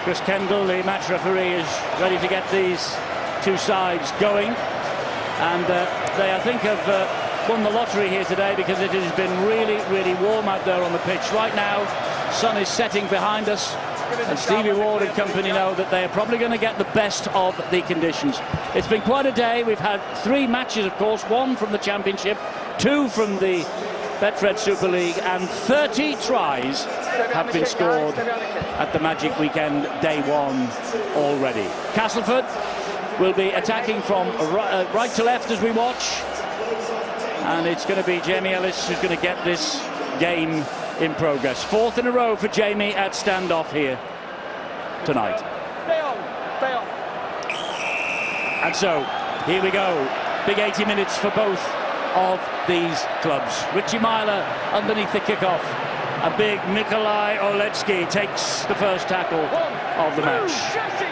Chris Kendall, the match referee, is ready to get these two sides going, and they, I think, have won the lottery here today, because it has been really warm out there on the pitch. Right now, sun is setting behind us, and Stevie Ward and company know that they're probably going to get the best of the conditions. It's been quite a day. We've had 3 matches, of course, 1 from the Championship, 2 from the Betfred Super League, and 30 tries have been scored at the Magic Weekend Day 1 already. Castleford will be attacking from right to left as we watch, and it's going to be Jamie Ellis who's going to get this game in progress. 4th in a row for Jamie at standoff here tonight. Stay on. And so, here we go. Big 80 minutes for both of these clubs. Richie Myler underneath the kickoff. A big Nikolai Oletsky takes the first tackle of the match.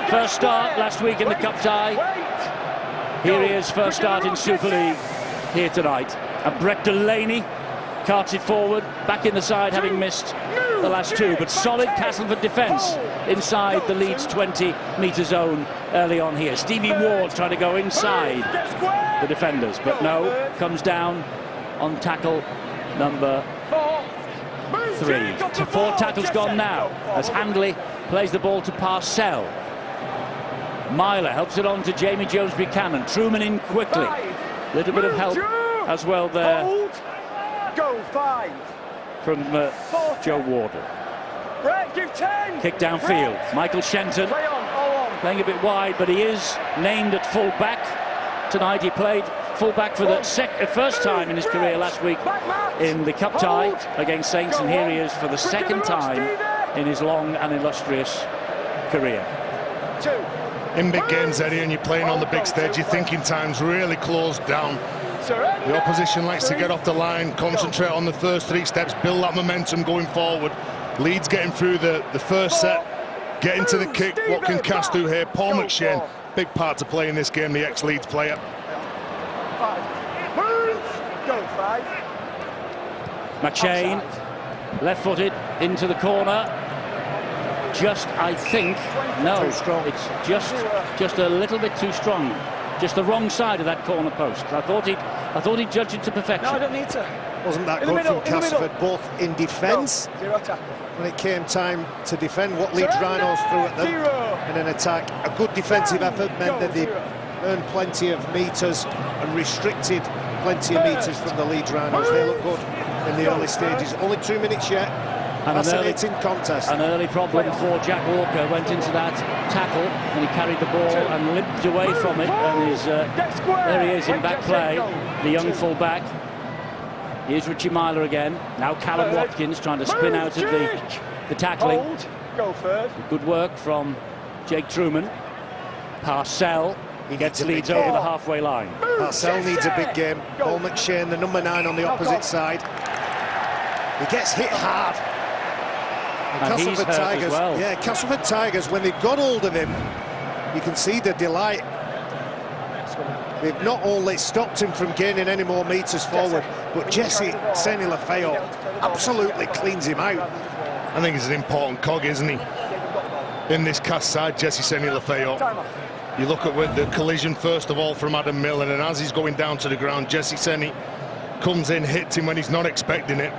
First start last week in the cup tie. Here he is, first start in Super League here tonight. And Brett Delaney carts it forward, back in the side, having missed the last 2. But solid Castleford defence inside the Leeds 20-metre zone early on here. Stevie Ward trying to go inside the defenders, but no, comes down on tackle number 3. 4 tackles gone now as Handley plays the ball to Parcell. Myler helps it on to Jamie Jones Buchanan. Truman in quickly. Little bit of help as well there from Joe Wardle. Kick downfield. Michael Shenton playing a bit wide, but he is named at full back tonight. He played full back for the first time in his career last week in the cup tie against Saints, and here he is for the 2nd time in his long and illustrious career. In big games, Eddie, and you're playing on the big stage, your thinking time's really closed down. The opposition likes to get off the line, concentrate on the first 3 steps, build that momentum going forward. Leeds getting through the first set, getting to the kick. What can Cass do here? Paul McShane, big part to play in this game, the ex-Leeds player. McShane, left-footed into the corner. Just, I think, no, it's just a little bit too strong. Just the wrong side of that corner post. I thought he'd judged it to perfection. No, I don't need to. Wasn't that good from Castleford, both in defence, when it came time to defend what Leeds Rhinos threw at them, and in attack. A good defensive effort meant that they earned plenty of metres and restricted plenty of metres from the Leeds Rhinos. They look good in the early stages. Only 2 minutes yet. And fascinating contest. An early problem for Jack Walker. Went into that tackle and he carried the ball and limped away from it, and there he is in back play, the young full back. Here's Richie Myler again. Now Callum Watkins trying to spin out of the tackling. Good work from Jake Truman. Parcell, he gets Leeds over the halfway line. Parcell needs a big game. Paul McShane, the number 9 on the opposite side. He gets hit hard. And Castleford Tigers, well. Yeah, Castleford Tigers, when they got hold of him, you can see the delight. They've not only stopped him from gaining any more metres forward, but Jesse Seni-Lefeo absolutely cleans him out. I think he's an important cog, isn't he? In this cast side, Jesse Seni-Lefeo. You look at the collision first of all from Adam Millen, and as he's going down to the ground, Jesse Seni comes in, hits him when he's not expecting it.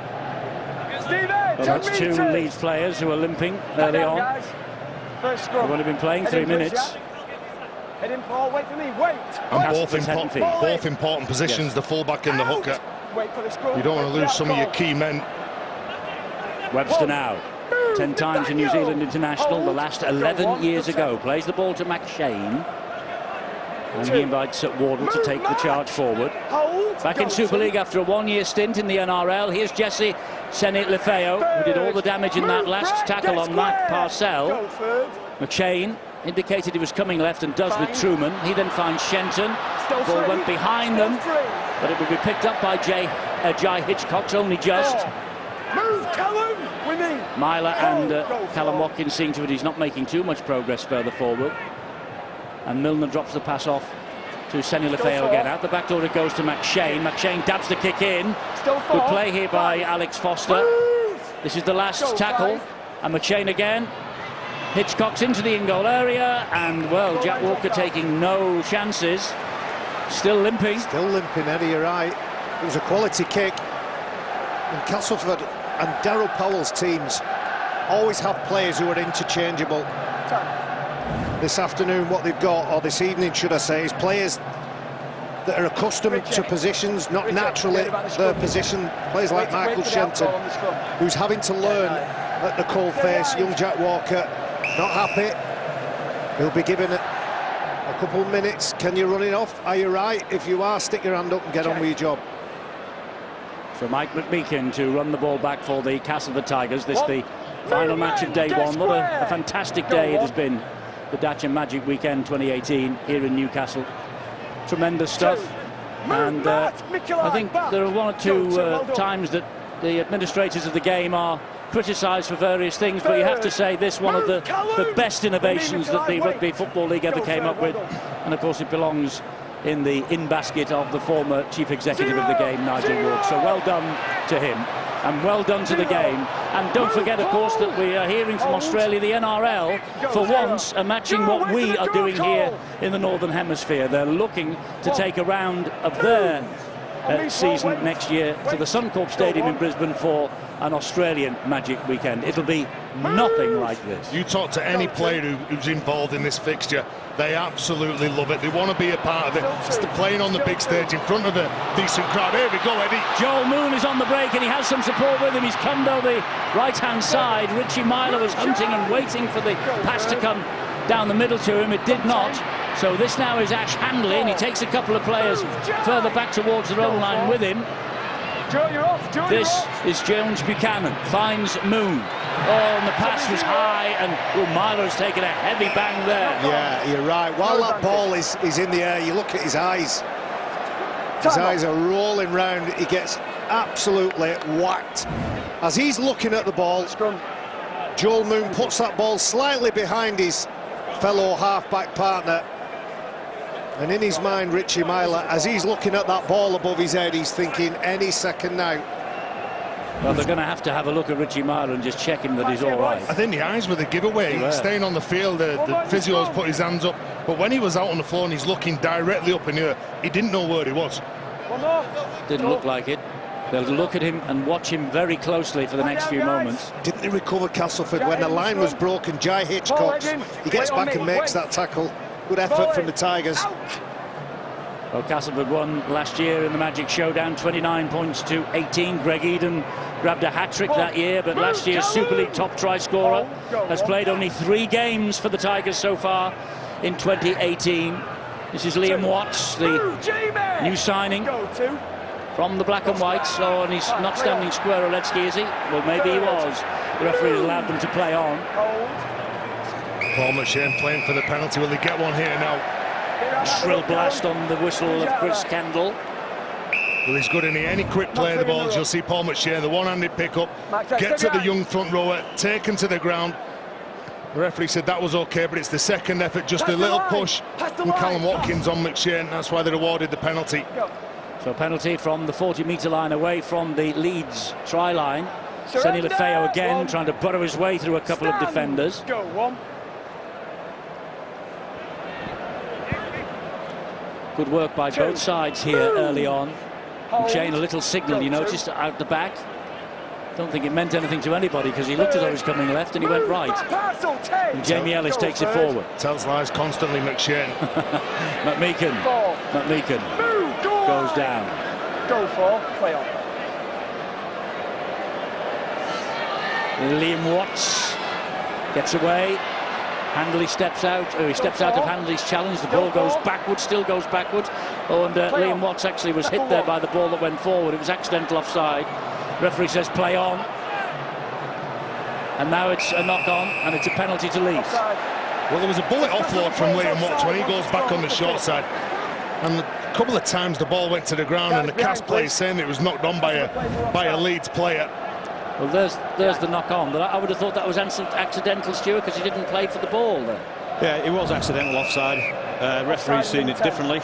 Well, that's 2 Leeds players who are limping early on. They've only been playing 3 minutes. Head in, Paul, wait for me, wait! And both important positions, yes. The fullback and the hooker. You don't want to lose some of your key men. Webster now, 10 times a New Zealand international, the last 11 years ago. Plays the ball to McShane. And he invites Wardle to take the charge forward. Back in Super League after a 1-year stint in the NRL, here's Jesse Seni-Lefeo, who did all the damage in that last tackle on Matt Parcell. McShane indicated he was coming left and does with Truman. He then finds Shenton. Ball went behind them, but it will be picked up by Jai Hitchcock's only just. Myler and Callum Watkins seeing to it he's not making too much progress further forward. And Milner drops the pass off to Seni-Lefeo again. Out the back door it goes to McShane. McShane dabs the kick in. Good play here by Alex Foster. This is the last tackle. And McShane again. Hitchcock's into the in-goal area, and, well, Jack Walker taking no chances. Still limping. Still limping, Eddie, you're right. It was a quality kick. And Castleford and Darryl Powell's teams always have players who are interchangeable. This afternoon, what they've got, or this evening, should I say, is players that are accustomed to positions, not naturally their position. Players like Michael Shenton, who's having to learn at the cold face. Young Jack Walker, not happy. He'll be given a couple of minutes. Can you run it off? Are you right? If you are, stick your hand up and get on with your job. So Mike McMeekin to run the ball back for the Castleford Tigers. This the final match of day one. What a fantastic day it has been. The Datchan Magic Weekend 2018 here in Newcastle. Tremendous stuff. And I think there are one or two times that the administrators of the game are criticised for various things, but you have to say this one of the best innovations that the Rugby Football League ever came up with, and of course it belongs in the in-basket of the former chief executive of the game, Nigel Ward. So well done to him, and well done to the game. And don't forget, of course, that we are hearing from Australia, the NRL, for once, are matching what we are doing here in the Northern Hemisphere. They're looking to take a round of their season next year to the Suncorp Stadium in Brisbane for an Australian Magic Weekend. It'll be nothing like this. You talk to any player who's involved in this fixture, they absolutely love it. They want to be a part of it. It's the playing on the big stage in front of a decent crowd. Here we go, Eddie. Joel Moon is on the break, and he has some support with him. He's come down the right-hand side. Richie Myler was hunting and waiting for the pass to come down the middle to him. It did not. So this now is Ash Handley, and he takes a couple of players further back towards their own line with him. This is Jones Buchanan, finds Moon. Oh, and the pass was high, and Myler has taken a heavy bang there. Yeah, you're right. While that ball is in the air, you look at his eyes. His eyes are rolling round. He gets absolutely whacked. As he's looking at the ball, Joel Moon puts that ball slightly behind his fellow half-back partner. And in his mind, Richie Myler, as he's looking at that ball above his head, he's thinking any second now. Well, they're going to have a look at Richie Myler and just check him that he's all right. I think the eyes were the giveaway. He's staying on the field, the physio's put his hands up. But when he was out on the floor and he's looking directly up in the air, he didn't know where he was. Didn't look like it. They'll look at him and watch him very closely for the next few moments. Didn't they recover Castleford when the line was broken? Jai Hitchcock, he gets back and makes that tackle. Good effort from the Tigers. Well, Castleford won last year in the Magic Showdown, 29 points to 18. Greg Eden grabbed a hat-trick that year, but last year's Super League top try scorer has played only 3 games for the Tigers so far in 2018. This is Liam Watts, the new signing from the black and whites. Oh, and he's not standing square, Oletsky, is he? Well, maybe he was. The referee allowed them to play on. Paul McShane playing for the penalty. Will they get one here now? A shrill blast on the whistle of Chris Kendall. Well, he's good in any quick play of the ball. You'll see Paul McShane, the one-handed pick-up, get to the young front rower, taken to the ground. The referee said that was okay, but it's the second effort, just a little push from Callum Watkins on McShane. That's why they awarded the penalty. So penalty from the 40-metre line away from the Leeds try line. Senny Lefeo again trying to burrow his way through a couple of defenders. Good work by both sides here early on. McShane, a little signal, you noticed, out the back. Don't think it meant anything to anybody because he looked as though he was coming left and he went right. And Jamie Ellis takes it forward. Tells lies constantly, McShane. McMeekin goes down. Go for play on. Liam Watts gets away. Handley steps out. He steps out of Handley's challenge. The ball goes backwards, still goes backwards. Oh, and Liam Watts actually was hit there by the ball that went forward. It was accidental offside. Referee says play on. And now it's a knock-on, and it's a penalty to Leeds. Well, there was a bullet offload from Liam Watts when he goes back on the short side. And a couple of times the ball went to the ground, and the cast player is saying it was knocked on by a Leeds player. Well, there's the knock-on, but I would have thought that was accidental, Stuart, because he didn't play for the ball there. Yeah, it was accidental offside. Referee's seen it differently.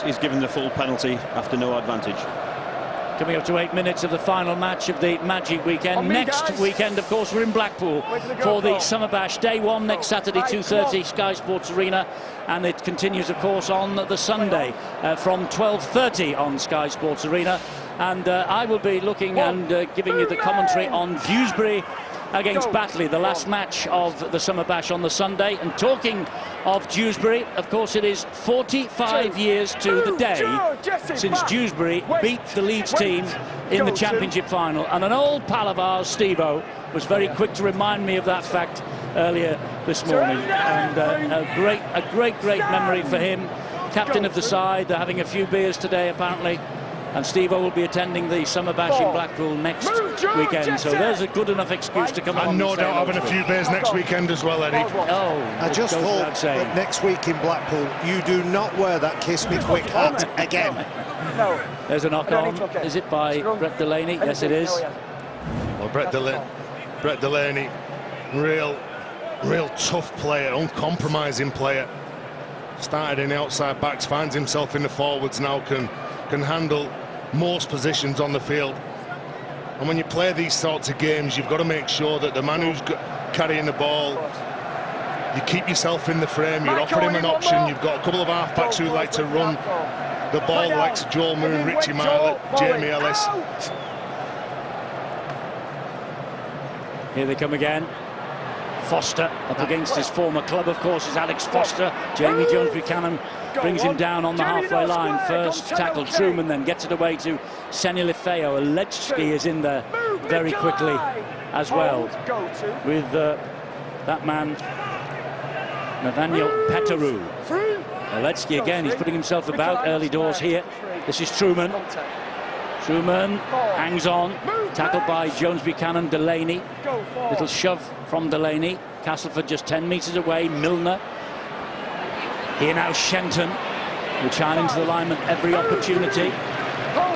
He's given the full penalty after no advantage. Coming up to 8 minutes of the final match of the Magic weekend. Next weekend, of course, we're in Blackpool for the Summer Bash. Day one next Saturday, 2:30, Sky Sports Arena. And it continues, of course, on the Sunday from 12:30 on Sky Sports Arena. And I will be looking and giving you the commentary on Dewsbury against Batley, the last match of the Summer Bash on the Sunday. And talking of Dewsbury, of course, it is 45 years to the day since Dewsbury beat the Leeds team in the Championship final. And an old pal of ours, Steve-O, was very quick to remind me of that fact earlier this morning. And a great memory for him. Captain of the side. They're having a few beers today, apparently. And Steve-O will be attending the Summer Bash in Blackpool next weekend, so there's a good enough excuse to come on. And no doubt having a few beers next weekend as well, Eddie. Oh, I just hope that next week in Blackpool you do not wear that Kiss Me Quick hat again. No. There's a knock-on. Is it by Brett Delaney? Yes, it is. Well, Brett Delaney, real tough player, uncompromising player. Started in the outside backs, finds himself in the forwards now, can handle most positions on the field. And when you play these sorts of games, you've got to make sure that the man who's carrying the ball, you keep yourself in the frame, you offer him an option. You've got a couple of half-backs who like to run the ball, like Joel Moon, Richie Myler, Jamie Ellis. Here they come again. Foster up against his former club, of course, is Alex Foster. Jamie Jones-Buchanan brings him down on the halfway line. First tackle Truman, then gets it away to Senilifeo. Alechki is in there very quickly as well, with that man Nathaniel Peteru. Alechki again, he's putting himself about early doors here. This is Truman. Truman hangs on, tackled by Jones-Buchanan. Delaney, little shove from Delaney. Castleford just 10 metres away. Milner. Here now Shenton, will chime into the line at every opportunity.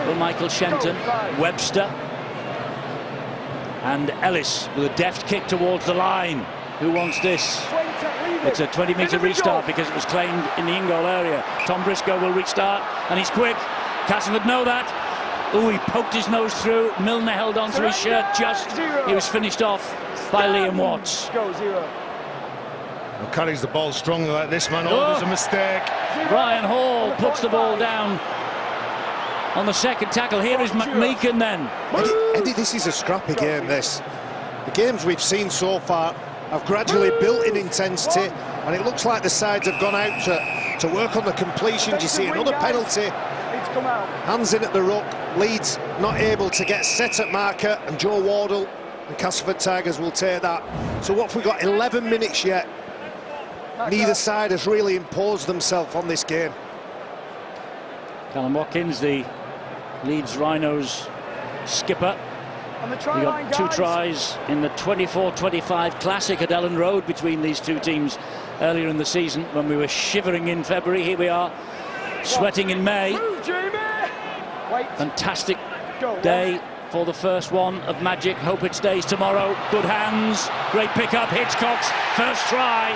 Will Michael Shenton. Webster. And Ellis with a deft kick towards the line. Who wants this? It's a 20-metre restart because it was claimed in the in-goal area. Tom Briscoe will restart, and he's quick. Castleford know that. Oh, he poked his nose through. Milner held on to his shirt just. He was finished off by Liam Watts. Carries the ball strongly like this man. Oh, there's a mistake. Brian Hall puts the ball down on the second tackle. Here is McMeekan then. Eddie, this is a scrappy game, this. The games we've seen so far have gradually built in intensity, and it looks like the sides have gone out to work on the completions. You see another penalty. Hands in at the ruck. Leeds not able to get set at marker, and Joe Wardle and Castleford Tigers will take that. So what have we got? 11 minutes yet. Neither side has really imposed themselves on this game. Callum Watkins, the Leeds Rhinos skipper. We got 2 tries in the 24-25 Classic at Ellen Road between these two teams earlier in the season when we were shivering in February. Here we are, sweating in May. Fantastic day for the first one of Magic. Hope it stays tomorrow. Good hands, great pick-up. Hitchcock's first try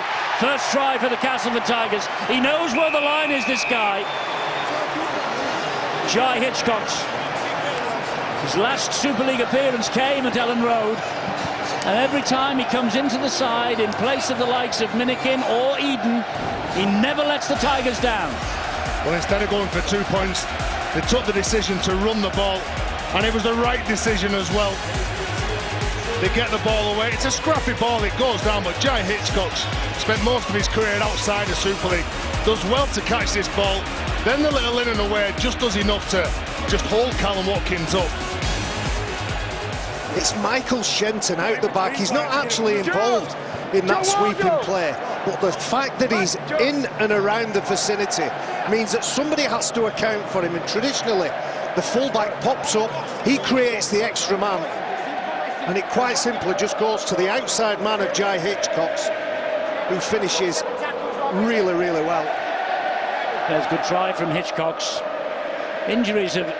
for the Castleford Tigers. He knows where the line is, this guy. Jai Hitchcock's. His last Super League appearance came at Ellen Road, and every time he comes into the side in place of the likes of Minikin or Eden, he never lets the Tigers down. Well, instead of going for 2 points, they took the decision to run the ball, and it was the right decision as well. They get the ball away. It's a scrappy ball, it goes down, but Jai Hitchcock's spent most of his career outside the Super League. Does well to catch this ball, then the little in and away just does enough to just hold Callum Watkins up. It's Michael Shenton out the back. He's not actually involved in that sweeping play, but the fact that he's in and around the vicinity means that somebody has to account for him, and traditionally the fullback pops up, he creates the extra man, and it quite simply just goes to the outside man of Jai Hitchcock's, who finishes really well. There's a good try from Hitchcock's. Injuries have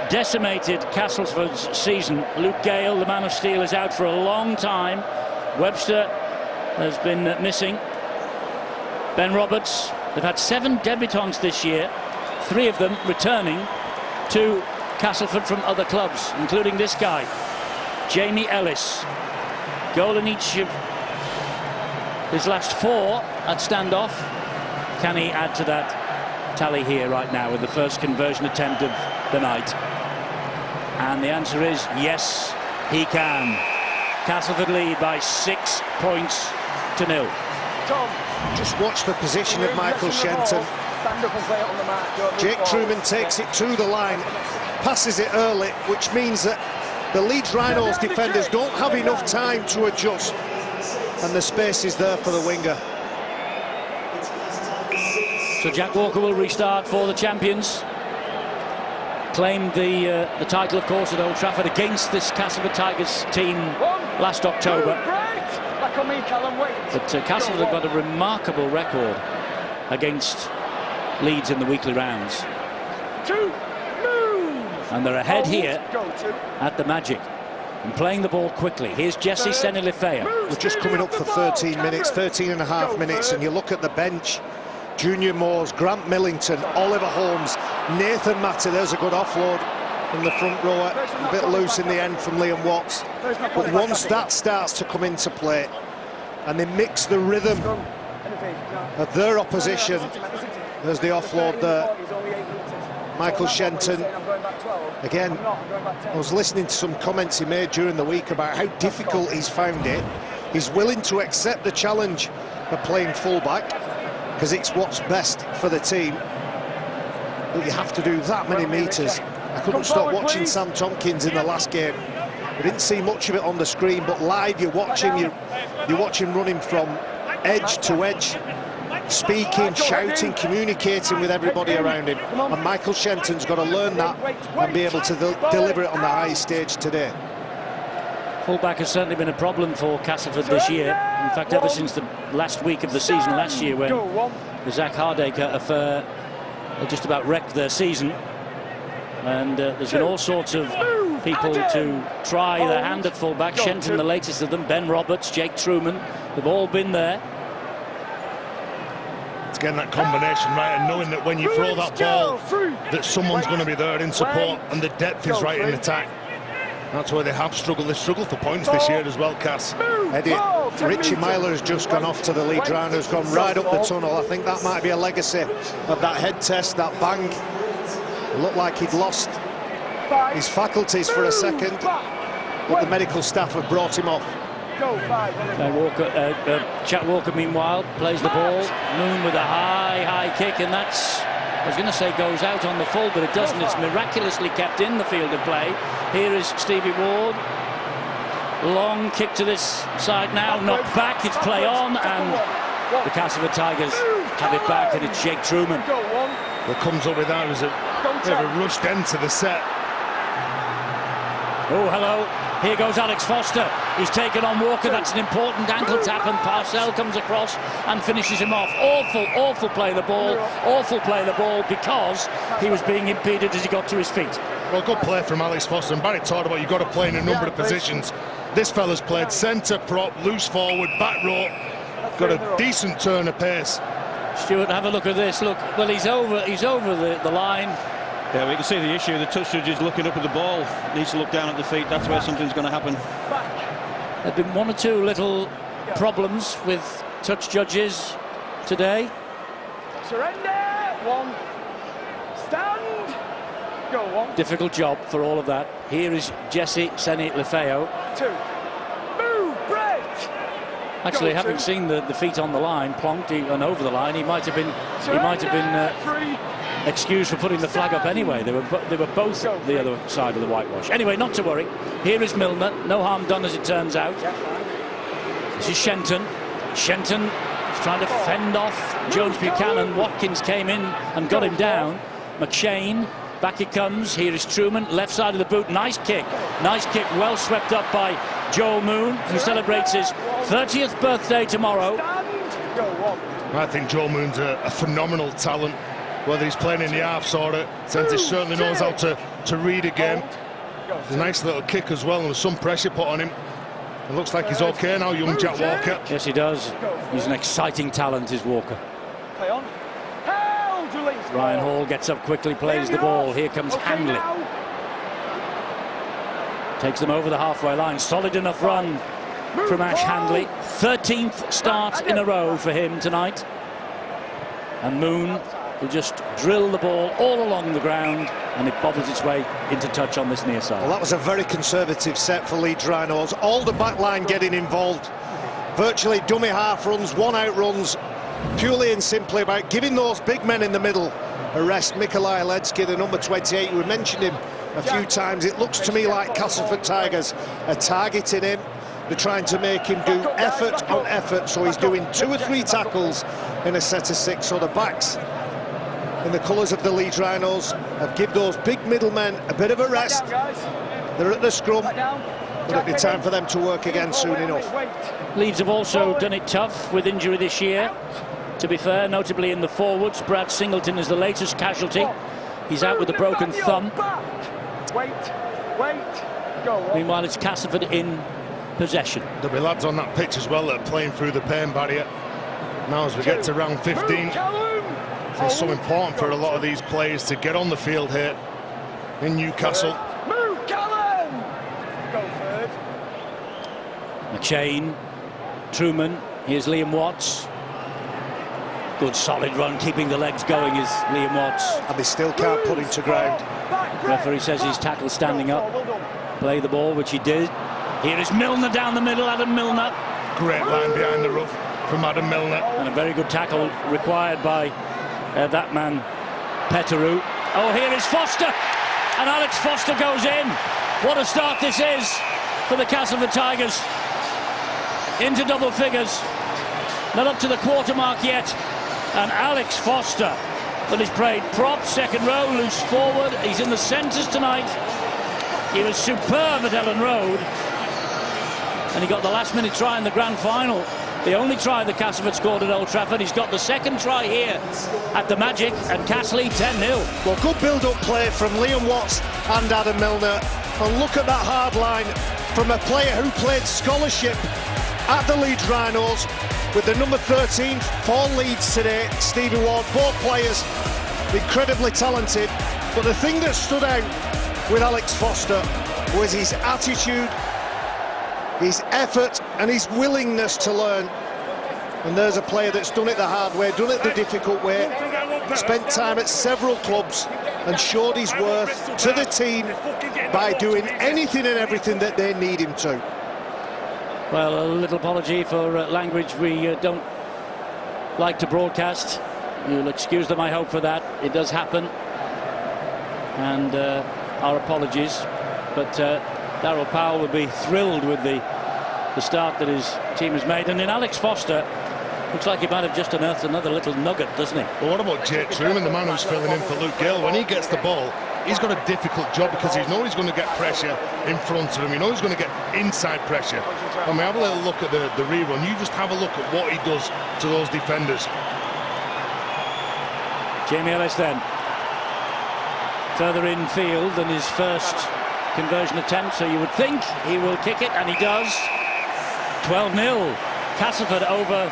decimated Castleford's season. Luke Gale, the man of steel, is out for a long time. Webster has been missing. Ben Roberts. They've had 7 debutants this year, 3 of them returning to Castleford from other clubs, including this guy, Jamie Ellis. Goal in each of his last 4 at standoff. Can he add to that tally here right now with the first conversion attempt of the night? And the answer is yes, he can. Castleford lead by 6 points to 0. Tom, Just watch the position of Michael Shenton. stand up and play it on the mat. Don't Jake move forward. Truman takes it to the line, passes it early, which means that the Leeds Rhinos defenders don't have enough time to adjust, and the space is there for the winger. So Jack Walker will restart for the champions. Claimed the title, of course, at Old Trafford against this Castleford Tigers team last October. Great. Back on me, Callum, wait. But Castleford have got a remarkable record against Leeds in the weekly rounds. 2, move. And they're ahead here Go to. at the Magic and playing the ball quickly. Here's Jesse Senilifeo. We're just coming up for 13 minutes, 13 and a half minutes, and you look at the bench. Junior Moores, Grant Millington, Oliver Holmes, Nathan Matty. There's a good offload from the front rower, a bit loose in the end from Liam Watts. But once that starts to come into play and they mix the rhythm of their opposition, there's the offload there. Michael Shenton, again, I was listening to some comments he made during the week about how difficult he's found it. He's willing to accept the challenge of playing fullback because it's what's best for the team. But you have to do that many metres. I couldn't stop watching Sam Tompkins in the last game. We didn't see much of it on the screen, but live you watch him running from edge to edge, speaking, shouting, communicating with everybody around him. And Michael Shenton's got to learn that and be able to deliver it on the highest stage today. Fullback has certainly been a problem for Castleford this year. In fact, ever since the last week of the season last year, when the Zach Hardacre affair just about wrecked their season. And there's been all sorts of people to try their hand at fullback. Shenton, the latest of them, Ben Roberts, Jake Truman, they've all been there. It's getting that combination right and knowing that when you throw that ball that someone's going to be there in support and the depth is right in attack. That's where they have struggled. They struggled for points this year as well, Cass. Eddie, Richie Myler has just gone off to the lead round, has gone right up the tunnel. I think that might be a legacy of that head test, that bang. It looked like he'd lost his faculties for a second, but the medical staff have brought him off. Jack Walker, meanwhile, plays the ball. Moon with a high kick, and that's, I was going to say goes out on the full, but it doesn't. It's miraculously kept in the field of play. Here is Stevie Ward. Long kick to this side now, knocked back. It's play on, and the Castleford Tigers have it back, and it's Jake Truman. What comes up with that is a bit of a rushed end to the set. Oh, hello. Here goes Alex Foster. He's taken on Walker. That's an important ankle tap, and Parcell comes across and finishes him off. Awful play of the ball. Awful play of the ball because he was being impeded as he got to his feet. Well, good play from Alex Foster. And Barry talked about you've got to play in a number of positions. This fella's played centre, prop, loose forward, back row. Got a decent turn of pace. Stuart, have a look at this. Look, well, he's over the line. Yeah, we can see the issue. The touch judge is looking up at the ball. Needs to look down at the feet. That's where something's going to happen. There have been one or two little problems with touch judges today. Surrender. 1. Stand. Go 1. Difficult job for all of that. Here is Jesse Senilifeo. 2. Move, break. Actually, having seen the feet on the line, plonked and over the line, he might have been excused for putting the flag up anyway. They were both the other side of the whitewash. Anyway, not to worry. Here is Milner. No harm done, as it turns out. This is Shenton. Shenton is trying to fend off Jones Buchanan. Watkins came in and got him down. McShane, back he comes. Here is Truman, left side of the boot. Nice kick. Nice kick, well swept up by Joel Moon, who celebrates his 30th birthday tomorrow. I think Joel Moon's a phenomenal talent. Whether he's playing in the halves or at centre, he certainly knows how to read a game. It's a nice little kick as well, and with some pressure put on him. It looks like he's okay now, young Jack Walker. Yes, he does. He's an exciting talent, is Walker. Play on. Ryan Hall gets up quickly, plays the ball. Here comes Hanley. Takes them over the halfway line. Solid enough run from Ash Handley. 13th start in a row for him tonight. And Moon will just drill the ball all along the ground, and it bobbles its way into touch on this near side. Well, that was a very conservative set for Leeds Rhinos. All the back line getting involved. Virtually dummy half runs, one out runs, purely and simply about giving those big men in the middle a rest. Mikolaj Ledsky, the number 28, we mentioned him a few times. It looks to me like Castleford Tigers are targeting him. They're trying to make him do effort on effort, so he's doing 2 or 3 tackles in a set of 6. So the backs in the colours of the Leeds Rhinos have given those big middlemen a bit of a rest. They're at the scrum, but it'll be time for them to work again soon enough. Leeds have also done it tough with injury this year, to be fair, notably in the forwards. Brad Singleton is the latest casualty. He's out with a broken thumb. Meanwhile, it's Castleford in possession. There'll be lads on that pitch as well that are playing through the pain barrier. Now as we get to round 15, it's so important for a lot of these players to get on the field here in Newcastle. Move, Callum! Go third. McShane, Truman, here's Liam Watts. Good solid run, keeping the legs going is Liam Watts. And they still can't put him to ground. Referee says he's tackled standing up. Play the ball, which he did. Here is Milner down the middle, Adam Milner. Great line behind the rough from Adam Milner. And a very good tackle required by that man, Petteru. Oh, here is Foster. And Alex Foster goes in. What a start this is for the Castleford Tigers. Into double figures. Not up to the quarter mark yet. And Alex Foster, that is played prop, second row, loose forward. He's in the centres tonight. He was superb at Ellen Road. And he got the last-minute try in the grand final. The only try that Castleford scored at Old Trafford. He's got the second try here at the Magic, and Castley 10-0. Well, good build-up play from Liam Watts and Adam Milner. And look at that hard line from a player who played scholarship at the Leeds Rhinos with the number 13 for Leeds today, Stevie Ward. Both players incredibly talented. But the thing that stood out with Alex Foster was his attitude, his effort and his willingness to learn. And there's a player that's done it the hard way, done it the difficult way, spent time at several clubs and showed his worth to the team by doing anything and everything that they need him to. Well, a little apology for language we don't like to broadcast. You'll excuse them, I hope, for that. It does happen. And our apologies. But Darryl Powell would be thrilled with the start that his team has made. And in Alex Foster, looks like he might have just unearthed another little nugget, doesn't he? Well, what about Jake Truman, the man who's filling in for Luke Gill? When he gets the ball, he's got a difficult job because he knows he's going to get pressure in front of him. He knows he's going to get inside pressure. When we have a little look at the rerun, you just have a look at what he does to those defenders. Jamie Ellis then. Further infield than his first conversion attempt, so you would think he will kick it, and he does. 12-0. Castleford over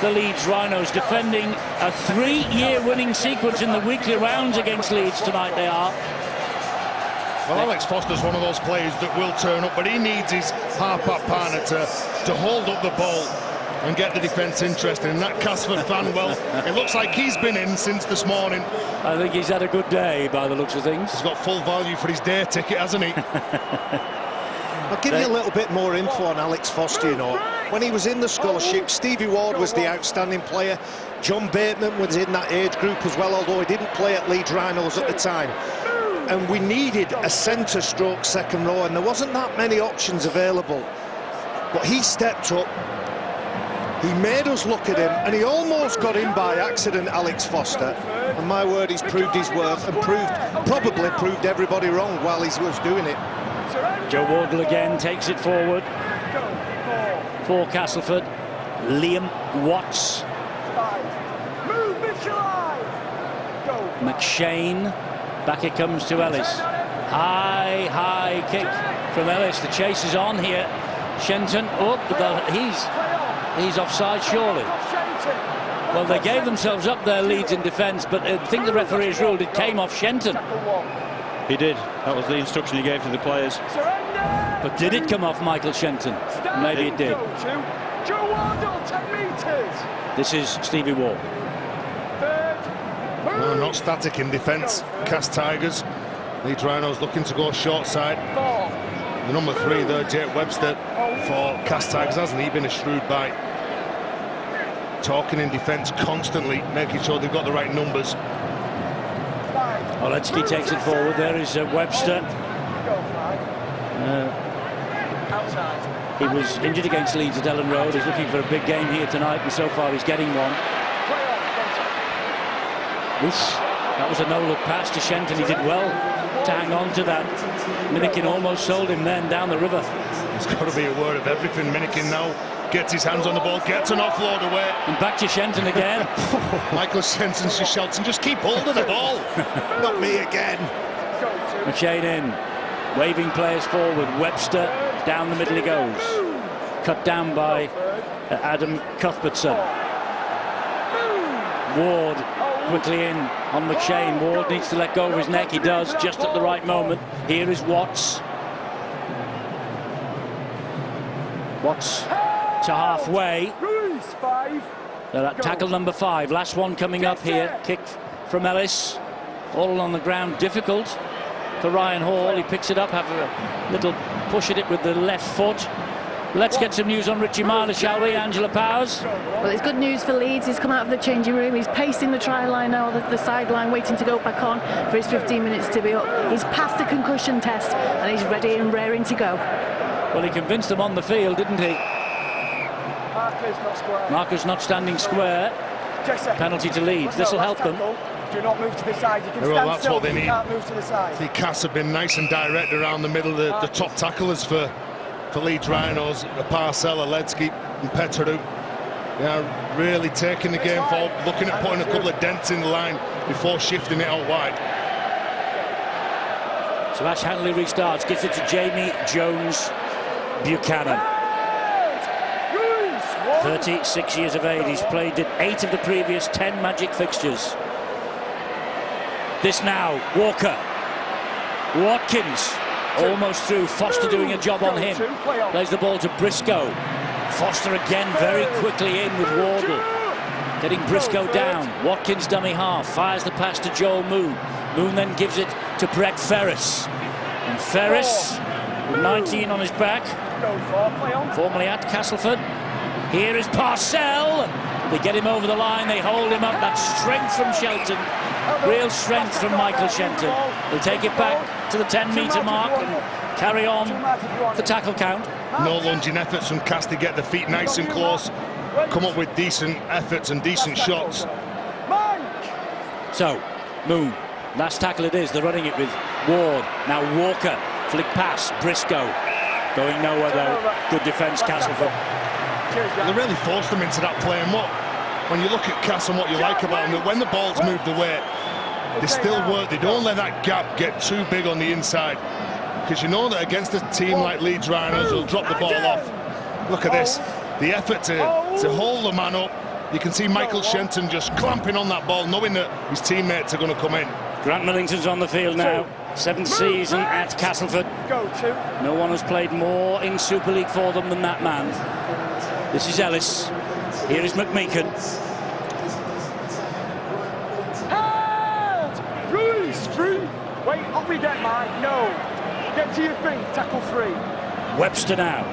the Leeds Rhinos, defending a 3-year winning sequence in the weekly rounds against Leeds tonight. They are. Well, Alex Foster's one of those players that will turn up, but he needs his half-back partner to hold up the ball and get the defence interested. And that Castleford fan, well, it looks like he's been in since this morning. I think he's had a good day by the looks of things. He's got full value for his day ticket, hasn't he? I'll give you a little bit more info on Alex Foster, you know. When he was in the scholarship, Stevie Ward was the outstanding player. John Bateman was in that age group as well, although he didn't play at Leeds Rhinos at the time. And we needed a centre stroke second row, and there wasn't that many options available. But he stepped up, he made us look at him, and he almost got in by accident, Alex Foster. And my word, he's proved his worth and probably proved everybody wrong while he was doing it. Joe Wardle again takes it forward for Castleford. Liam Watts. McShane. Back it comes to Ellis. High kick from Ellis. The chase is on here. Shenton. Oh, he's offside, surely. Well, they gave themselves up their leads in defence, but I think the referee has ruled it came off Shenton. He did. That was the instruction he gave to the players. Surrender! But did it come off Michael Shenton? Maybe it did. Go to Joe Wardle, 10 metres. This is Stevie Wall. Third. No, not static in defence. Cast Tigers. Leeds Rhinos looking to go short side. Four. The number 3 there, Jake Webster, for Cast Tigers. Hasn't he been a shrewd bite? Talking in defence constantly, making sure they've got the right numbers. Oledzki takes it forward. There is Webster. Outside. He was injured against Leeds at Ellen Road. He's looking for a big game here tonight, and so far he's getting one. Oof. That was a no-look pass to Shenton. He did well to hang on to that. Minikin almost sold him then down the river. It's got to be a word of everything. Minikin now gets his hands on the ball, gets an offload away. And back to Shenton again. Michael Shenton's just shouting, just keep hold of the ball. Not me again. McShane in, waving players forward. Webster down the middle he goes. Cut down by Adam Cuthbertson. Ward quickly in on McShane. Ward needs to let go of his neck. He does, just at the right moment. Here is Watts. Watts to halfway. They're at tackle number 5. Last one coming up here. Kick from Ellis. All on the ground. Difficult for Ryan Hall. He picks it up, have a little push at it with the left foot. Let's get some news on Richie Myler, shall we, Angela Powers? Well, it's good news for Leeds. He's come out of the changing room. He's pacing the try line now, the sideline, waiting to go back on for his 15 minutes to be up. He's passed the concussion test and he's ready and raring to go. Well, he convinced them on the field, didn't he? Marker's not square. Marker's not standing square. Penalty to Leeds. This will help them. Do not move to the side. You can Well, stand that's still, what they but you need. can't move to the side. The Cass have been nice and direct around the middle. The top tacklers for Leeds Rhinos, Parcell, Oledzki and Petru. They are really taking the game forward, looking at putting a couple of dents in the line before shifting it out wide. So Ash Hanley restarts, gives it to Jamie Jones Buchanan. 36 years of age. He's played in 8 of the previous 10 Magic fixtures. This now, Walker. Watkins almost through. Foster doing a job on him. Plays the ball to Briscoe. Foster again very quickly in with Wardle. Getting Briscoe down. Watkins dummy half. Fires the pass to Joel Moon. Moon then gives it to Brett Ferris. And Ferris, with 19 on his back, formerly at Castleford. Here is Parcell. They get him over the line. They hold him up. That's strength from Shelton. Real strength from Michael Shenton. He'll take it back to the 10-metre mark and carry on the tackle count. No lunging efforts from Cass to get the feet nice and close. Come up with decent efforts and decent shots. So, Moon. Last tackle it is. They're running it with Ward. Now Walker. Flick pass. Briscoe. Going nowhere though. Good defence, Castleford. They really forced them into that play, and when you look at Cass and what you like about them, when the ball's moved away, they still work. They don't let that gap get too big on the inside, because you know that against a team like Leeds Rhinos, they'll drop the ball off. Look at this, the effort to hold the man up. You can see Michael Shenton just clamping on that ball, knowing that his teammates are going to come in. Grant Millington's on the field now. 7th season at Castleford. No one has played more in Super League for them than that man. This is Ellis. Here is McMeekan. Ruiz, free. Wait, up we get, Mike. No. Get to your feet. Tackle 3. Webster now.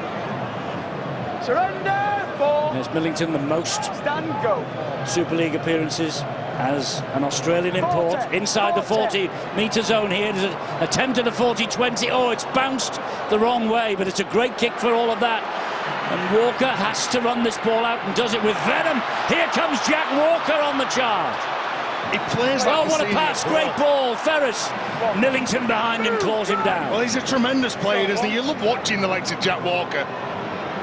Surrender. 4. There's Millington, the most Stand, go. Super League appearances as an Australian import. 40. Inside the 40-metre zone here. There's an attempt at a 40-20. Oh, it's bounced the wrong way, but it's a great kick for all of that. And Walker has to run this ball out and does it with venom. Here comes Jack Walker on the charge. He plays like what a pass, great ball. Ferris, Millington behind him, claws him down. Well, he's a tremendous player, isn't he? You love watching the likes of Jack Walker.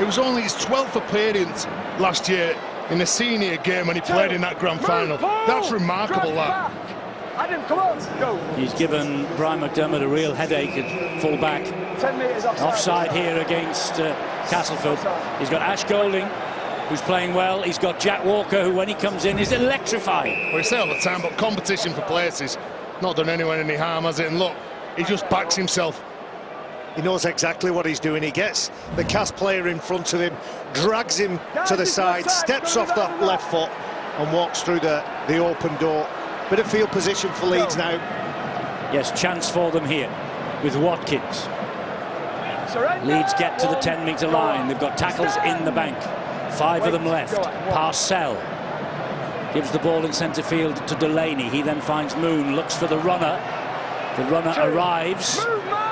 It was only his 12th appearance last year in a senior game when he played in that grand final. That's remarkable, that. Adam, come on, go. He's given Brian McDermott a real headache at full back. 10 metres Offside here against Castleford. He's got Ash Golding, who's playing well. He's got Jack Walker, who when he comes in is electrifying. Well, we say all the time, but competition for places not done anyone any harm, has it? And look, he just backs himself. He knows exactly what he's doing. He gets the Cas player in front of him, drags him to the side, steps off that left foot and walks through the open door. Bit of field position for Leeds now. Yes, chance for them here with Watkins. Leeds get to the 10-metre line. They've got tackles in the bank. 5 of them left. Parcell gives the ball in centre field to Delaney. He then finds Moon, looks for the runner. The runner arrives.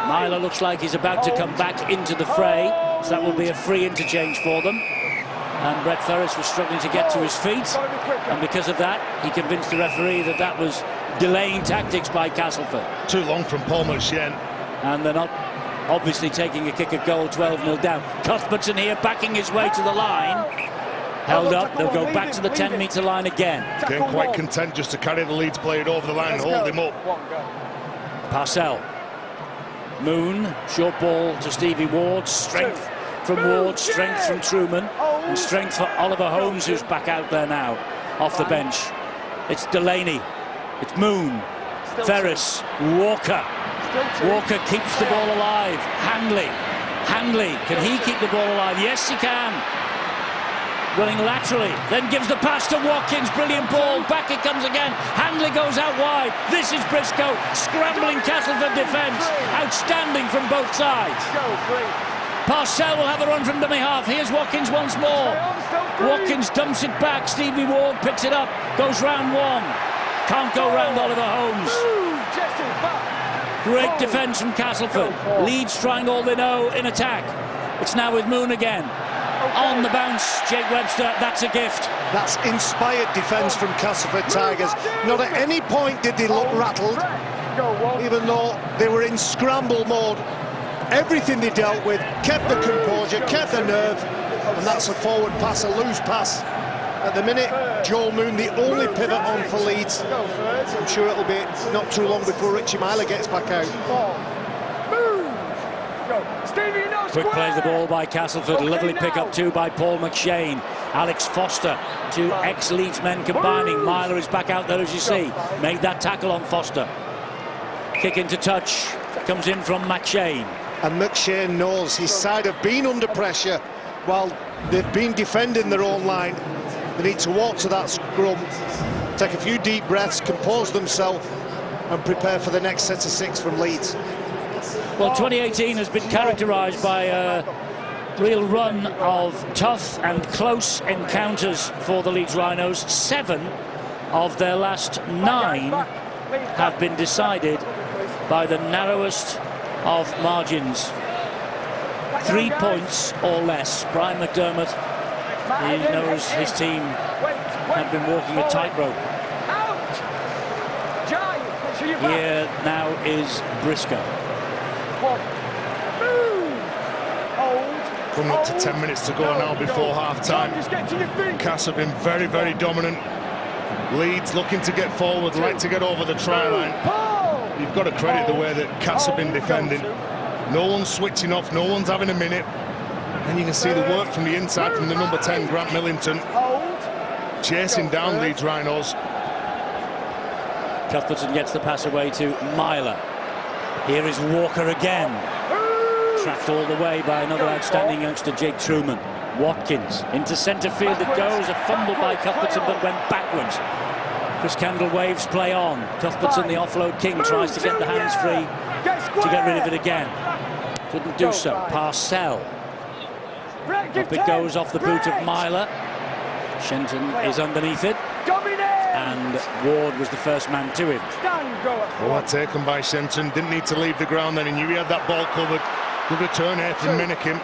Myler looks like he's about to come back into the fray, so that will be a free interchange for them. And Brett Ferris was struggling to get to his feet, and because of that, he convinced the referee that that was delaying tactics by Castleford. Too long from Paul McShane. And they're not obviously taking a kick at goal, 12-0 down. Cuthbertson here backing his way to the line. Held up, they'll go back to the 10-metre line again. Getting quite content just to carry the Leeds player over the line and hold him up. Parcell. Moon, short ball to Stevie Ward. Strength from Ward, strength from Truman, and strength for Oliver Holmes, who's back out there now, off the bench. It's Delaney, it's Moon, Ferris, Walker. Walker keeps the ball alive. Hanley, can he keep the ball alive? Yes, he can. Running laterally, then gives the pass to Watkins. Brilliant ball. Back it comes again. Hanley goes out wide. This is Briscoe. Scrambling Castleford defence. Outstanding from both sides. Parcell will have a run from dummy half. Here's Watkins once more. Watkins dumps it back. Stevie Ward picks it up. Goes round one. Can't go round Oliver Holmes. Great defence from Castleford. Leeds trying all they know in attack. It's now with Moon again. On the bounce, Jake Webster, that's a gift. That's inspired defence from Castleford Tigers. Not at any point did they look rattled, even though they were in scramble mode. Everything they dealt with, kept the composure, kept the nerve, and that's a forward pass, a loose pass. At the minute, Joel Moon, the only pivot on for Leeds. I'm sure it'll be not too long before Richie Myler gets back out. Quick plays the ball by Castleford. Lovely pick up too by Paul McShane. Alex Foster, 2 ex-Leeds men combining. Myler is back out there, as you see. Made that tackle on Foster. Kick into touch. Comes in from McShane. And McShane knows his side have been under pressure while they've been defending their own line. They need to walk to that scrum, take a few deep breaths, compose themselves and prepare for the next set of 6 from Leeds. Well, 2018 has been characterised by a real run of tough and close encounters for the Leeds Rhinos. 7 of their last 9 have been decided by the narrowest of margins. 3 points or less. Brian McDermott, he knows his team have been walking a tightrope. Here now is Briscoe. Coming up to 10 minutes to go now before half-time. Cass have been very, very dominant. Leeds looking to get forward, like to get over the try line. You've got to credit the way that Cass have been defending. No one's switching off, no one's having a minute. And you can see the work from the inside from the number 10, Grant Millington, chasing down Leeds Rhinos. Cuthbertson gets the pass away to Myler. Here is Walker again. Tracked all the way by another outstanding youngster, Jake Truman. Watkins into centre field it goes. A fumble by Cuthbertson but went backwards. Chris Kendall waves play on. Cuthbertson, the offload king, tries to get the hands free to get rid of it again. Couldn't do so. Parcell. Up it goes off the boot of Myler. Shenton is underneath it. And Ward was the first man to him. Well, taken by Shenton. Didn't need to leave the ground then. He knew he had that ball covered. Good return here from Minikin.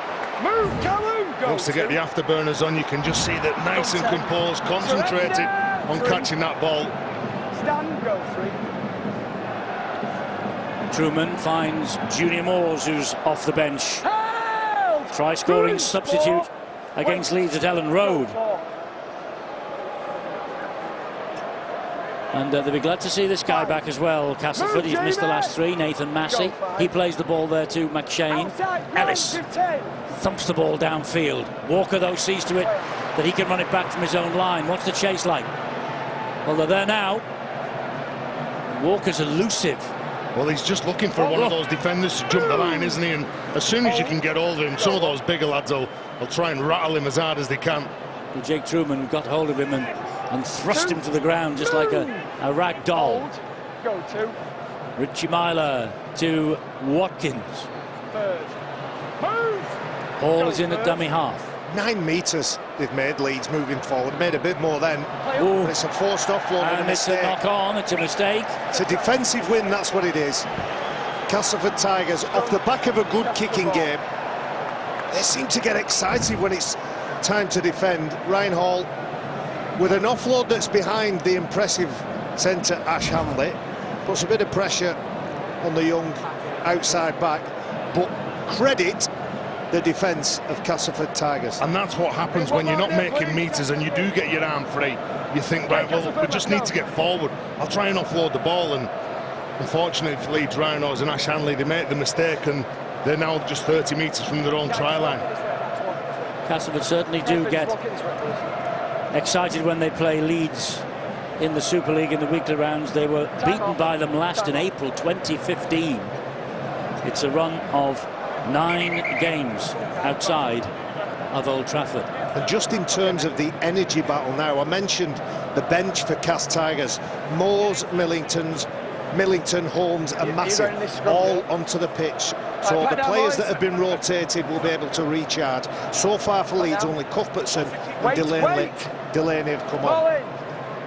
Looks to get the afterburners on. You can just see that nice and composed, concentrated on catching that ball. Truman finds Junior Moores, who's off the bench. Try scoring substitute against Leeds at Ellen Road. And they'll be glad to see this guy back as well. Castleford, he's missed the last 3. Nathan Massey, he plays the ball there to McShane. Ellis thumps the ball downfield. Walker, though, sees to it that he can run it back from his own line. What's the chase like? Well, they're there now. Walker's elusive. Well, he's just looking for one of those defenders to jump the line, isn't he? And as soon as you can get hold of him, some of those bigger lads will try and rattle him as hard as they can. Well, Jake Truman got hold of him and thrust him to the ground just like a rag doll. Go to. Richie Myler to Watkins. Third. Move. Ball is in at dummy half. 9 metres they've made, Leeds moving forward. Made a bit more then. Ooh. But it's a forced offload and a And it's a mistake. knock on, it's a mistake. It's a defensive win, that's what it is. Castleford Tigers, off the back of a good kicking game, they seem to get excited when it's time to defend. Ryan Hall, with an offload that's behind the impressive centre Ash Hanley, puts a bit of pressure on the young outside back, but credit the defence of Castleford Tigers. And that's what happens when you're not making metres and you do get your arm free. You think, right, well, we just need to get forward. I'll try and offload the ball, and unfortunately for Leeds Rhinos and Ash Hanley, they make the mistake and they're now just 30 metres from their own try line. Castleford certainly do get excited when they play Leeds in the Super League in the weekly rounds. They were beaten by them last in April 2015. It's a run of 9 games outside of Old Trafford. And just in terms of the energy battle now, I mentioned the bench for Cas Tigers. Moores, Millington, Holmes and Massey all only the pitch. So the players that have been rotated will be able to recharge. So far for Leeds, only Cuthbertson and Delaney have come on.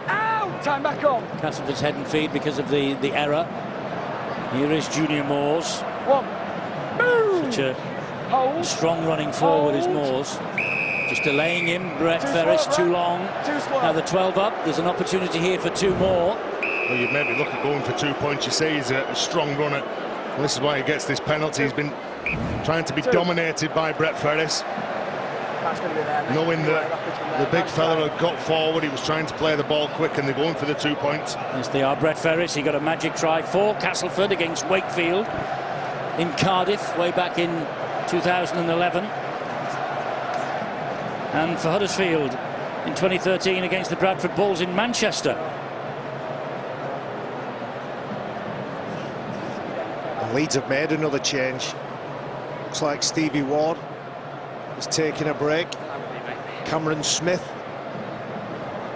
Out! Time back on. Castleford's head and feet because of the error. Here is Junior Moores. Such a strong running forward is Moores. Just delaying him. Brett Ferris too long. Now the 12 up. There's an opportunity here for 2 more. Well, you'd maybe look at going for 2 points. You say he's a strong runner. Well, this is why he gets this penalty. He's been trying to be dominated by Brett Ferris. Knowing that the big fella had got forward, he was trying to play the ball quick, and they're going for the 2 points. Yes, they are. Brett Ferris, he got a magic try for Castleford against Wakefield in Cardiff way back in 2011. And for Huddersfield in 2013 against the Bradford Bulls in Manchester. And Leeds have made another change. Looks like Stevie Ward is taking a break. Cameron Smith,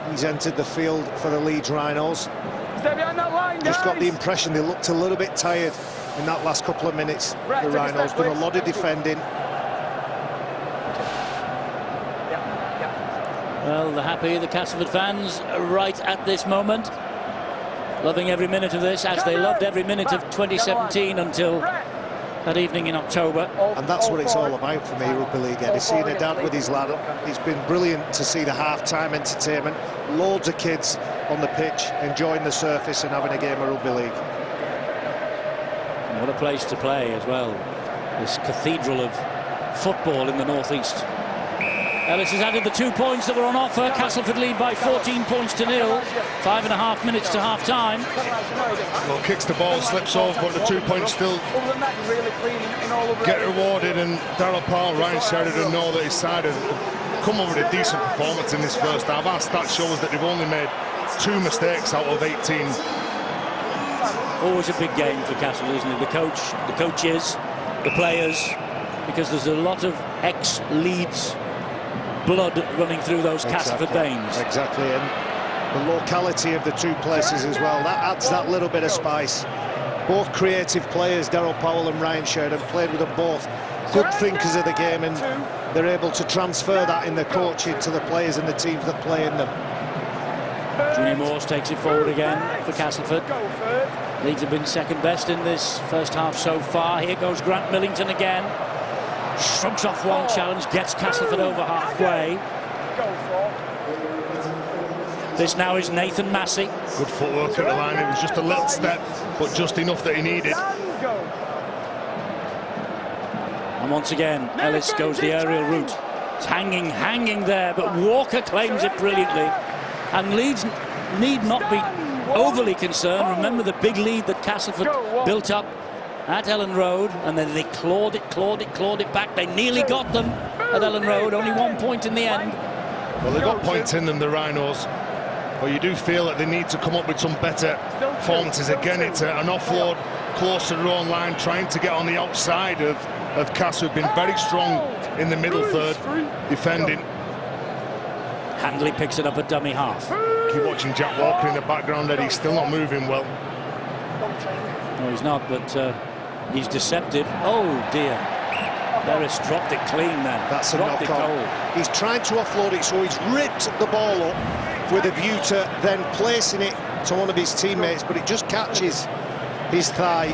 he's entered the field for the Leeds Rhinos. Stay behind that line, guys. Just got the impression they looked a little bit tired in that last couple of minutes. The Rhinos done a lot of defending. Well, they're happy, the Castleford fans, right at this moment. Loving every minute of this, as they loved every minute of 2017 until that evening in October. And that's what it's all about for me, Rugby League, Eddie. Seeing a dad with his lad. It's been brilliant to see the half-time entertainment. Loads of kids on the pitch, enjoying the surface and having a game of Rugby League. And what a place to play as well. This cathedral of football in the northeast. Ellis has added the 2 points that were on offer. Castleford lead by 14 points to 0. 5.5 minutes to half-time. Well, kicks the ball, slips off, but the 2 points still get rewarded. And Darryl Powell, Ryan Sheridan know that his side has come over with a decent performance in this first half. Our stat shows that they've only made 2 mistakes out of 18. Always a big game for Castleford, isn't it? The coaches, the players, because there's a lot of ex-Leeds blood running through those Castleford veins. Exactly, and the locality of the 2 places as well, that adds that little bit of spice. Both creative players, Darryl Powell and Ryan Sheridan, played with them both. Good thinkers of the game, and they're able to transfer that in their coaching to the players and the teams that play in them. Junior Moores takes it forward again for Castleford. Leeds have been second best in this first half so far. Here goes Grant Millington again. Shrugs off one challenge, gets Castleford over halfway. This now is Nathan Massey. Good footwork at the line. It was just a little step, but just enough that he needed. And once again, Ellis goes the aerial route. It's hanging there, but Walker claims it brilliantly. And Leeds need not be overly concerned. Remember the big lead that Castleford built up at Ellen Road, and then they clawed it back. They nearly got them at Ellen Road, only 1 point in the end. Well, they've got points in them, the Rhinos, but you do feel that they need to come up with some better performances. Again, it's an offload close to their own line, trying to get on the outside of Castle, who've been very strong in the middle third, defending. Handley picks it up at dummy half. Keep watching Jack Walker in the background, Eddie. He's still not moving well. No, he's not, but he's deceptive. Oh, dear. Harris dropped it clean then. That's a knock on. He's trying to offload it, so he's ripped the ball up with a view to then placing it to one of his teammates, but it just catches his thigh.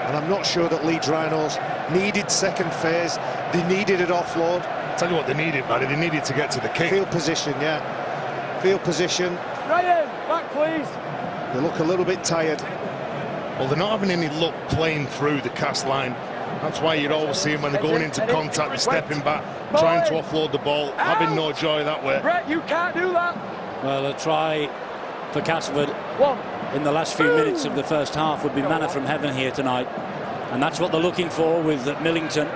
And I'm not sure that Leeds Rhinos needed second phase. They needed an offload. Tell you what they needed, Barry. They needed to get to the kick. Field position, yeah. Field position. Ryan, back please. They look a little bit tired. Well, they're not having any luck playing through the cast line. That's why you'd always see them when they're going into contact, they're stepping back, trying to offload the ball, having no joy that way. Brett, you can't do that. Well, a try for Castleford in the last few minutes of the first half would be manna from heaven here tonight. And that's what they're looking for with Millington.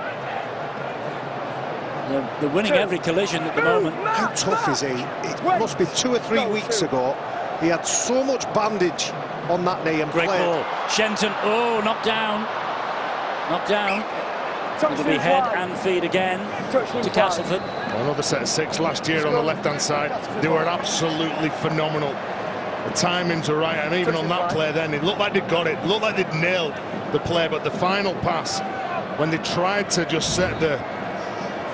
They're winning every collision at the moment. How tough is he? It must be 2 or 3 weeks ago. He had so much bandage on that knee and great played. ball. Shenton, oh, knocked down. Knocked down. It'll be head and feet again to Castleford. Well, another set of 6 last year on the left-hand side. They were absolutely phenomenal. The timings are right, and even on that play then, it looked like they got it. It looked like they'd nailed the play, but the final pass, when they tried to just set the...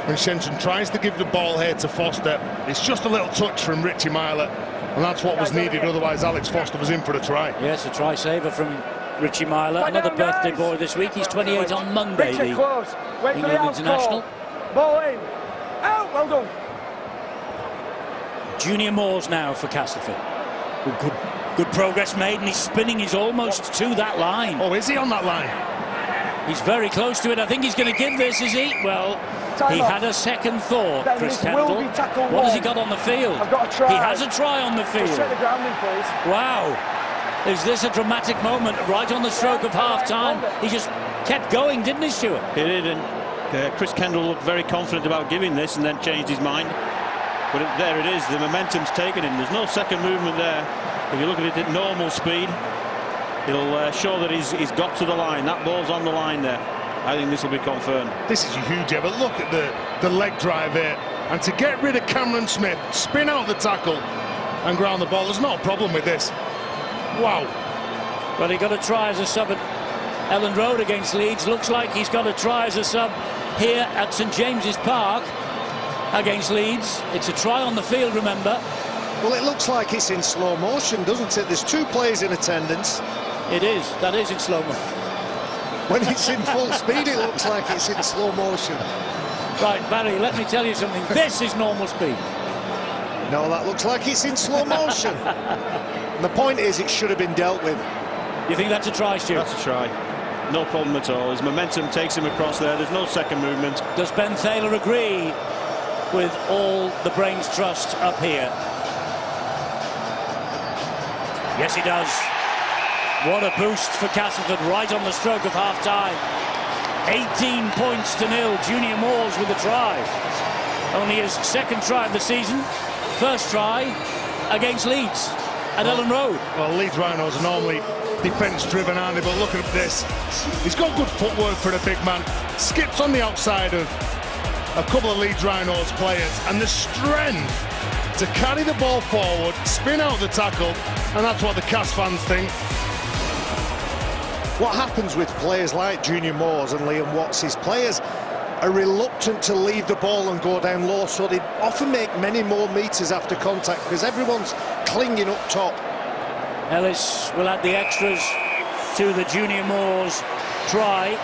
When Shenton tries to give the ball here to Foster, it's just a little touch from Richie Myler, and that's what was needed, otherwise Alex Foster was in for a try. Yes, a try saver from Richie Myler, another birthday boy this week. He's 28 on Monday, the England international. Ball in. Out, well done. Junior Moores now for Castleford. Good progress made, and he's spinning. He's almost to that line. Oh, is he on that line? He's very close to it. I think he's going to give this, is he? Well, he had a second thought, Chris Kendall. What has he got on the field? I've got a try. He has a try on the field. Set the grounding, please. Wow. Is this a dramatic moment right on the stroke of half-time? He just kept going, didn't he, Stuart? He did, and Chris Kendall looked very confident about giving this and then changed his mind. But there it is, the momentum's taken him. There's no second movement there. If you look at it at normal speed, it'll show that he's got to the line. That ball's on the line there. I think this will be confirmed. This is a huge effort. Look at the leg drive here. And to get rid of Cameron Smith, spin out the tackle and ground the ball. There's no problem with this. Wow. Well, he got a try as a sub at Ellen Road against Leeds. Looks like he's got a try as a sub here at St James's Park against Leeds. It's a try on the field, remember. Well, it looks like it's in slow motion, doesn't it? There's 2 players in attendance. It is. That is in slow motion. When it's in full speed, it looks like it's in slow motion. Right, Barry, let me tell you something. This is normal speed. No, that looks like it's in slow motion. And the point is, it should have been dealt with. You think that's a try, Stuart? That's a try. No problem at all. His momentum takes him across there. There's no second movement. Does Ben Thaler agree with all the brains trust up here? Yes, he does. What a boost for Castleford right on the stroke of half-time. 18 points to 0. Junior Moores with a try. Only his second try of the season. First try against Leeds at Ellen Road. Well, Leeds Rhinos are normally defence-driven, aren't they? But look at this. He's got good footwork for a big man. Skips on the outside of a couple of Leeds Rhinos players, and the strength to carry the ball forward, spin out the tackle, and that's what the Cas fans think. What happens with players like Junior Moores and Liam Watts is players are reluctant to leave the ball and go down low, so they often make many more meters after contact because everyone's clinging up top. Ellis will add the extras to the Junior Moores try.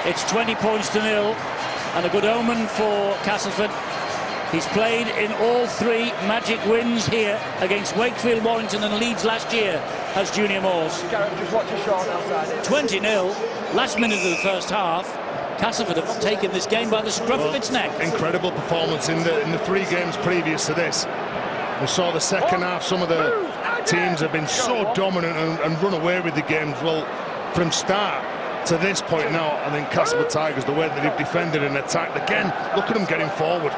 It's 20 points to 0, and a good omen for Castleford. He's played in all 3 Magic wins here against Wakefield, Warrington and Leeds last year as Junior Moores. Just watch your shot outside. 20-0, last minute of the first half. Castleford have taken this game by the scruff of its neck. Incredible performance in the 3 games previous to this. We saw the second half, some of the teams have been so dominant and run away with the games. Well, from start to this point now, I think Castleford Tigers, the way that they've defended and attacked, again, look at them getting forward.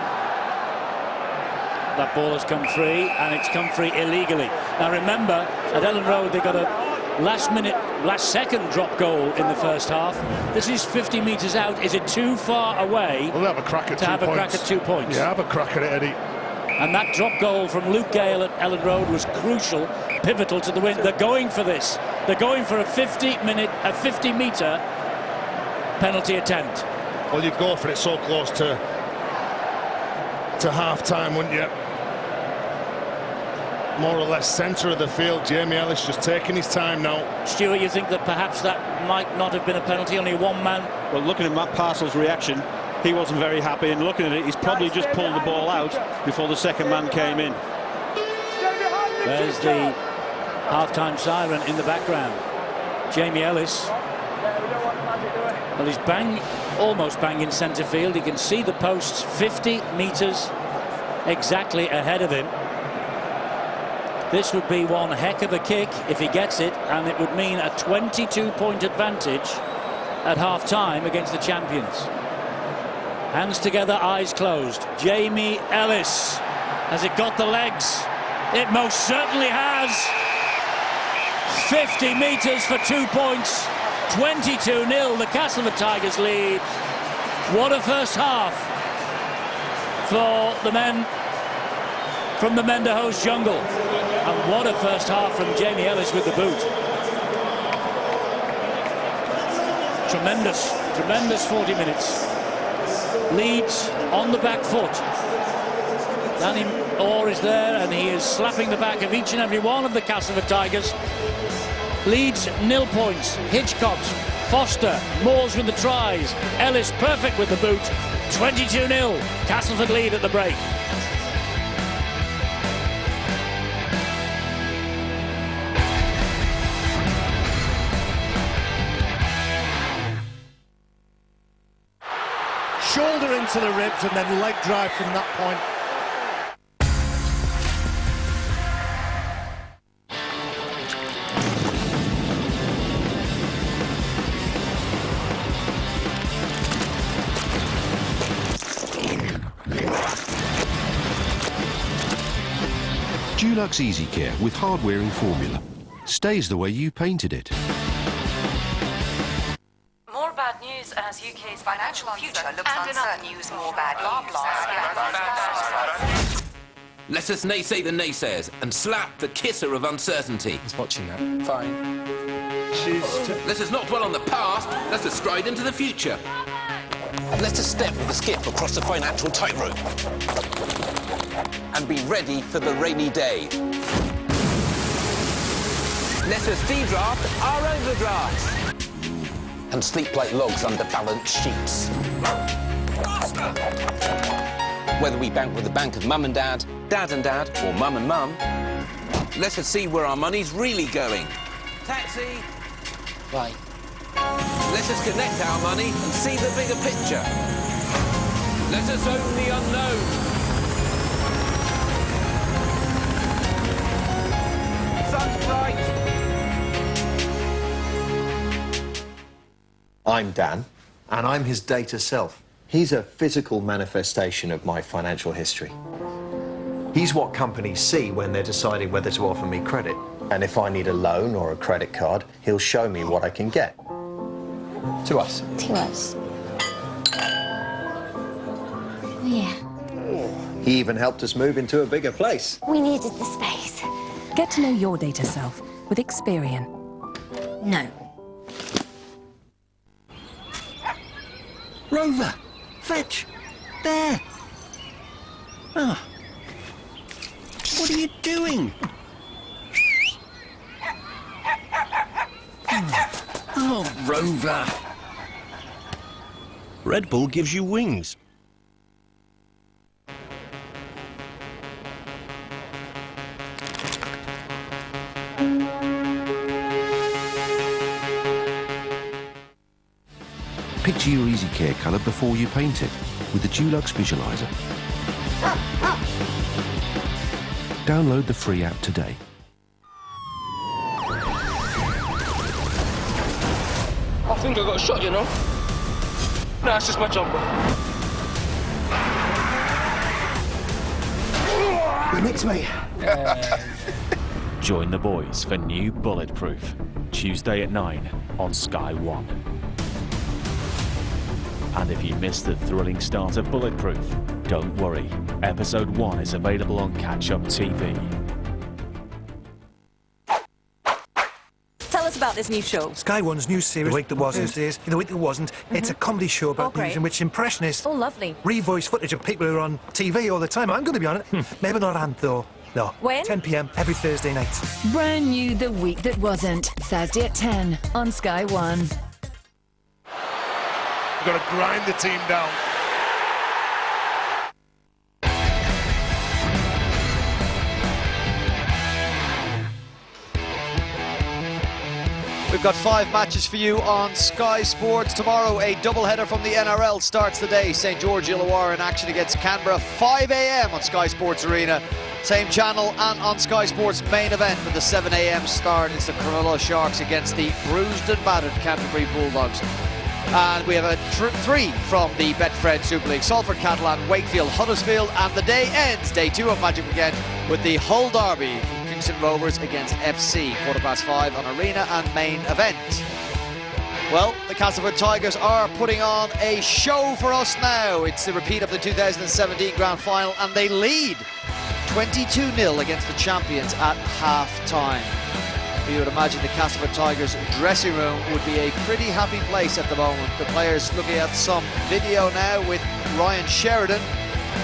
that ball has come free, and it's come free illegally. Now remember, at Ellen Road they got a last-second drop goal in the first half. This is 50 metres out. Is it too far away We'll have a crack at to have a crack at 2 points? Yeah, have a crack at it, Eddie. And that drop goal from Luke Gale at Ellen Road was crucial, pivotal to the win. They're going for this. They're going for a 50-metre penalty attempt. Well, you'd go for it so close to half-time, wouldn't you? More or less centre of the field. Jamie Ellis just taking his time now. Stuart, you think that perhaps that might not have been a penalty? Only one man. Well, looking at Matt Parcell's reaction, he wasn't very happy, and looking at it, he's probably just pulled the ball out before the second man came in. There's the half-time siren in the background. Jamie Ellis. Well, he's almost bang in centre field. He can see the posts 50 metres exactly ahead of him. This would be one heck of a kick if he gets it, and it would mean a 22-point advantage at half-time against the champions. Hands together, eyes closed. Jamie Ellis. Has it got the legs? It most certainly has. 50 metres for 2 points. 22-0, the Castleford Tigers lead. What a first half for the men from the Menderhose jungle. And what a first half from Jamie Ellis with the boot. Tremendous 40 minutes. Leeds on the back foot. Danny Orr is there, and he is slapping the back of each and every one of the Castleford Tigers. Leeds 0 points. Hitchcock, Foster, Moores with the tries. Ellis perfect with the boot. 22-0. Castleford lead at the break. Shoulder into the ribs and then leg drive from that point. Dulux Easy Care with hard-wearing formula. Stays the way you painted it. More bad news as UK's financial future looks uncertain. News, more bad news. Let us naysay the naysayers and slap the kisser of uncertainty. I was watching that. Fine. Let us not dwell on the past, let us stride into the future. Let us step with a skip across the financial tightrope. And be ready for the rainy day. Let us de-draft our overdrafts. And sleep like logs under balanced sheets. Whether we bank with the bank of mum and dad, dad and dad, or mum and mum, let us see where our money's really going. Taxi! right. Let us connect our money and see the bigger picture. Let us own the unknown. Sun's bright. I'm Dan, and I'm his data self. He's a physical manifestation of my financial history. He's what companies see when they're deciding whether to offer me credit. And if I need a loan or a credit card, he'll show me what I can get. To us. To us. Yeah. He even helped us move into a bigger place. We needed the space. Get to know your data self with Experian. No. Rover, fetch. There. Ah. What are you doing? Oh, Rover. Red Bull gives you wings. Picture your Easy Care colour before you paint it with the Dulux Visualizer. Download the free app today. I think I got shot, you know. Nah, it's just my jumper. Mix me. Join the boys for new Bulletproof, Tuesday at 9 on Sky 1. And if you missed the thrilling start of Bulletproof, don't worry. Episode 1 is available on Catch Up TV. Tell us about this new show. Sky One's new series, The Week That Was, The Week That Wasn't. It's a comedy show about news in which impressionists revoice footage of people who are on TV all the time. I'm going to be on it. Maybe not Ant, though. No. When? 10 p.m. every Thursday night. Brand new The Week That Wasn't. Thursday at 10 on Sky 1. We've got to grind the team down. We've got 5 matches for you on Sky Sports. Tomorrow, a doubleheader from the NRL starts the day. St George Illawarra in action against Canberra, 5 a.m. on Sky Sports Arena. Same channel and on Sky Sports main event with the 7 a.m. start. It's the Cronulla Sharks against the bruised and battered Canterbury Bulldogs. And we have a 3 from the Betfred Super League. Salford, Catalan, Wakefield, Huddersfield. And the day ends, day 2 of Magic Weekend, with the Hull Derby. Kingston Rovers against FC, 5:15 on Arena and main event. Well, the Castleford Tigers are putting on a show for us now. It's the repeat of the 2017 Grand Final, and they lead 22-0 against the champions at half-time. You would imagine the Castleford Tigers dressing room would be a pretty happy place at the moment. The players looking at some video now with Ryan Sheridan,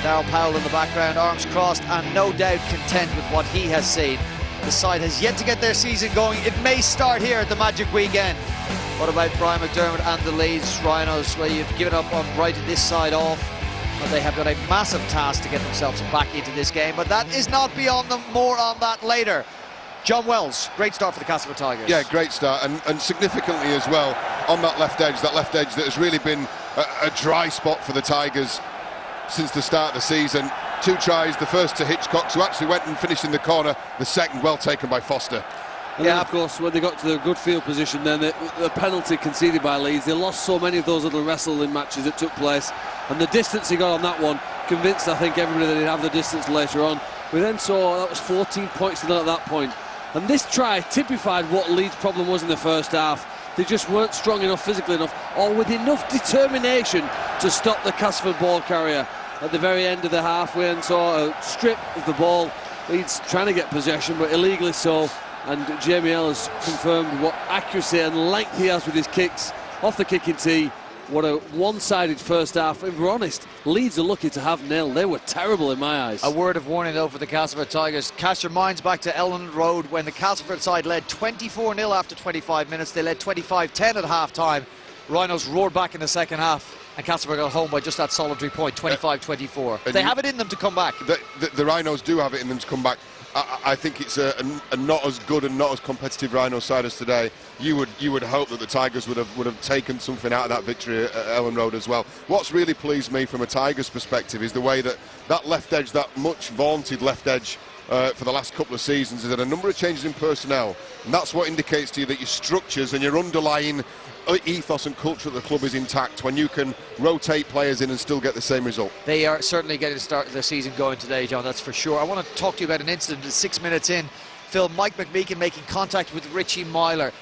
Darryl Powell in the background, arms crossed, and no doubt content with what he has seen. The side has yet to get their season going. It may start here at the Magic Weekend. What about Brian McDermott and the Leeds Rhinos? Well, you've given up on writing this side off, but they have got a massive task to get themselves back into this game. But that is not beyond them. More on that later. John Wells, great start for the Castleford Tigers. Yeah, great start, and significantly as well on that left edge that has really been a dry spot for the Tigers since the start of the season. 2 tries, the first to Hitchcock, who actually went and finished in the corner, the second well taken by Foster. And then, of course, when they got to the good field position, then the penalty conceded by Leeds, they lost so many of those little wrestling matches that took place, and the distance he got on that one convinced, I think, everybody that he'd have the distance later on. We then saw that was 14 points to none at that point. And this try typified what Leeds' problem was in the first half. They just weren't strong enough, physically enough, or with enough determination to stop the Castleford ball carrier. At the very end of the half, we then saw a strip of the ball. Leeds trying to get possession, but illegally so. And Jamie Ellis confirmed what accuracy and length he has with his kicks off the kicking tee. What a one-sided first half. If we're honest, Leeds are lucky to have nil. They were terrible in my eyes. A word of warning, though, for the Castleford Tigers. Cast your minds back to Elland Road when the Castleford side led 24-0 after 25 minutes. They led 25-10 at half-time. Rhinos roared back in the second half, and Castleford got home by just that solitary point, 25-24. They have it in them to come back. The Rhinos do have it in them to come back. I think it's a not as good and not as competitive Rhino side as today. You would hope that the Tigers would have taken something out of that victory at Ellen Road as well. What's really pleased me from a Tigers perspective is the way that left edge, that much vaunted left edge for the last couple of seasons, has had a number of changes in personnel, and that's what indicates to you that your structures and your underlying ethos and culture of the club is intact when you can rotate players in and still get the same result. They are certainly getting to start their season going today, John, that's for sure. I want to talk to you about an incident 6 minutes in. Phil, Mike McMeekin making contact with Richie Myler.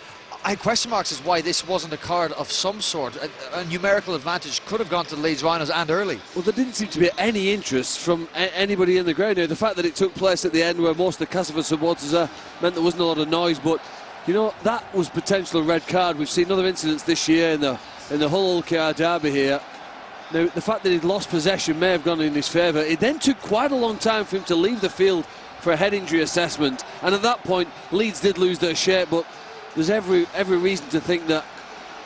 I had question marks as why this wasn't a card of some sort. A numerical advantage could have gone to the Leeds Rhinos and early. Well, there didn't seem to be any interest from anybody in the ground here. The fact that it took place at the end where most of the Castleford supporters are meant there wasn't a lot of noise, but you know, that was potential red card. We've seen other incidents this year in the Hull OKR derby here. Now, the fact that he'd lost possession may have gone in his favour. It then took quite a long time for him to leave the field for a head injury assessment, and at that point Leeds did lose their shape, but there's every reason to think that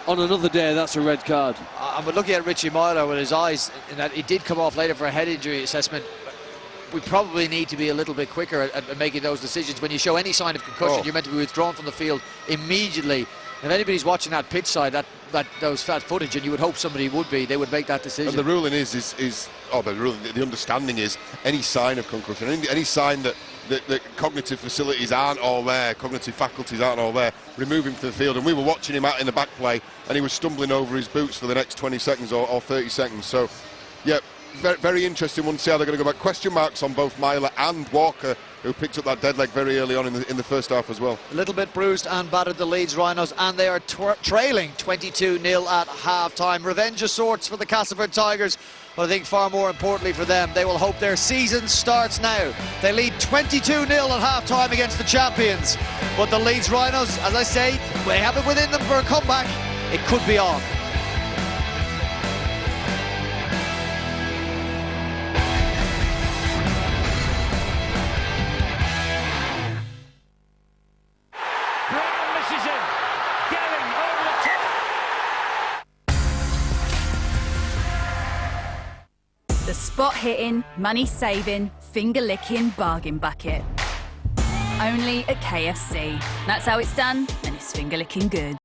on another day that's a red card. I'm looking at Richie Myler with his eyes, in that he did come off later for a head injury assessment. We probably need to be a little bit quicker at making those decisions. When you show any sign of concussion, you're meant to be withdrawn from the field immediately. If anybody's watching that pitch side, that footage, and you would hope somebody would be, they would make that decision. And the ruling the understanding is any sign of concussion, any sign that cognitive facilities aren't all there, cognitive faculties aren't all there, remove him from the field. And we were watching him out in the back play, and he was stumbling over his boots for the next 20 seconds or 30 seconds. So, yeah, very, very interesting one to see how they're going to go back. Question marks on both Myler and Walker, who picked up that dead leg very early on in the first half as well. A little bit bruised and battered, the Leeds Rhinos, and they are trailing 22-0 at half-time. Revenge of sorts for the Castleford Tigers, but I think far more importantly for them, they will hope their season starts now. They lead 22-0 at half-time against the champions, but the Leeds Rhinos, as I say, they have it within them for a comeback. It could be on. The spot-hitting, money-saving, finger-licking bargain bucket. Only at KFC. That's how it's done, and it's finger-licking good.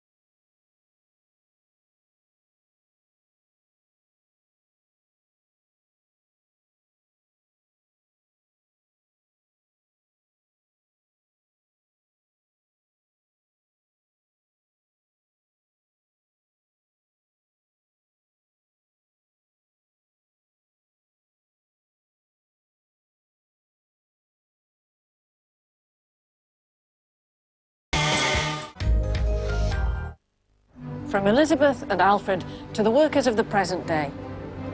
From Elizabeth and Alfred to the workers of the present day,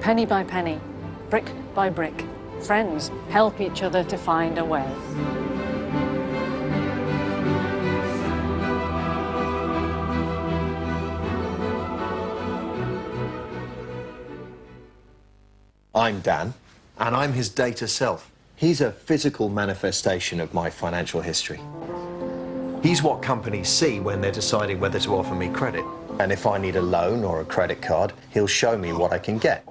penny by penny, brick by brick, friends help each other to find a way. I'm Dan, and I'm his data self. He's a physical manifestation of my financial history. He's what companies see when they're deciding whether to offer me credit. And if I need a loan or a credit card, he'll show me what I can get.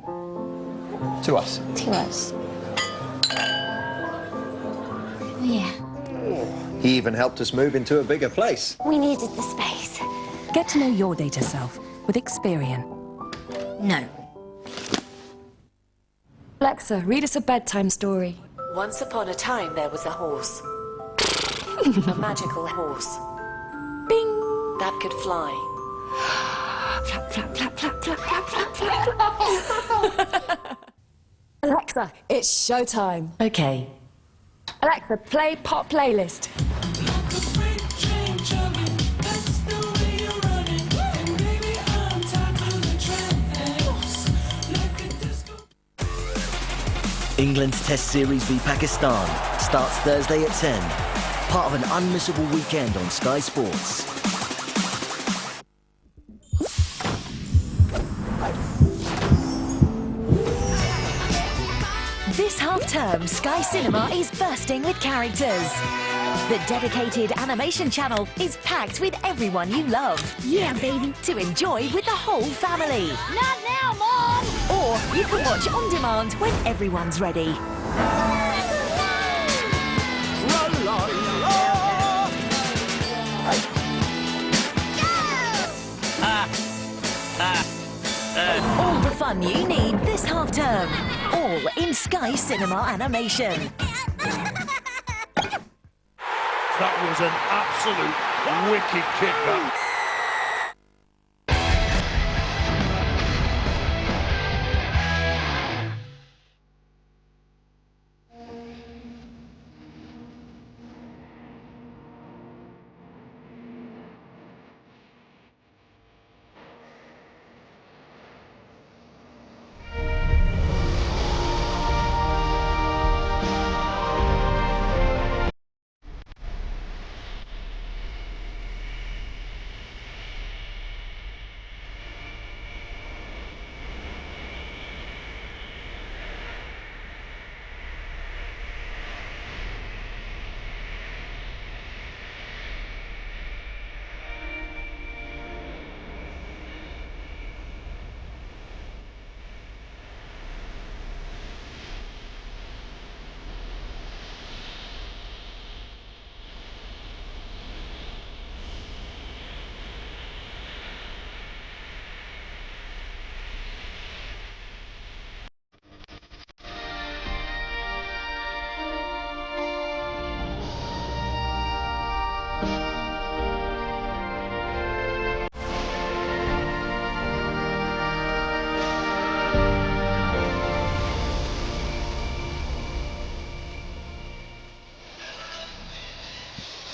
To us. To us. Oh, yeah. He even helped us move into a bigger place. We needed the space. Get to know your data self with Experian. No. Alexa, read us a bedtime story. Once upon a time, there was a horse. A magical horse. Bing! That could fly. Flap, flap, flap, flap, flap, flap, flap, flap. Alexa, it's showtime. Okay. Alexa, play pop playlist. England's Test Series v Pakistan starts Thursday at 10. Part of an unmissable weekend on Sky Sports. This half-term, Sky Cinema is bursting with characters. The dedicated animation channel is packed with everyone you love. Yeah, baby. To enjoy with the whole family. Not now, Mom! Or you can watch on demand when everyone's ready. All the fun you need this half-term. All in Sky Cinema Animation. That was an absolute wicked kick, man.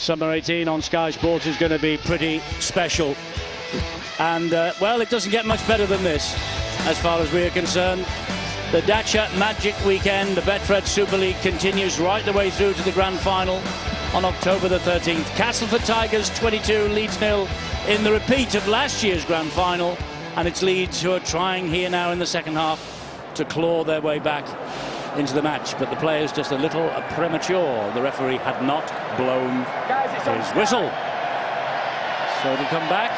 Summer 18 on Sky Sports is going to be pretty special. And, well, it doesn't get much better than this, as far as we are concerned. The Dacia Magic Weekend, the Betfred Super League, continues right the way through to the Grand Final on October the 13th. Castleford Tigers 22, Leeds 0 in the repeat of last year's Grand Final. And it's Leeds who are trying here now in the second half to claw their way back into the match. But the players just a little premature. The referee had not blown his whistle. So to come back.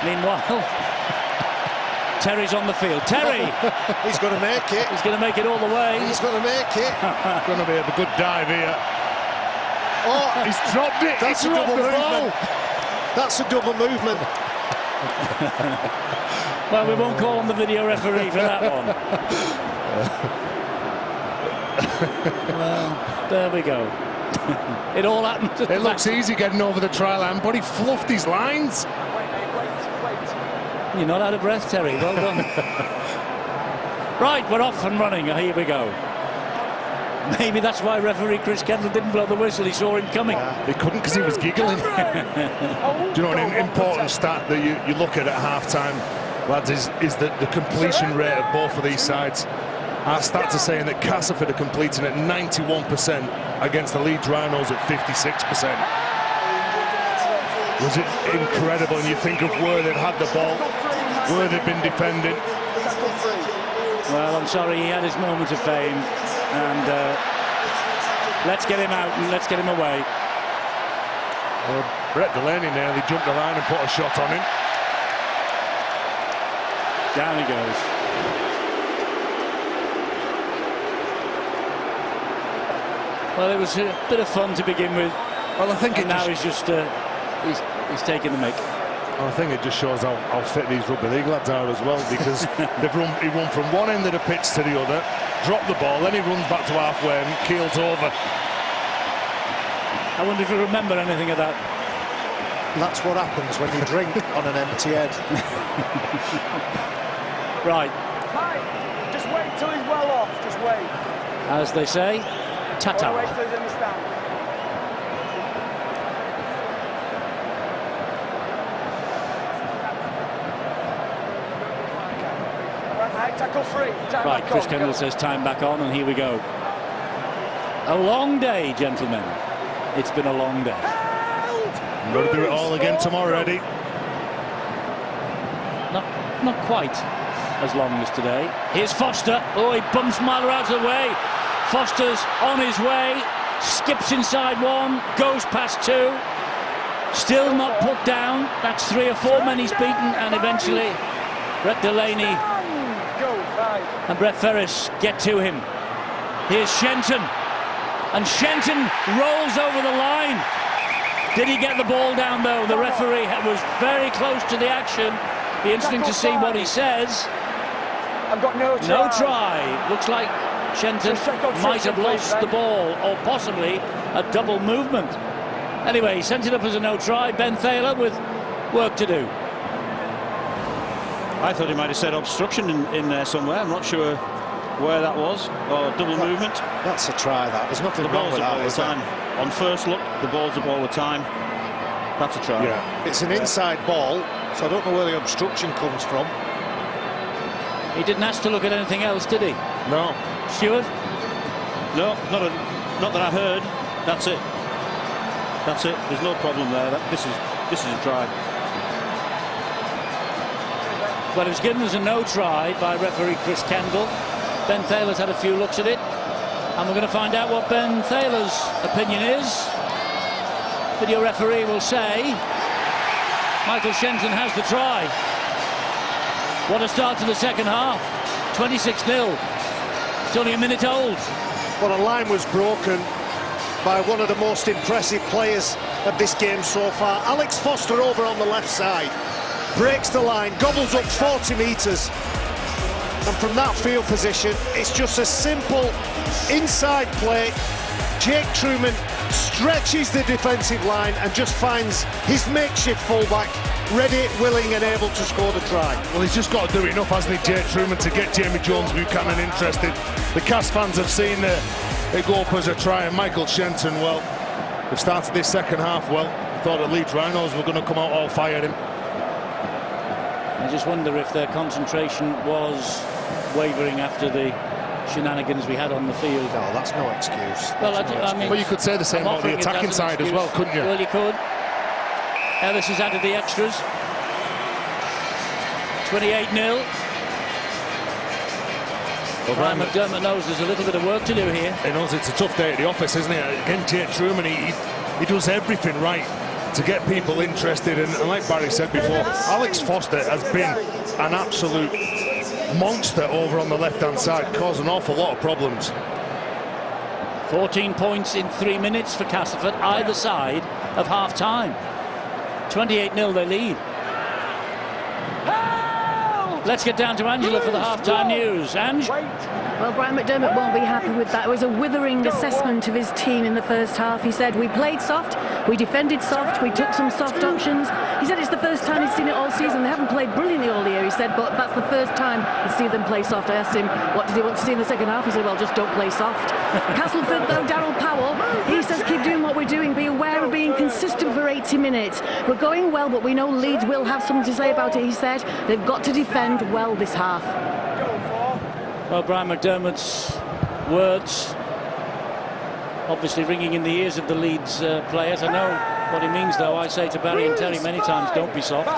Meanwhile, Terry's on the field. Terry! He's going to make it. He's going to make it all the way. He's going to make it. Going to be a good dive here. Oh, he's dropped it. That's a double movement. That's a double movement. Well, we won't call on the video referee for that one. Well, there we go. It all happened. It looks easy getting over the try line, but he fluffed his lines. You're not out of breath, Terry. Well done. Right, we're off and running. Here we go. Maybe that's why referee Chris Kendall didn't blow the whistle. He saw him coming. He couldn't because he was giggling. Do you know an important stat that you look at half-time, lads, is the completion rate of both of these sides. Our stats are saying that Castleford are completing at 91% against the Leeds Rhinos at 56%. Was it incredible? And you think of where they've had the ball, where they've been defending. Well, I'm sorry, he had his moment of fame, and let's get him out and let's get him away. Well, Brett Delaney nearly jumped the line and put a shot on him. Down he goes. Well, it was a bit of fun to begin with. Well, I think now he's just he's taking the mic. I think it just shows how fit these rugby league lads are as well, because he run from one end of the pitch to the other, dropped the ball, then he runs back to halfway and keels over. I wonder if you remember anything of that. That's what happens when you drink on an empty head. Right. Mike, just wait till he's well off. Just wait. As they say, ta-ta. Wait till he's in the stand. Tackle free. Right, Chris Kendall says time back on, and here we go. A long day, gentlemen. It's been a long day. We've got to do it all again tomorrow, Eddie. Not quite as long as today. Here's Foster. Oh, he bumps Myler out of the way. Foster's on his way. Skips inside one. Goes past two. Still not put down. That's 3 or 4 men he's beaten, and eventually Brett Delaney and Brett Ferris get to him. Here's Shenton, and Shenton rolls over the line. Did he get the ball down though? The referee was very close to the action. Be interesting to see what he says. I've got no try. No try. Looks like Shenton might have lost the ball, or possibly a double movement. Anyway, he sent it up as a no try. Ben Thaler with work to do. I thought he might have said obstruction in there somewhere. I'm not sure where that was, or double movement. That's a try, that. There's nothing wrong with that, is there? On first look, the ball's up all the time. That's a try. Yeah. It's an inside ball, so I don't know where the obstruction comes from. He didn't ask to look at anything else, did he? No. Stuart? No, not that I heard. That's it. That's it. There's no problem there. This is a try. Well, it was given as a no try by referee Chris Kendall. Ben Thaler's had a few looks at it, and we're going to find out what Ben Thaler's opinion is. Video referee will say Michael Shenton has the try. What a start to the second half. 26-0. It's only a minute old. Well, a line was broken by one of the most impressive players of this game so far. Alex Foster over on the left side. Breaks the line, gobbles up 40 metres. And from that field position, it's just a simple inside play. Jake Truman stretches the defensive line and just finds his makeshift fullback ready, willing and able to score the try. Well, he's just got to do enough, hasn't he, Jake Truman, to get Jamie Jones-Buchanan interested. The Cas fans have seen it go up as a try, and Michael Shenton, well, They've started this second half well. I thought the Leeds Rhinos were going to come out all fired him. I just wonder if their concentration was wavering after the shenanigans we had on the field. No, that's no excuse. Well, I mean, well, you could say the same about the attacking side as well, couldn't you? Well, you could. Ellis has added the extras. 28-0. Well, Brian McDermott knows there's a little bit of work to do here. He knows it's a tough day at the office, isn't it? Again, Jake Truman, he does everything right to get people interested. And like Barry said before, Alex Foster has been an absolute monster over on the left-hand side, causing an awful lot of problems. 14 points in 3 minutes for Castleford, either side of half-time. 28-0 they lead. Let's get down to Angela for the half-time news. Ange? Well, Brian McDermott won't be happy with that. It was a withering assessment of his team in the first half. He said, we played soft, we defended soft, we took some soft options. He said it's the first time he's seen it all season. They haven't played brilliantly all year, he said, but that's the first time he's seen them play soft. I asked him, what did he want to see in the second half? He said, well, just don't play soft. Castleford, though, Darryl Powell, he says, keep doing what we're doing. Be aware of being consistent for 80 minutes. We're going well, but we know Leeds will have something to say about it, he said. They've got to defend well this half. Well, Brian McDermott's words obviously ringing in the ears of the Leeds players. I know what he means, though. I say to Barry and Terry many times, don't be soft.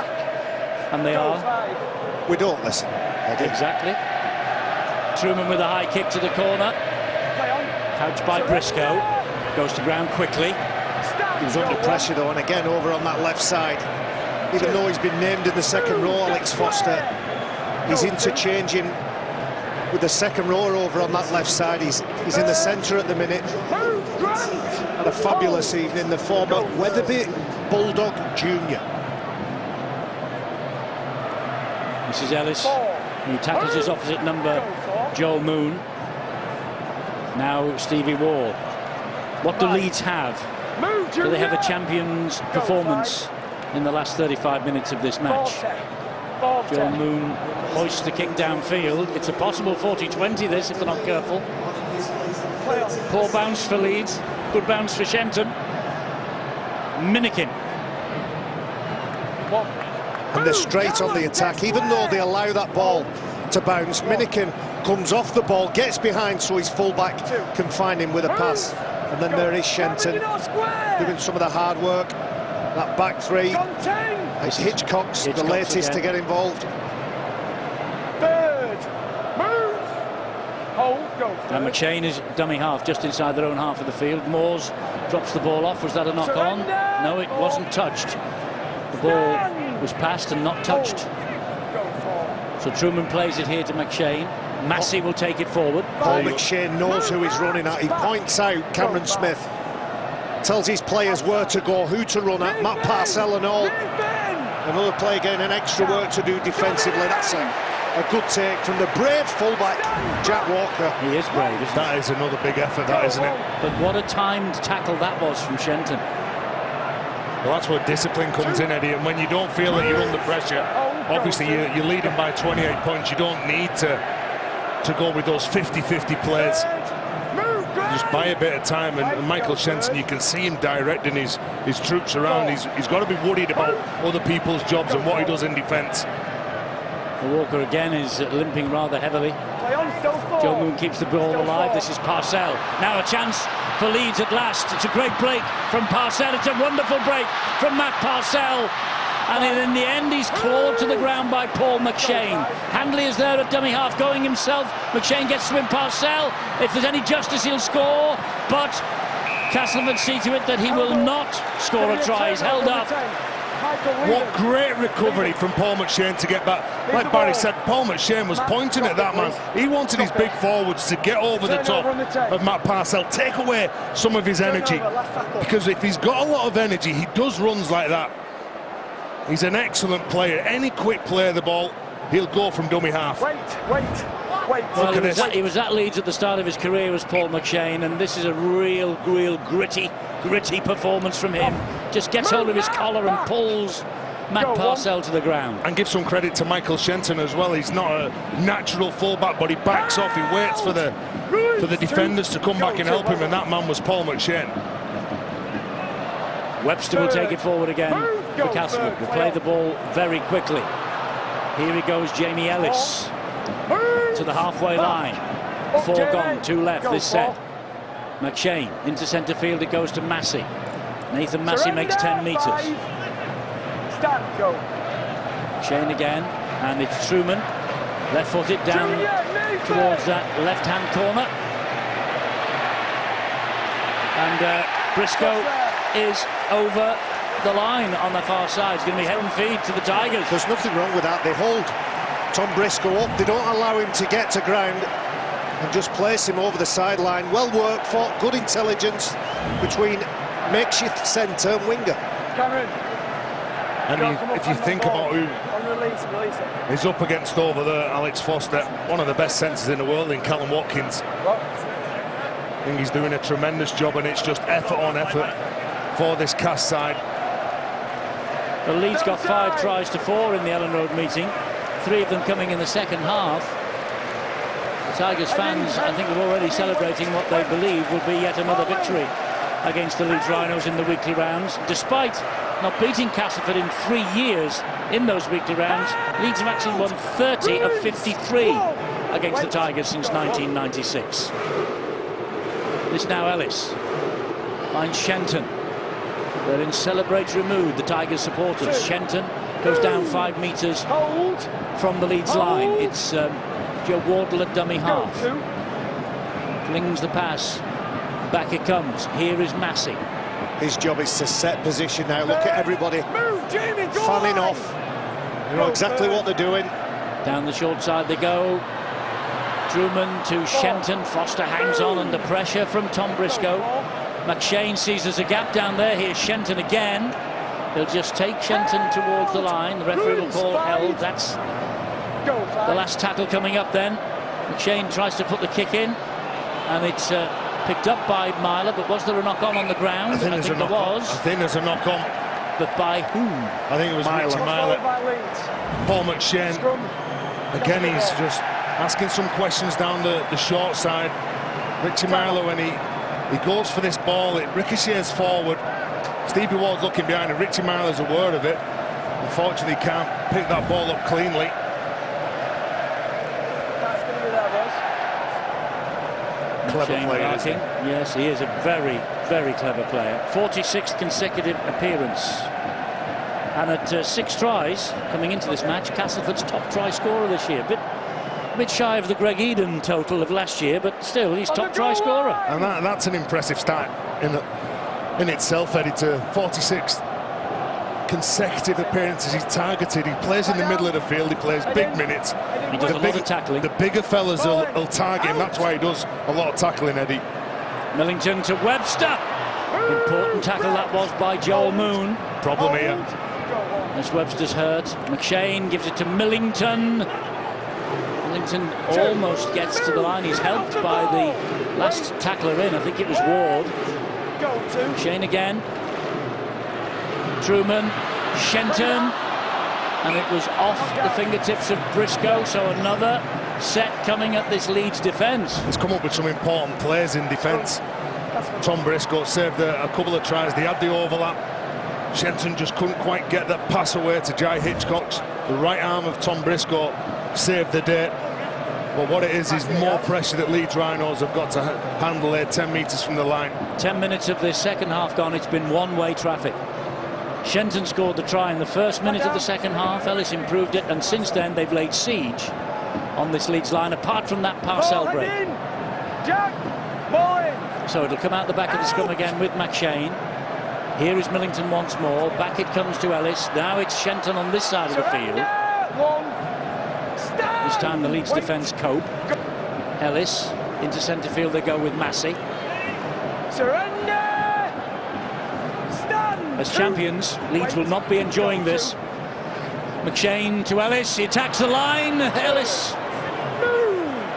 And they are. We don't listen. Exactly. Truman with a high kick to the corner. Couched by Briscoe. Goes to ground quickly. He was under pressure, though, and again over on that left side. Even though he's been named in the second row, Alex Foster, he's interchanging with the second rower over on that left side. He's in the centre at the minute. Had a fabulous evening, the former Weatherby Bulldog Jr. This is Ellis, who tackles his opposite number, Joel Moon. Now Stevie Wall. What do Leeds have? Do they have a champion's performance in the last 35 minutes of this match? Joel Moon hoists the kick downfield. It's a possible 40-20 this if they're not careful. Poor bounce for Leeds. Good bounce for Shenton. Minikin. And they're straight on the attack. Even though they allow that ball to bounce, Minikin comes off the ball, gets behind so his fullback can find him with a pass. And then there is Shenton doing some of the hard work. That back three. It's Hitchcock's the latest to get involved. Third. Move. Hold. Go. And McShane is dummy half, just inside their own half of the field. Moores drops the ball off. Was that a knock on? No, it wasn't touched. The ball was passed and not touched. So Truman plays it here to McShane. Massey will take it forward. Paul McShane knows who he's running at. He points out Cameron Smith. Tells his players where to go, who to run at, Matt Parcell and all. Another player getting an extra work to do defensively. That's a good take from the brave fullback, Jack Walker. He is brave, isn't he? That is another big effort, that, isn't it? But what a timed tackle that was from Shenton. Well, that's where discipline comes in, Eddie, and when you don't feel that you're under pressure, obviously you're leading by 28 points. You don't need to go with those 50-50 plays. Just buy a bit of time, and Michael Shenton, you can see him directing his troops around. He's got to be worried about other people's jobs and what he does in defence. Walker again is limping rather heavily. Joe Moon keeps the ball alive. This is Parcell. Now a chance for Leeds at last. It's a great break from Parcell. It's a wonderful break from Matt Parcell. And in the end, he's clawed to the ground by Paul McShane. Handley is there at dummy half, going himself. McShane gets to him, Parcell. If there's any justice, he'll score. But Castleford see to it that he will not score a try. He's held up. What great recovery from Paul McShane to get back. Like Barry said, Paul McShane was pointing at that man. He wanted his big forwards to get over the top of Matt Parcell, take away some of his energy. Because if he's got a lot of energy, he does runs like that. He's an excellent player. Any quick play of the ball, he'll go from dummy half. Wait. Well, he was at Leeds at the start of his career, was Paul McShane, and this is a real gritty performance from him. Just gets hold of his collar and pulls Matt Parcell to the ground. And give some credit to Michael Shenton as well. He's not a natural fullback, but he backs off. He waits for the defenders to come back and help him, and that man was Paul McShane. Webster will take it forward again for Castleford. Will play the ball very quickly. Here he goes, Jamie Ellis to the halfway line. 4 gone, 2 left this set. McShane into centre field, it goes to Massey. Nathan Massey makes 10 metres. McShane again, and it's Truman. Left footed down towards that left-hand corner. And Briscoe is over the line on the far side. It's going to be head and feet to the Tigers. There's nothing wrong with that. They hold Tom Briscoe up. They don't allow him to get to ground and just place him over the sideline. Well worked, fought, good intelligence between makeshift centre and winger. Cameron. And if you think about who is up against over there, Alex Foster, one of the best centres in the world in Callum Watkins. I think he's doing a tremendous job, and it's just effort on effort for this Cast side. The Leeds got 5 tries to 4 in the Ellen Road meeting, 3 of them coming in the second half. The Tigers fans, I think, are already celebrating what they believe will be yet another victory against the Leeds Rhinos in the weekly rounds. Despite not beating Castleford in 3 years in those weekly rounds, Leeds have actually won 30 of 53 against the Tigers since 1996. This now Ellis finds Shenton. They're in celebratory mood, the Tigers supporters. Shenton goes down 5 metres from the Leeds line. It's Joe Wardle at dummy half. Flings the pass. Back it comes. Here is Massey. His job is to set position now. Look at everybody fanning off. You know exactly what they're doing. Down the short side they go. Truman to Shenton. Foster hangs on under pressure from Tom Briscoe. McShane sees there's a gap down there. Here's Shenton again. He'll just take Shenton towards the line. The referee will call held. That's the last tackle coming up then. McShane tries to put the kick in, and it's picked up by Myler, but was there a knock-on on the ground? I think there was. I think there's a knock-on. But by whom? I think it was Myler. Paul McShane. Again, he's just asking some questions down the short side. Richie Myler, when he goes for this ball, it ricochets forward. Stevie Ward's looking behind, and Richie Myler's aware of it. Unfortunately, he can't pick that ball up cleanly. Clever player, isn't he? Yes, he is a very, very clever player. 46th consecutive appearance. And at 6 tries coming into this match, Castleford's top try scorer this year. A bit shy of the Greg Eden total of last year, but still, he's top try scorer. And that's an impressive start in itself, Eddie, to 46 consecutive appearances. He's targeted, he plays in the middle of the field, he plays big minutes. He does a lot of tackling. The bigger fellas will target him, that's why he does a lot of tackling, Eddie. Millington to Webster. Important tackle that was by Joel Moon. Problem here. As Webster's hurt, McShane gives it to Millington. Millington almost gets to the line. He's helped by the last tackler in. I think it was Ward. McShane again. Truman, Shenton, and it was off the fingertips of Briscoe. So another set coming at this Leeds defence. He's come up with some important plays in defence. Tom Briscoe saved a couple of tries. They had the overlap. Shenton just couldn't quite get that pass away to Jai Hitchcox. The right arm of Tom Briscoe saved the day. But what it is more pressure that Leeds Rhinos have got to handle there, 10 metres from the line. 10 minutes of this second half gone. It's been one-way traffic. Shenton scored the try in the first minute of the second half. Ellis improved it, and since then they've laid siege on this Leeds line, apart from that Parcell break. So it'll come out the back of the scrum again with McShane. Here is Millington once more. Back it comes to Ellis. Now it's Shenton on this side of the field. This time the Leeds defence cope. Ellis into centre field. They go with Massey. As champions, Leeds will not be enjoying this. McShane to Ellis. He attacks the line. Ellis.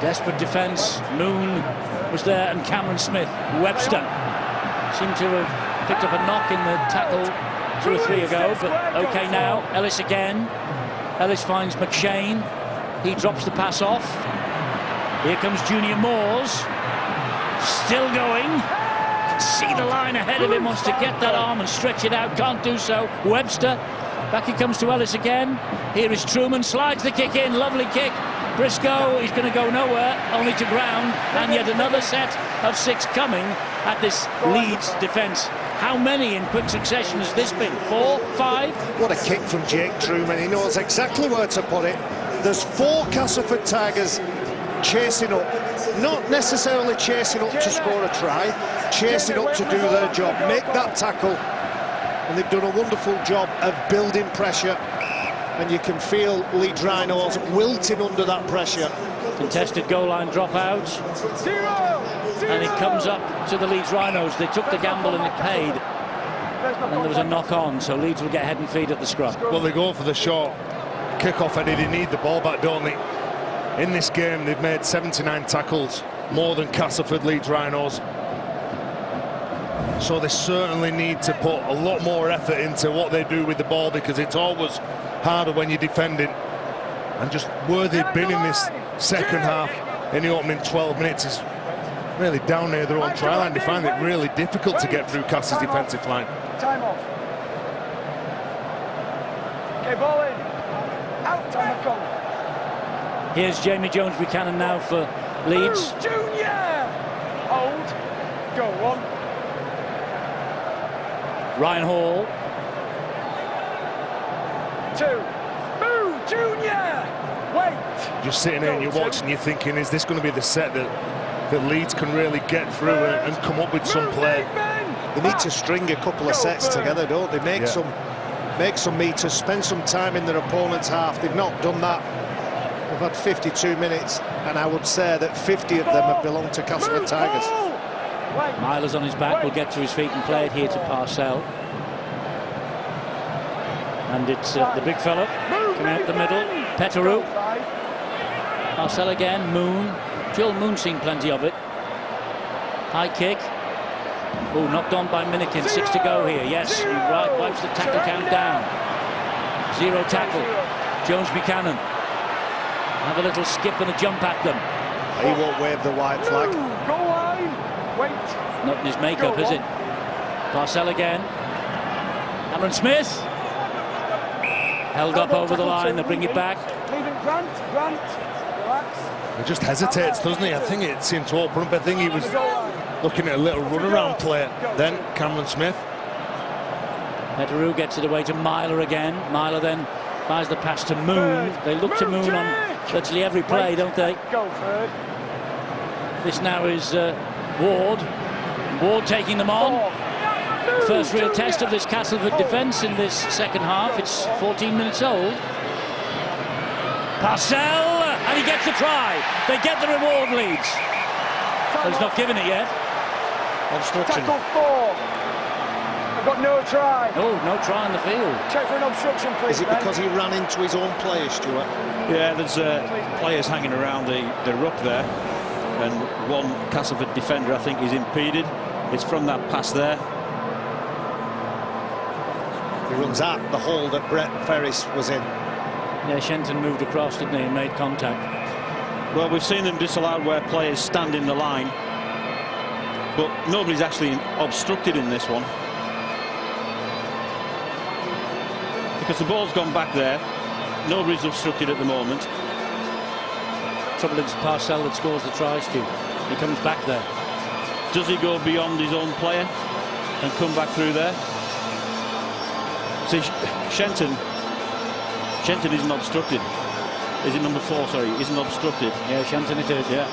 Desperate defence. Moon was there, and Cameron Smith. Webster seemed to have picked up a knock in the tackle 2 or 3 ago, but okay now. Ellis again. Ellis finds McShane. He drops the pass off. Here comes Junior Moores. Still going. see the line ahead of him, wants to get that arm and stretch it out, can't do so. Webster, back he comes to Ellis again. Here is Truman, slides the kick in, lovely kick. Briscoe, he's going to go nowhere, only to ground, and yet another set of 6 coming at this Leeds defence. How many in quick succession has this been? 4, 5? What a kick from Jake Truman. He knows exactly where to put it. There's 4 Castleford Tigers chasing up, not necessarily chasing up to score a try, chasing up to do their job, make that tackle, and they've done a wonderful job of building pressure, and you can feel Leeds Rhinos wilting under that pressure. Contested goal line dropouts, and it comes up to the Leeds Rhinos. They took the gamble and it paid, and then there was a knock on, so Leeds will get head and feet at the scrum. Well, they go for the short kick-off, Eddie. They need the ball back, don't they? In this game, they've made 79 tackles, more than Castleford Leeds Rhinos. So they certainly need to put a lot more effort into what they do with the ball, because it's always harder when you're defending. And just where they've been in this second half, in the opening 12 minutes, is really down near their own try line. They find it really difficult to get through Castle's defensive line. Time off. Okay, ball in. Out, time to come. Here's Jamie Jones Buchanan now for Leeds. Junior! Hold. Go on. Ryan Hall. 2. Boo, Junior! Wait. Just sitting there and you're watching, you're thinking, is this going to be the set that Leeds can really get through and come up with some play? They need to string a couple of sets together, don't they? Make some meters, spend some time in their opponent's half. They've not done that. They've had 52 minutes, and I would say that 50 of them have belonged to Castleford Tigers. Myler's on his back, will get to his feet and play it here to Parcell. And it's the big fella coming out the middle, Petteru. Parcell again, Moon. Joel Moon seen plenty of it. High kick. Oh, knocked on by Minikin. 6 to go here. Yes, he wipes the tackle count down. 0 tackle. Jones Buchanan. Have a little skip and a jump at them. He won't wave the white flag. Go line. Wait. Not in his makeup, is it? Parcell again. Cameron Smith. Held up over the line. They bring it back. Leave it, Grant. Relax. He just hesitates, doesn't he? I think it seemed to open up. I think he was looking at a little runaround play. Then Cameron Smith. Petteru gets it away to Myler again. Myler then fires the pass to Moon. They look to Moon on virtually every play, don't they? Go third. This now is Ward. Ward taking them on. First real test of this Castleford defence in this second half. It's 14 minutes old. Parcell, and he gets the try. They get the reward, Leeds. Well, he's not given it yet. Obstruction. Tackle 4. I've got no try. Oh, no try on the field. Check for an obstruction, please. Is it because he ran into his own player, Stuart? Yeah, there's players hanging around the ruck there, and one Castleford defender, I think, is impeded. It's from that pass there. He runs at the hole that Brett Ferris was in. Yeah, Shenton moved across, didn't he, and made contact. Well, we've seen them disallowed where players stand in the line, but nobody's actually obstructed in this one. Because the ball's gone back there, nobody's obstructed at the moment. Trouble is Parcell that scores the try, Stu. He comes back there. Does he go beyond his own player and come back through there? See, Shenton isn't obstructed. Is it number 4? Sorry, isn't obstructed. Yeah, Shenton it is. Yeah.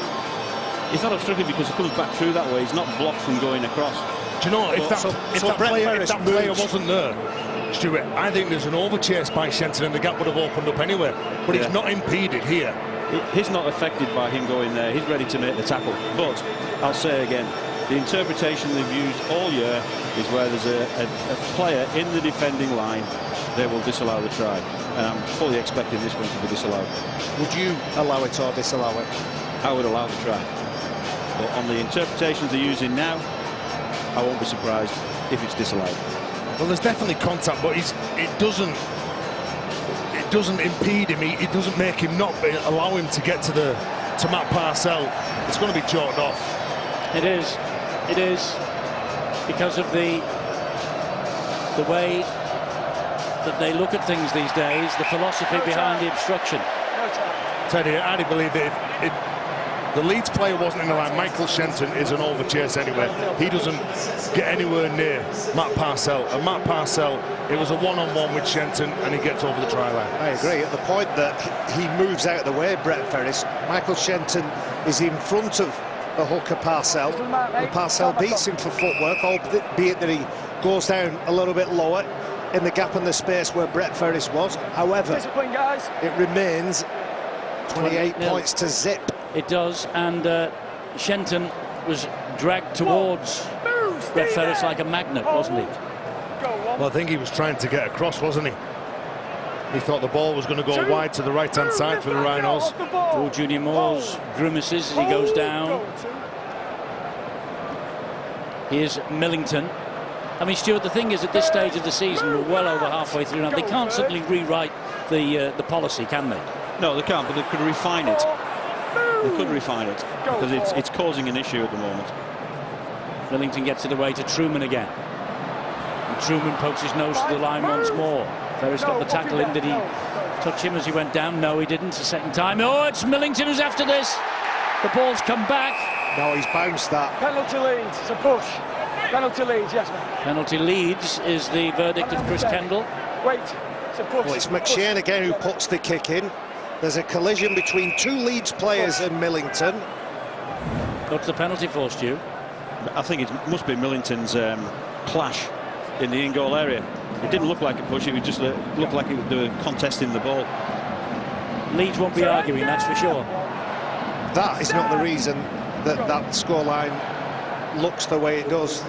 He's not obstructed because he comes back through that way. He's not blocked from going across. Do you know, if that player wasn't there, Stuart, I think there's an overchase by Shenton and the gap would have opened up anyway. But he's not impeded here. He's not affected by him going there. He's ready to make the tackle. But I'll say again, the interpretation they've used all year is where there's a player in the defending line, they will disallow the try. And I'm fully expecting this one to be disallowed. Would you allow it or disallow it? I would allow the try. But on the interpretations they're using now, I won't be surprised if it's disallowed. Well, there's definitely contact, but it doesn't impede him. It doesn't make him not allow him to get to Matt Parcell. It's going to be chalked off. It is. because of the way that they look at things these days, the philosophy behind the obstruction. Teddy, I do believe that if the Leeds player wasn't in the line, Michael Shenton is an overchase anyway. He doesn't get anywhere near Matt Parcell. And Matt Parcell, it was a one-on-one with Shenton, and he gets over the try line. I agree. At the point that he moves out of the way, Brett Ferris, Michael Shenton is in front of the hooker Parcell. And Parcell beats him for footwork, albeit that he goes down a little bit lower in the gap and the space where Brett Ferris was. However, it remains 28 points to zip. It does, and Shenton was dragged towards Brett Ferris like a magnet, wasn't he? Well, I think he was trying to get across, wasn't he? He thought the ball was going to go wide to the right-hand side for the Rhinos. Paul Junior Moore's grimaces as he goes down. Here's Millington. I mean, Stuart, the thing is, at this stage of the season, we're well over halfway through now. They can't suddenly rewrite the policy, can they? No, they can't, but they could refine it. They could refine it, because it's causing an issue at the moment. Millington gets it away to Truman again. And Truman pokes his nose to the line once more. Ferris got the tackle in. Did he touch him as he went down? No, he didn't. A second time. Oh, it's Millington who's after this. The ball's come back. No, he's bounced that. Penalty Leeds. It's a push. Penalty Leeds, yes, man. Penalty Leeds is the verdict of Chris Kendall. Wait, it's a push. Well, it's McShane again who puts the kick in. There's a collision between two Leeds players and Millington. Go to the penalty for Stu. I think it must be Millington's clash in the in-goal area. It didn't look like a push, it just looked like they were contesting the ball. Leeds won't be arguing, that's for sure. That is not the reason that scoreline looks the way it does.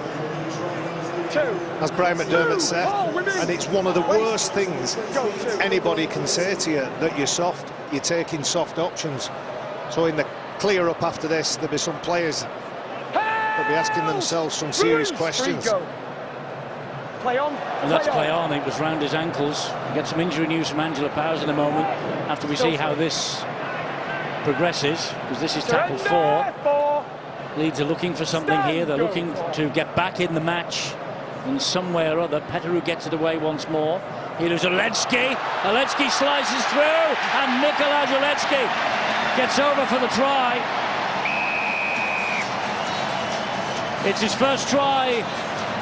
As Brian McDermott said, and it's one of the worst things anybody can say to you, that you're soft, you're taking soft options. So in the clear up after this, there'll be some players that'll be asking themselves some serious questions. Play on. And let's play on. It was round his ankles. We'll get some injury news from Angela Powers in a moment after we see how this progresses, because this is tackle 4. Leeds are looking for something here. They're looking to get back in the match in some way or other. Petteru gets it away once more. Here is Oledzki. Oledzki slices through, and Nikolaj Oledzki gets over for the try. It's his first try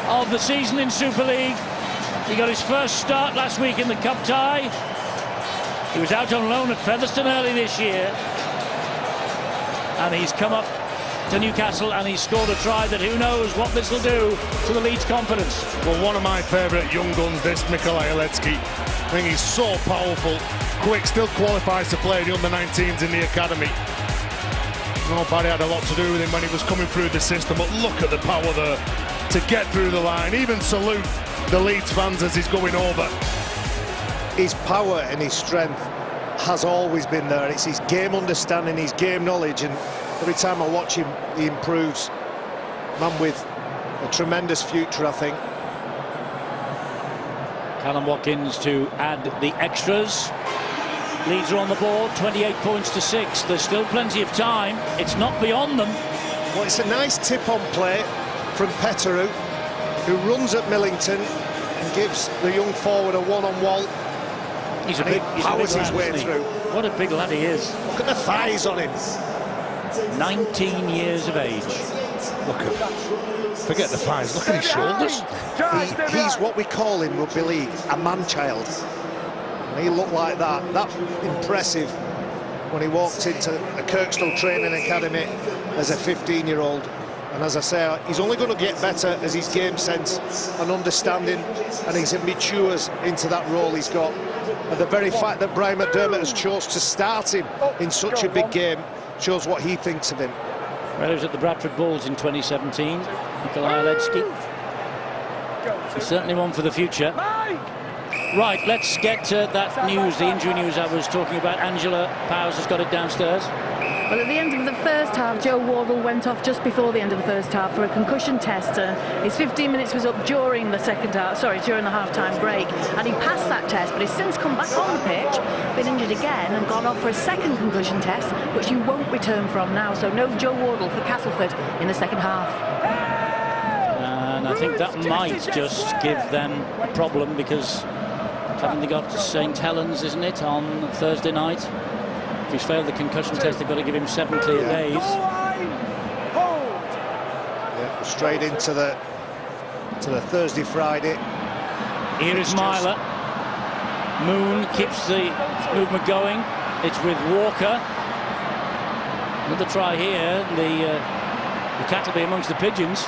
of the season in Super League. He got his first start last week in the cup tie. He was out on loan at Featherstone early this year, and he's come up to Newcastle and he's scored a try that who knows what this will do to the Leeds' confidence. Well, one of my favourite young guns, this Nikolaj Oledzki. I think he's so powerful, quick, still qualifies to play the under-19s in the academy. Nobody had a lot to do with him when he was coming through the system, but look at the power there to get through the line. Even salute the Leeds fans as he's going over. His power and his strength has always been there. It's his game understanding, his game knowledge, and every time I watch him, he improves. Man with a tremendous future, I think. Callum Watkins to add the extras. Leeds are on the board, 28 points to 6. There's still plenty of time. It's not beyond them. Well, it's a nice tip-on play from Petteru, who runs at Millington and gives the young forward a one-on-one. He's a big powers his lad, way isn't he? through. What a big lad he is. Look at the thighs on him. 19 years of age. Look at, forget the thighs, look at his shoulders. He's what we call in rugby league a man-child. And he looked like that impressive when he walked into a Kirkstall training academy as a 15-year-old. And as I say, he's only going to get better as his game sense and understanding and as he matures into that role he's got. And the very fact that Brian McDermott has chose to start him in such a big game shows what he thinks of him. Well, he was at the Bradford Bulls in 2017, Nikolaj Oledzki. He's certainly one for the future. Right, let's get to that news, the injury news I was talking about. Angela Powers has got it downstairs. Well, at the end of the first half, Joe Wardle went off just before the end of the first half for a concussion test. His 15 minutes was up during the second half, during the half-time break, and he passed that test, but he's since come back on the pitch, been injured again, and gone off for a second concussion test, which he won't return from now. So no Joe Wardle for Castleford in the second half. And I think that might just give them a problem, because haven't they got St Helens, isn't it, on Thursday night? If he's failed the concussion test, they've got to give him 7 clear days. Yeah, straight into the Thursday, Friday. Here is Myler. Moon keeps the movement going. It's with Walker. Another try here. The cat will be amongst the pigeons.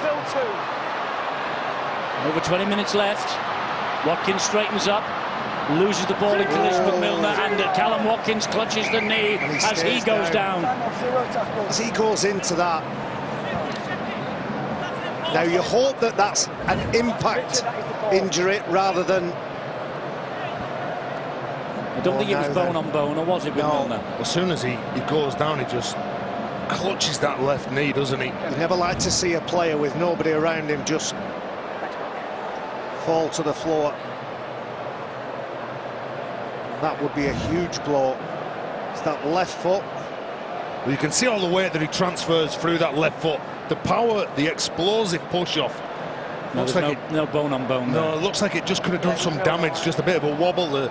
Over 20 minutes left. Watkins straightens up, loses the ball in collision with Milner, and Callum Watkins clutches the knee as he goes down. As he goes into that. Now you hope that that's an impact injury rather than... I don't think it was bone on bone, or was it with Milner? As soon as he goes down, he just clutches that left knee, doesn't he? You never like to see a player with nobody around him just fall to the floor. That would be a huge blow. It's that left foot. Well, you can see all the weight that he transfers through that left foot. The power, the explosive push-off. No, there's no bone on bone there. No, it looks like it just could have done some damage, just a bit of a wobble.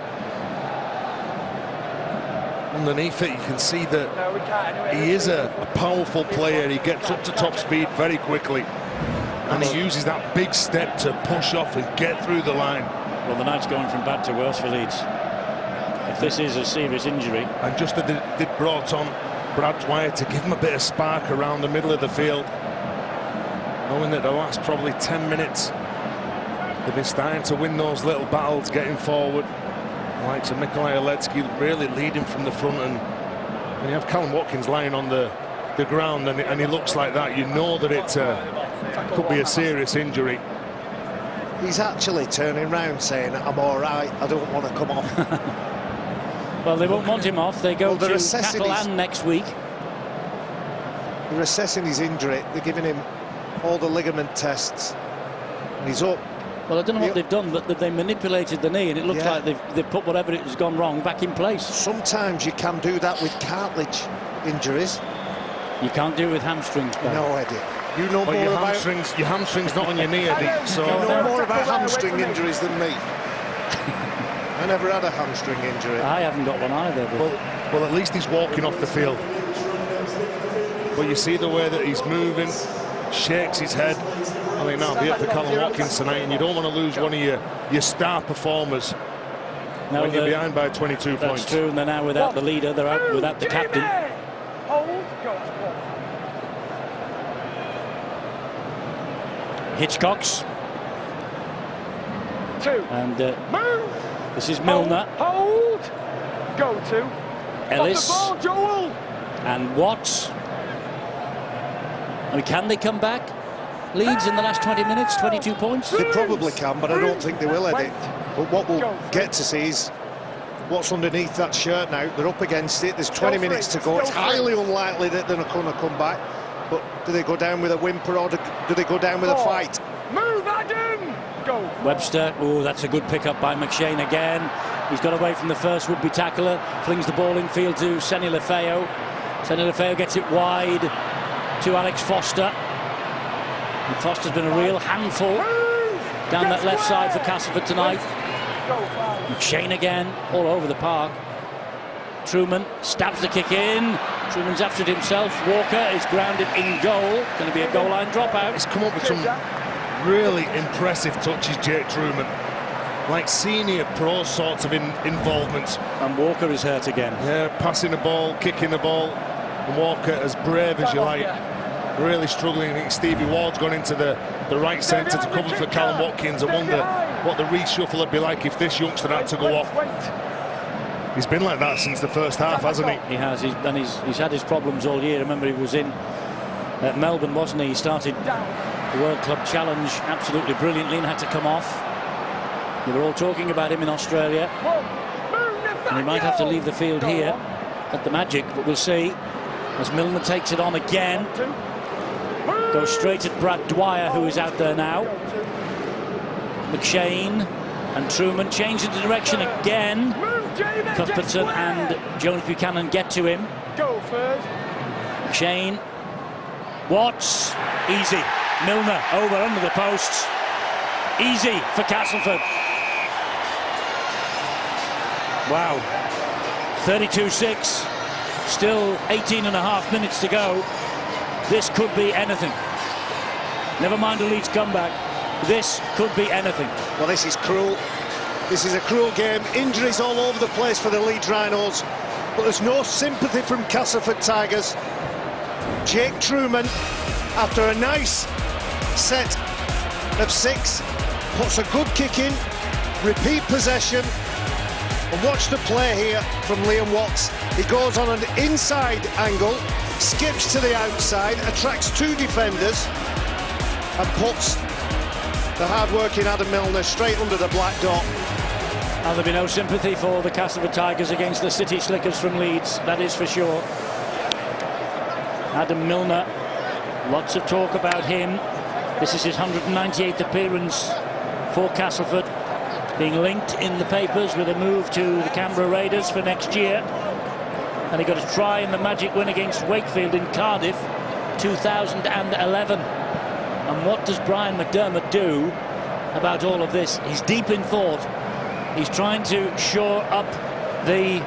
Underneath it, you can see that he is a powerful player. He gets up to top speed very quickly, and he uses that big step to push off and get through the line. Well, the night's going from bad to worse for Leeds. If this is a serious injury. And just that they brought on Brad Dwyer to give him a bit of spark around the middle of the field, knowing that the last probably 10 minutes they've been starting to win those little battles, getting forward. Like so Mikolaj Oledzki really leading from the front, and when you have Callum Watkins lying on the ground and he looks like that, you know that it could be a serious injury. He's actually turning round saying, I'm all right, I don't want to come off. Well, they won't want him off. They go to Catalan next week. They're assessing his injury. They're giving him all the ligament tests, and he's up. Well, I don't know what they've done, but they manipulated the knee, and it looks like they've put whatever it has gone wrong back in place. Sometimes you can do that with cartilage injuries. You can't do it with hamstrings, Ben. No, Eddie. You know more your about... Your hamstring's not on your knee, Eddie. So You know more about hamstring injuries than me. I never had a hamstring injury. I haven't got one either. But... Well, at least he's walking off the field. But you see the way that he's moving, shakes his head. I mean, that'll be it for Callum Watkins tonight, and you don't want to lose one of your star performers when you're behind by 22 points. That's true, and they're now without the leader, they're out without the captain. Hitchcock's. And this is Milner. Hold. Go to. Ellis. Off the ball, Joel. And Watts. I mean, can they come back? Leeds in the last 20 minutes, 22 points. They probably can, but I don't think they will, Eddie. But what we'll get to see is what's underneath that shirt now. They're up against it. There's 20 minutes to go. It's highly unlikely that they're going to come back. But do they go down with a whimper, or do they go down with a fight? Move, Adam! Go. Webster, oh, that's a good pickup by McShane again. He's got away from the first would-be tackler, flings the ball in field to Senny Lefeo. Senny Lefeo gets it wide to Alex Foster. And Foster's been a real handful down that left side for Castleford tonight. McShane again, all over the park. Truman stabs the kick in. Truman's after it himself. Walker is grounded in goal. Going to be a goal line dropout. He's come up with some really impressive touches, Jake Truman. Like senior pro sorts of involvement. And Walker is hurt again. Yeah, passing the ball, kicking the ball. And Walker, as brave as you like, really struggling. I think Stevie Ward's gone into the right centre to cover for Callum Watkins. I wonder what the reshuffle would be like if this youngster had to go off. He's been like that since the first half, hasn't he? He has. He's had his problems all year. Remember, he was in Melbourne, wasn't he? He started the World Club Challenge absolutely brilliantly and had to come off. They were all talking about him in Australia. And he might have to leave the field here at the Magic, but we'll see. As Milner takes it on again. Goes straight at Brad Dwyer, who is out there now. McShane and Truman changing the direction again. Cuthbertson and Jones Buchanan get to him. Go first. McShane. Watts. Easy. Milner over under the posts. easy for Castleford. Wow. 32-6. Still 18.5 minutes to go. This could be anything. Never mind a Leeds comeback. This could be anything. Well, this is cruel. This is a cruel game. Injuries all over the place for the Leeds Rhinos. But there's no sympathy from Castleford Tigers. Jake Truman, after a nice set of 6, puts a good kick in, repeat possession, and watch the play here from Liam Watts. He goes on an inside angle, skips to the outside, attracts 2 defenders, and puts the hard-working Adam Milner straight under the black dot. Now, there'll be no sympathy for the Castleford Tigers against the City Slickers from Leeds, that is for sure. Adam Milner, lots of talk about him. This is his 198th appearance for Castleford, being linked in the papers with a move to the Canberra Raiders for next year. And he got a try in the Magic win against Wakefield in Cardiff, 2011. And what does Brian McDermott do about all of this? He's deep in thought. He's trying to shore up the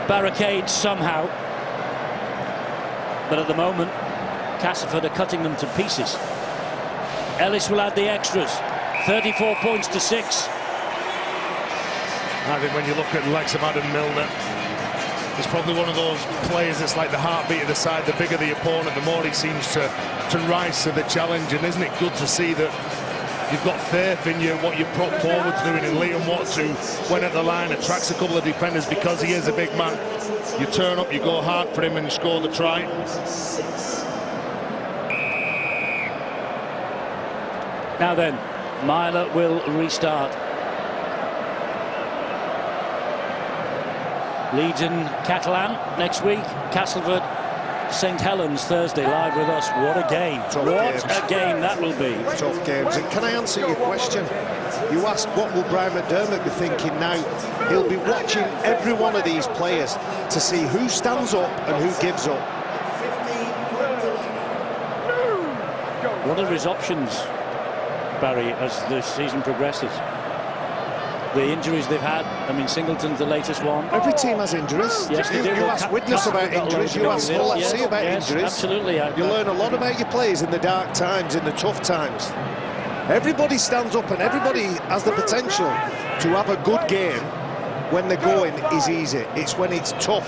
barricades somehow. But at the moment, Castleford are cutting them to pieces. Ellis will add the extras. 34 points to 6. I think when you look at the likes of Adam Milner, he's probably one of those players that's like the heartbeat of the side. The bigger the opponent, the more he seems to rise to the challenge. And isn't it good to see that you've got faith in you, what you put forward doing? And Liam Watts, who went at the line, attracts a couple of defenders because he is a big man. You turn up, you go hard for him and score the try. Now then, Myler will restart. Leeds and Catalan next week. Castleford, St Helens Thursday, live with us. What a game. What a game that will be. Tough games. And can I answer your question? You asked what will Brian McDermott be thinking now. He'll be watching every one of these players to see who stands up and who gives up. What are his options, Barry, as the season progresses? The injuries they've had, I mean, Singleton's the latest one. Every team has injuries. Yes, they do. You ask Witness about injuries, you ask Hull FC about injuries. Absolutely. You learn a lot about your players in the dark times, in the tough times. Everybody stands up and everybody has the potential to have a good game when the going is easy. It's when it's tough.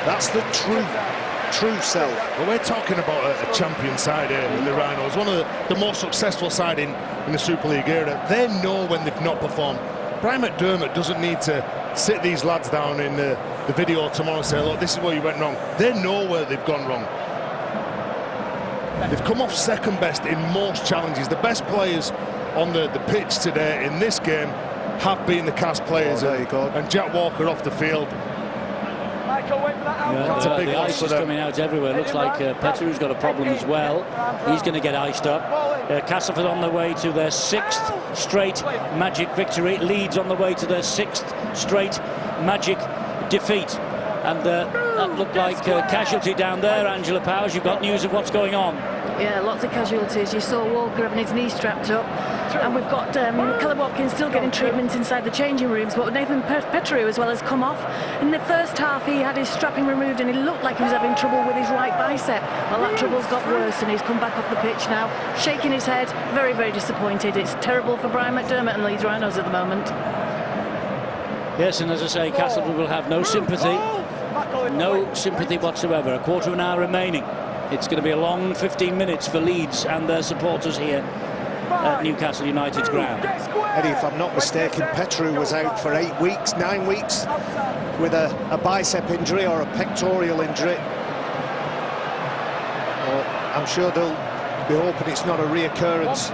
That's the true self. Well, we're talking about a champion side here with the Rhinos, one of the most successful side in the Super League era. They know when they've not performed. Brian McDermott doesn't need to sit these lads down in the video tomorrow and say, look, this is where you went wrong. They know where they've gone wrong. They've come off second best in most challenges. The best players on the pitch today in this game have been the Cas players. There you go. And Jack Walker off the field. That's a big ice is coming out everywhere. Looks like Petru's got a problem as well. He's going to get iced up. Castleford on the way to their 6th straight Magic victory. Leeds on the way to their 6th straight Magic defeat. And that looked like casualty down there. Angela Powers, you've got news of what's going on. Yeah, lots of casualties. You saw Walker having his knee strapped up. And we've got Callum Watkins still getting treatment inside the changing rooms, but Nathan Petru as well has come off. In the first half, he had his strapping removed and he looked like he was having trouble with his right bicep. Well, that trouble's got worse and he's come back off the pitch now, shaking his head, very, very disappointed. It's terrible for Brian McDermott and Leeds Rhinos at the moment. Yes, and as I say, Castleford will have no sympathy. No sympathy whatsoever. A quarter of an hour remaining. It's going to be a long 15 minutes for Leeds and their supporters here at Newcastle United's ground. Eddie, if I'm not mistaken, Petru was out for 9 weeks with a bicep injury or a pectoral injury. Well, I'm sure they'll be hoping it's not a reoccurrence.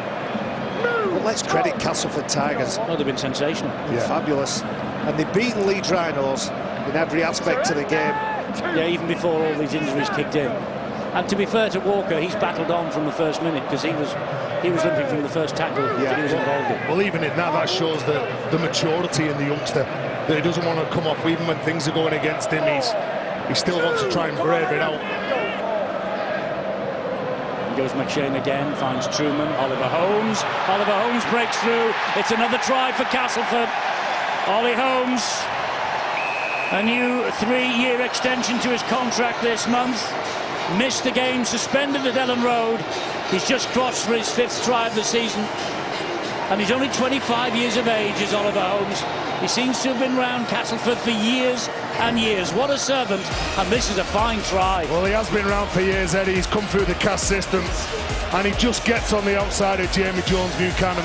But let's credit Castleford Tigers. Oh, they've been sensational. Fabulous. And they've beaten Leeds Rhinos in every aspect of the game. Yeah, even before all these injuries kicked in. And to be fair to Walker, he's battled on from the first minute because he was limping from the first tackle that he was involved in. Well, even in that shows the maturity in the youngster, that he doesn't want to come off even when things are going against him. He still wants to try and brave it out. And goes McShane again, finds Truman, Oliver Holmes. Oliver Holmes breaks through. It's another try for Castleford. Ollie Holmes, a new 3-year extension to his contract this month. Missed the game, suspended at Ellen Road. He's just crossed for his 5th try of the season. And he's only 25 years of age, is Oliver Holmes. He seems to have been round Castleford for years and years. What a servant, and this is a fine try. Well, he has been around for years, Eddie. He's come through the CAS system, and he just gets on the outside of Jamie Jones Buchanan,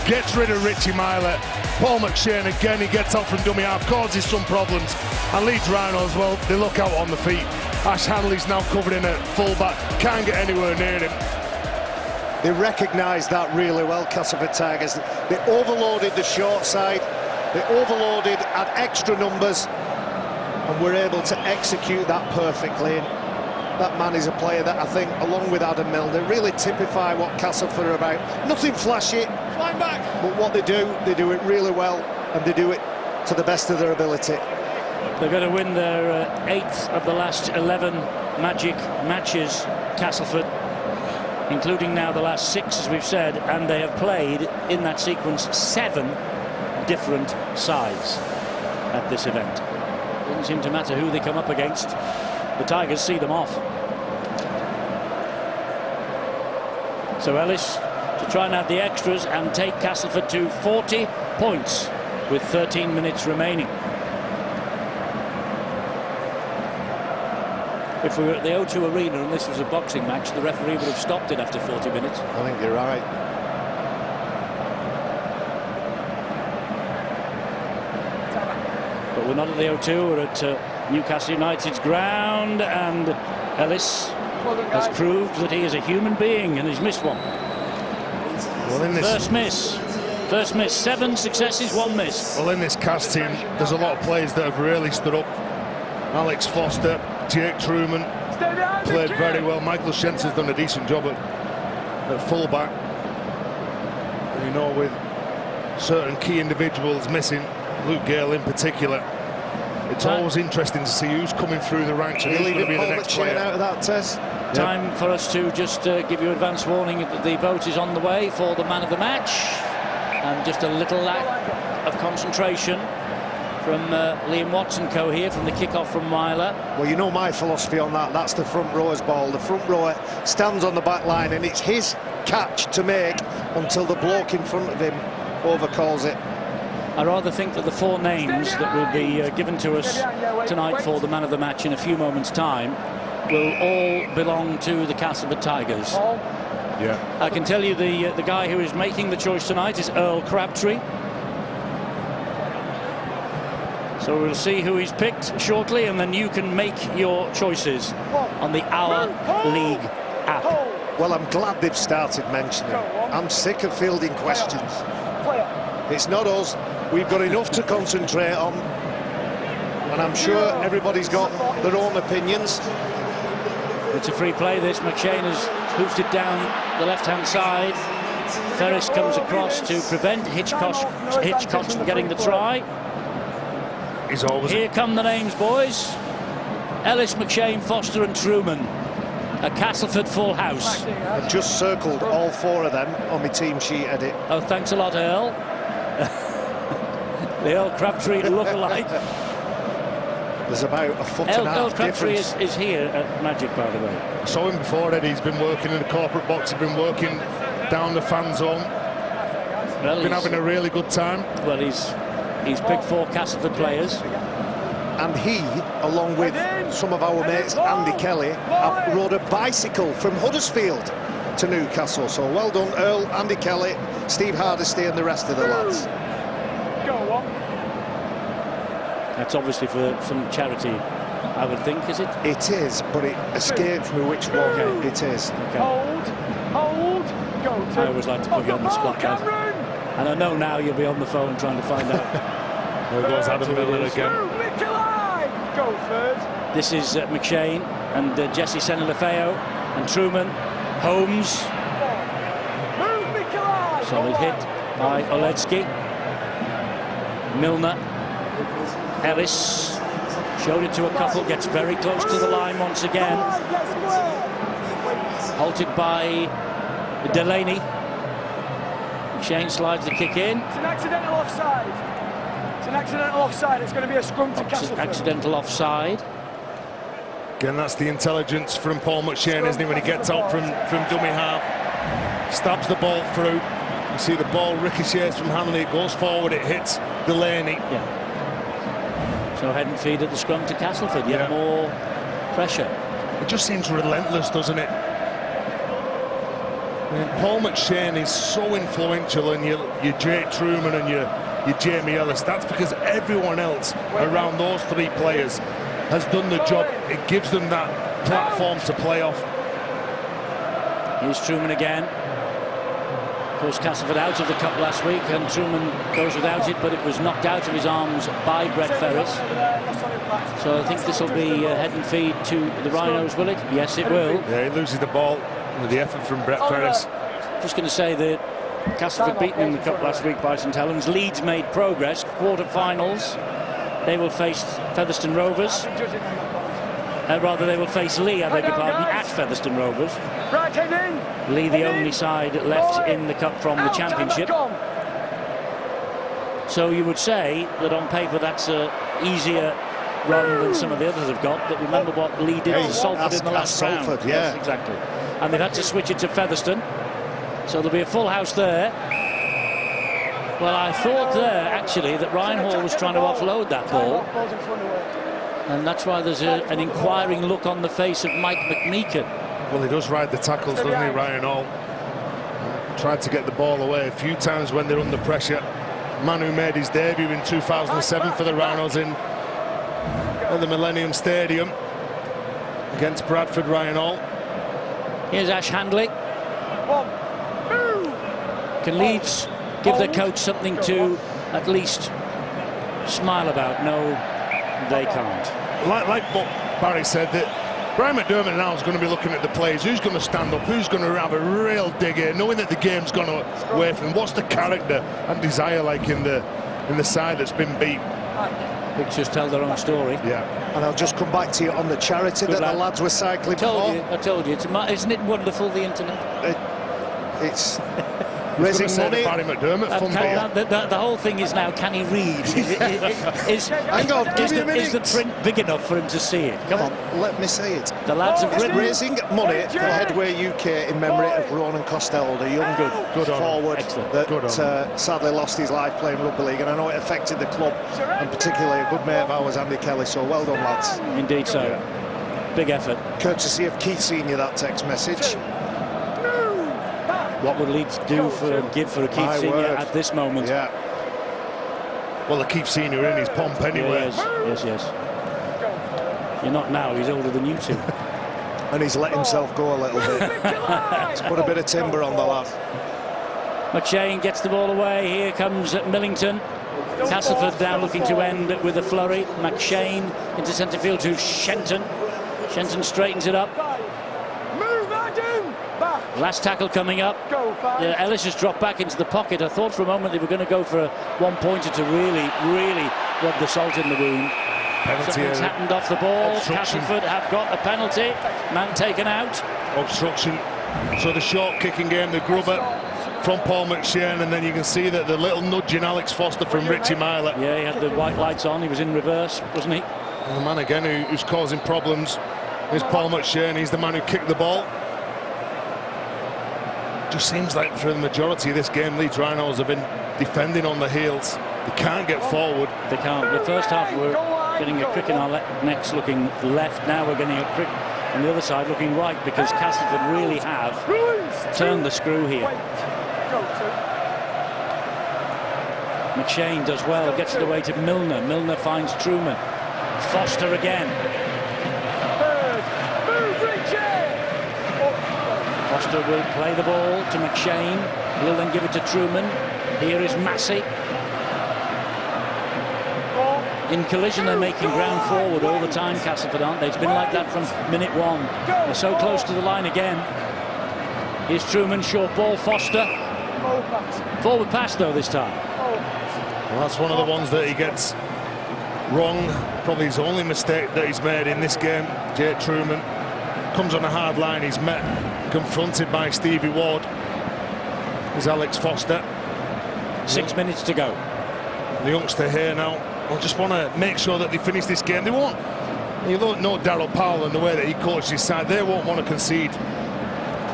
gets rid of Richie Milett. Paul McShane again, he gets out from dummy half, causes some problems, and Leeds Rhinos, well, they look out on the feet. Ash Hanley's now covered in at full-back, can't get anywhere near him. They recognised that really well, Castleford Tigers. They overloaded the short side, they overloaded at extra numbers, and were able to execute that perfectly. And that man is a player that I think, along with Adam Milner, really typify what Castleford are about. Nothing flashy, but what they do it really well, and they do it to the best of their ability. They're going to win their 8th of the last 11 Magic matches, Castleford, including now the last 6, as we've said, and they have played in that sequence 7 different sides at this event. Doesn't seem to matter who they come up against. The Tigers see them off. So Ellis to try and add the extras and take Castleford to 40 points with 13 minutes remaining. If we were at the O2 Arena and this was a boxing match, the referee would have stopped it after 40 minutes. I think you're right. But we're not at the O2, we're at Newcastle United's ground, and Ellis has proved that he is a human being, and he's missed one. Well, in this First miss, 7 successes, 1 miss. Well, in this CAS team, there's a lot of players that have really stood up. Alex Foster, Jake Truman played very well. Michael Shentz has done a decent job at full-back. You know, with certain key individuals missing, Luke Gale in particular, it's always interesting to see who's coming through the ranks and who's going to be the next player out of that test. Time for us to just give you advance warning that the vote is on the way for the man of the match, and just a little lack of concentration from Liam Watson here from the kick-off from Myler. Well, you know my philosophy on that. That's the front rower's ball. The front rower stands on the back line, and it's his catch to make until the bloke in front of him overcalls it. I rather think that the 4 names that will be given to us tonight for the man of the match in a few moments' time will all belong to the Castleford Tigers. Yeah. I can tell you the guy who is making the choice tonight is Earl Crabtree. So we'll see who he's picked shortly, and then you can make your choices on the Our League app. Well, I'm glad they've started mentioning. I'm sick of fielding questions. It's not us. We've got enough to concentrate on, and I'm sure everybody's got their own opinions. It's a free play, this. McShane has hoofed it down the left-hand side. Ferris comes across to prevent Hitchcock from getting the try. He's always... Here come the names, boys. Ellis, McShane, Foster and Truman. A Castleford full house. I've just circled all 4 of them on my team sheet, Eddie. Oh, thanks a lot, Earl. The Earl Crabtree look-alike. There's about a foot and a half Earl Crabtree difference. is here at Magic, by the way. I saw him before, Eddie. He's been working in the corporate box. He's been working down the fan zone. Well, been having a really good time. Well, he's picked 4 Castleford players. And he, along with some of our mates, Andy Kelly, have rode a bicycle from Huddersfield to Newcastle. So well done, Earl, Andy Kelly, Steve Hardesty and the rest of the lads. Go on. That's obviously for some charity, I would think, is it? It is, but it escapes me which one it is. Okay. Hold, go to. I always like to put you on the spot, Gav. And I know now you'll be on the phone trying to find out. There goes Adam Miller again. Go third. This is McShane and Jesse Senna-Lefeo and Truman. Holmes. Solid hit by Oledzki. Milner. Ellis. Showed it to a couple, gets very close to the line once again. halted by Delaney. Shane slides the kick in. It's an accidental offside. It's an accidental offside. It's going to be a scrum to Castleford. Accidental offside. Again, that's the intelligence from Paul McShane, isn't it, when he gets out from dummy half, stabs the ball through. You see the ball ricochets from Hanley, it goes forward, it hits Delaney. Yeah. So head and feed at the scrum to Castleford, yet more pressure. It just seems relentless, doesn't it? I mean, Paul McShane is so influential, and your Jake Truman and your Jamie Ellis. That's because everyone else around those three players has done the job. It gives them that platform to play off. Here's Truman again. Of course, Castleford out of the cup last week, and Truman goes without it, but it was knocked out of his arms by Brett Ferris. So I think this will be a head and feed to the Rhinos, will it? Yes, it will. Yeah, he loses the ball with the effort from Brett Ferris. Just going to say that Castleford beaten in the cup last week by St Helens. Leeds made progress. Quarter-finals. They will face Featherstone Rovers. Rather, they will face Lee, I beg your pardon, at Featherstone Rovers. Right, head in. Lee, the only side left in the cup from the championship. So you would say that on paper that's a easier run than some of the others have got, but remember what Lee did to Salford in the last round. Salford, Yes, exactly. And they've had to switch it to Featherstone. So there'll be a full house there. Well, I thought there, actually, that Ryan Hall was trying to offload that ball. And that's why there's an inquiring look on the face of Mike McMeekan. Well, he does ride the tackles, doesn't he, Ryan Hall? Tried to get the ball away a few times when they're under pressure. Man who made his debut in 2007 for the Rhinos at the Millennium Stadium against Bradford, Ryan Hall. Here's Ash Handley. Can Leeds give their coach something to at least smile about? No, they can't. Like what Barry said, that Brian McDermott now is going to be looking at the players. Who's going to stand up? Who's going to have a real dig in, knowing that the game's gone away from him? What's the character and desire like in the side that's been beat? Pictures tell their own story. Yeah. And I'll just come back to you on the charity that the lads were cycling for. I told you. Isn't it wonderful, the internet? It's raising money. Barry McDermott the whole thing is now, can he read? Hang on, give me a minute. Is the print big enough for him to see it? Come on. Let me see it. The lads have written. Raising money for Headway UK in memory of Ronan Costello, the young forward that sadly lost his life playing rugby league. And I know it affected the club, and particularly a good mate of ours, Andy Kelly. So well done, lads. Indeed so. Big effort. Courtesy of Keith Senior, that text message. What would Leeds give for a Keith Senior at this moment? Yeah. Well, the Keith Senior in his pomp anyway. Yes. You're not now. He's older than you two. And he's let himself go a little bit. He's put a bit of timber on the lad. McShane gets the ball away. Here comes Millington. Castleford now looking to end with a flurry. McShane into centre field to Shenton. Shenton straightens it up. Last tackle coming up. Ellis has dropped back into the pocket. I thought for a moment they were going to go for a one-pointer to really rub the salt in the wound. Something's happened off the ball. Castleford have got a penalty. Man taken out. Obstruction. So the short kicking game, the grubber from Paul McShane, and then you can see that the little nudge in Alex Foster from Richie Myler. Yeah, he had the white lights on. He was in reverse, wasn't he? And the man again who's causing problems is Paul McShane. He's the man who kicked the ball. Just seems like for the majority of this game, Leeds Rhinos have been defending on the heels. They can't get forward. They can't. The first half we're getting a crick in our necks looking left. Now we're getting a crick on the other side looking right, because Castleford really have turned the screw here. McShane does well, gets it away to Milner. Milner finds Truman. Foster again. Foster will play the ball to McShane. He'll then give it to Truman. Here is Massey. In collision, they're making ground forward all the time, Castleford, aren't they? It's been like that from minute one. They're so close to the line again. Here's Truman, short ball, Foster. Forward pass, though, this time. Well, that's one of the ones that he gets wrong. Probably his only mistake that he's made in this game, Jake Truman. comes on a hard line. He's confronted by Stevie Ward. There's Alex Foster. 6 minutes to go. The youngster here now. I just want to make sure that they finish this game. They won't. You don't know Darryl Powell and the way that he coached his side. They won't want to concede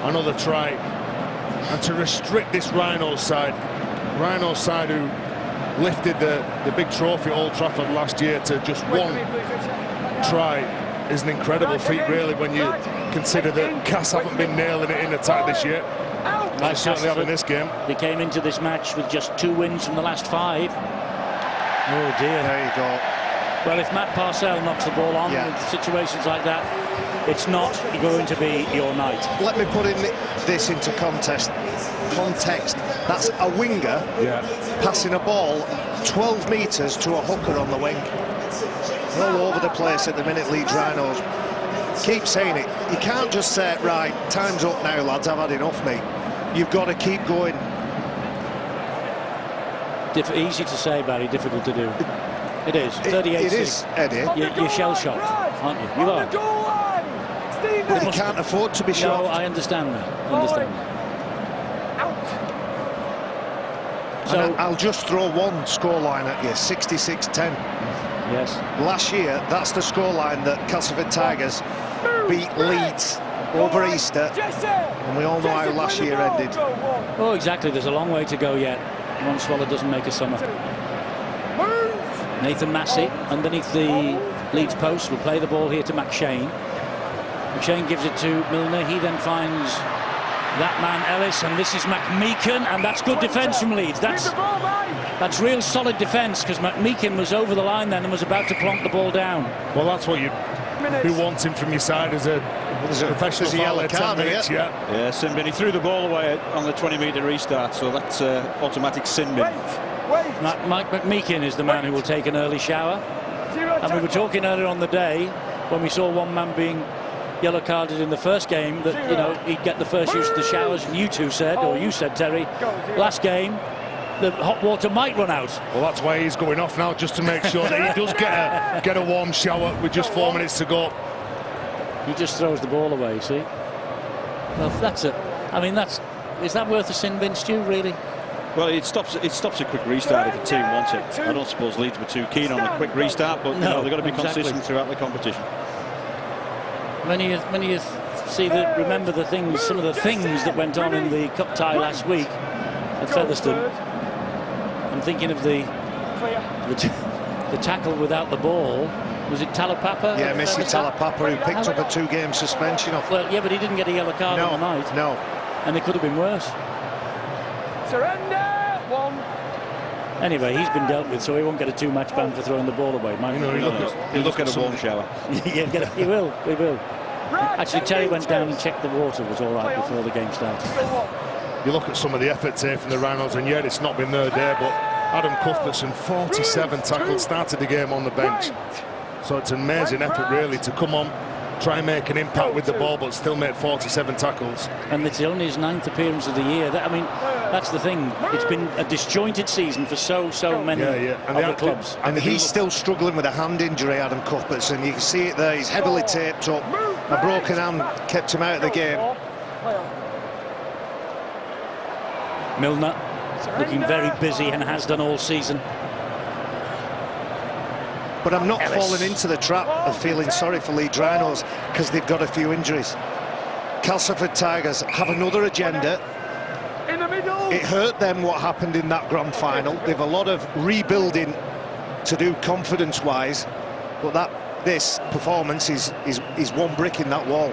another try. And to restrict this Rhinos side who lifted the big trophy at Old Trafford last year to just one try is an incredible feat, really, when you consider that Cass haven't been nailing it in attack this year. They certainly have in this game. They came into this match with just 2 wins from the last 5. Oh dear. There you go. Well, if Matt Parcell knocks the ball on with situations like that, it's not going to be your night. Let me put this into context. That's a winger passing a ball 12 metres to a hooker on the wing. All over the place at the minute, Leeds Rhinos. Keep saying it. You can't just say, right, time's up now, lads, I've had enough, mate. You've got to keep going. Easy to say, Barry, difficult to do. It is. 38-6. It is, Eddie. You're shell-shocked, aren't you? You are. But you can't afford to be shocked. No, I understand that. So I'll just throw one scoreline at you, 66-10. Yes. Last year, that's the scoreline that Castleford Tigers beat Leeds over Easter, and we all know how last year ended. Oh, exactly. There's a long way to go yet. One swallow doesn't make a summer. Nathan Massey underneath the Leeds post will play the ball here to McShane. McShane gives it to Milner. He then finds that man Ellis, and this is McMeekin, and that's good defence from Leeds. That's real solid defence, because McMeekin was over the line then and was about to plonk the ball down. Well, that's what you'd be wanting from your side as a professional yellow card. Yeah, sin bin. He threw the ball away on the 20-metre restart, so that's automatic sin bin. Mike McMeekin is the man who will take an early shower. And we were talking earlier on the day when we saw one man being yellow carded in the first game that, you know, he'd get the first use of the showers. And you two said, or you said, Terry, last game the hot water might run out. Well, that's why he's going off now, just to make sure that he does get a warm shower with just 4 minutes to go. He just throws the ball away, see? Well, that's it. I mean, is that worth a sin bin, Stu, really? Well, it stops a quick restart if a team wants it. I don't suppose Leeds were too keen on a quick restart, but no, they've got to be consistent throughout the competition. When you remember some of the things that went on in the cup tie last week at Featherstone, I'm thinking of the tackle without the ball. Was it Talapapa? Yeah, Missy Talapapa, who picked up a 2-game suspension off. Well, yeah, but he didn't get a yellow card on the night. No. And it could have been worse. Surrender! 1. Anyway, he's been dealt with, so he won't get a 2-match ban for throwing the ball away. He'll look at a warm shower. Yeah, he will. Actually, Terry went down and checked the water was all right before the game started. You look at some of the efforts here from the Rhinos, and yet it's not been their day, but Adam Cuthbertson, 47 tackles, started the game on the bench. So it's an amazing effort, really, to come on, try and make an impact with the ball, but still make 47 tackles. And it's only his 9th appearance of the year. That's the thing. It's been a disjointed season for so many of the clubs. And he's still struggling with a hand injury, Adam Cuthbertson. You can see it there. He's heavily taped up. A broken hand kept him out of the game. Milner looking very busy and has done all season. But I'm not falling into the trap of feeling sorry for Leeds Rhinos because they've got a few injuries. Castleford Tigers have another agenda. It hurt them what happened in that grand final. They've a lot of rebuilding to do confidence-wise, but this performance is one brick in that wall.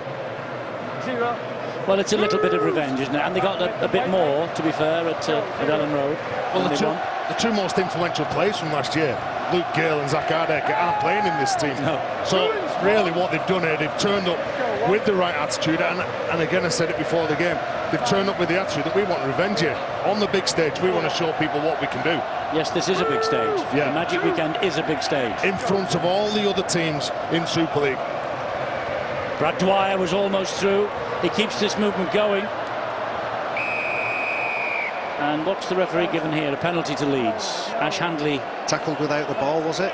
Well, it's a little bit of revenge, isn't it? And they got a bit more, to be fair, at Ellen Road. Well, the two most influential players from last year, Luke Gale and Zach Ardeke, aren't playing in this team. No. So really what they've done here, they've turned up with the right attitude, and again, I said it before the game, they've turned up with the attitude that we want to revenge here. On the big stage, we want to show people what we can do. Yes, this is a big stage. Yeah. The Magic Weekend is a big stage. In front of all the other teams in Super League. Brad Dwyer was almost through. He keeps this movement going. And what's the referee given here? A penalty to Leeds. Ash Handley. Tackled without the ball, was it?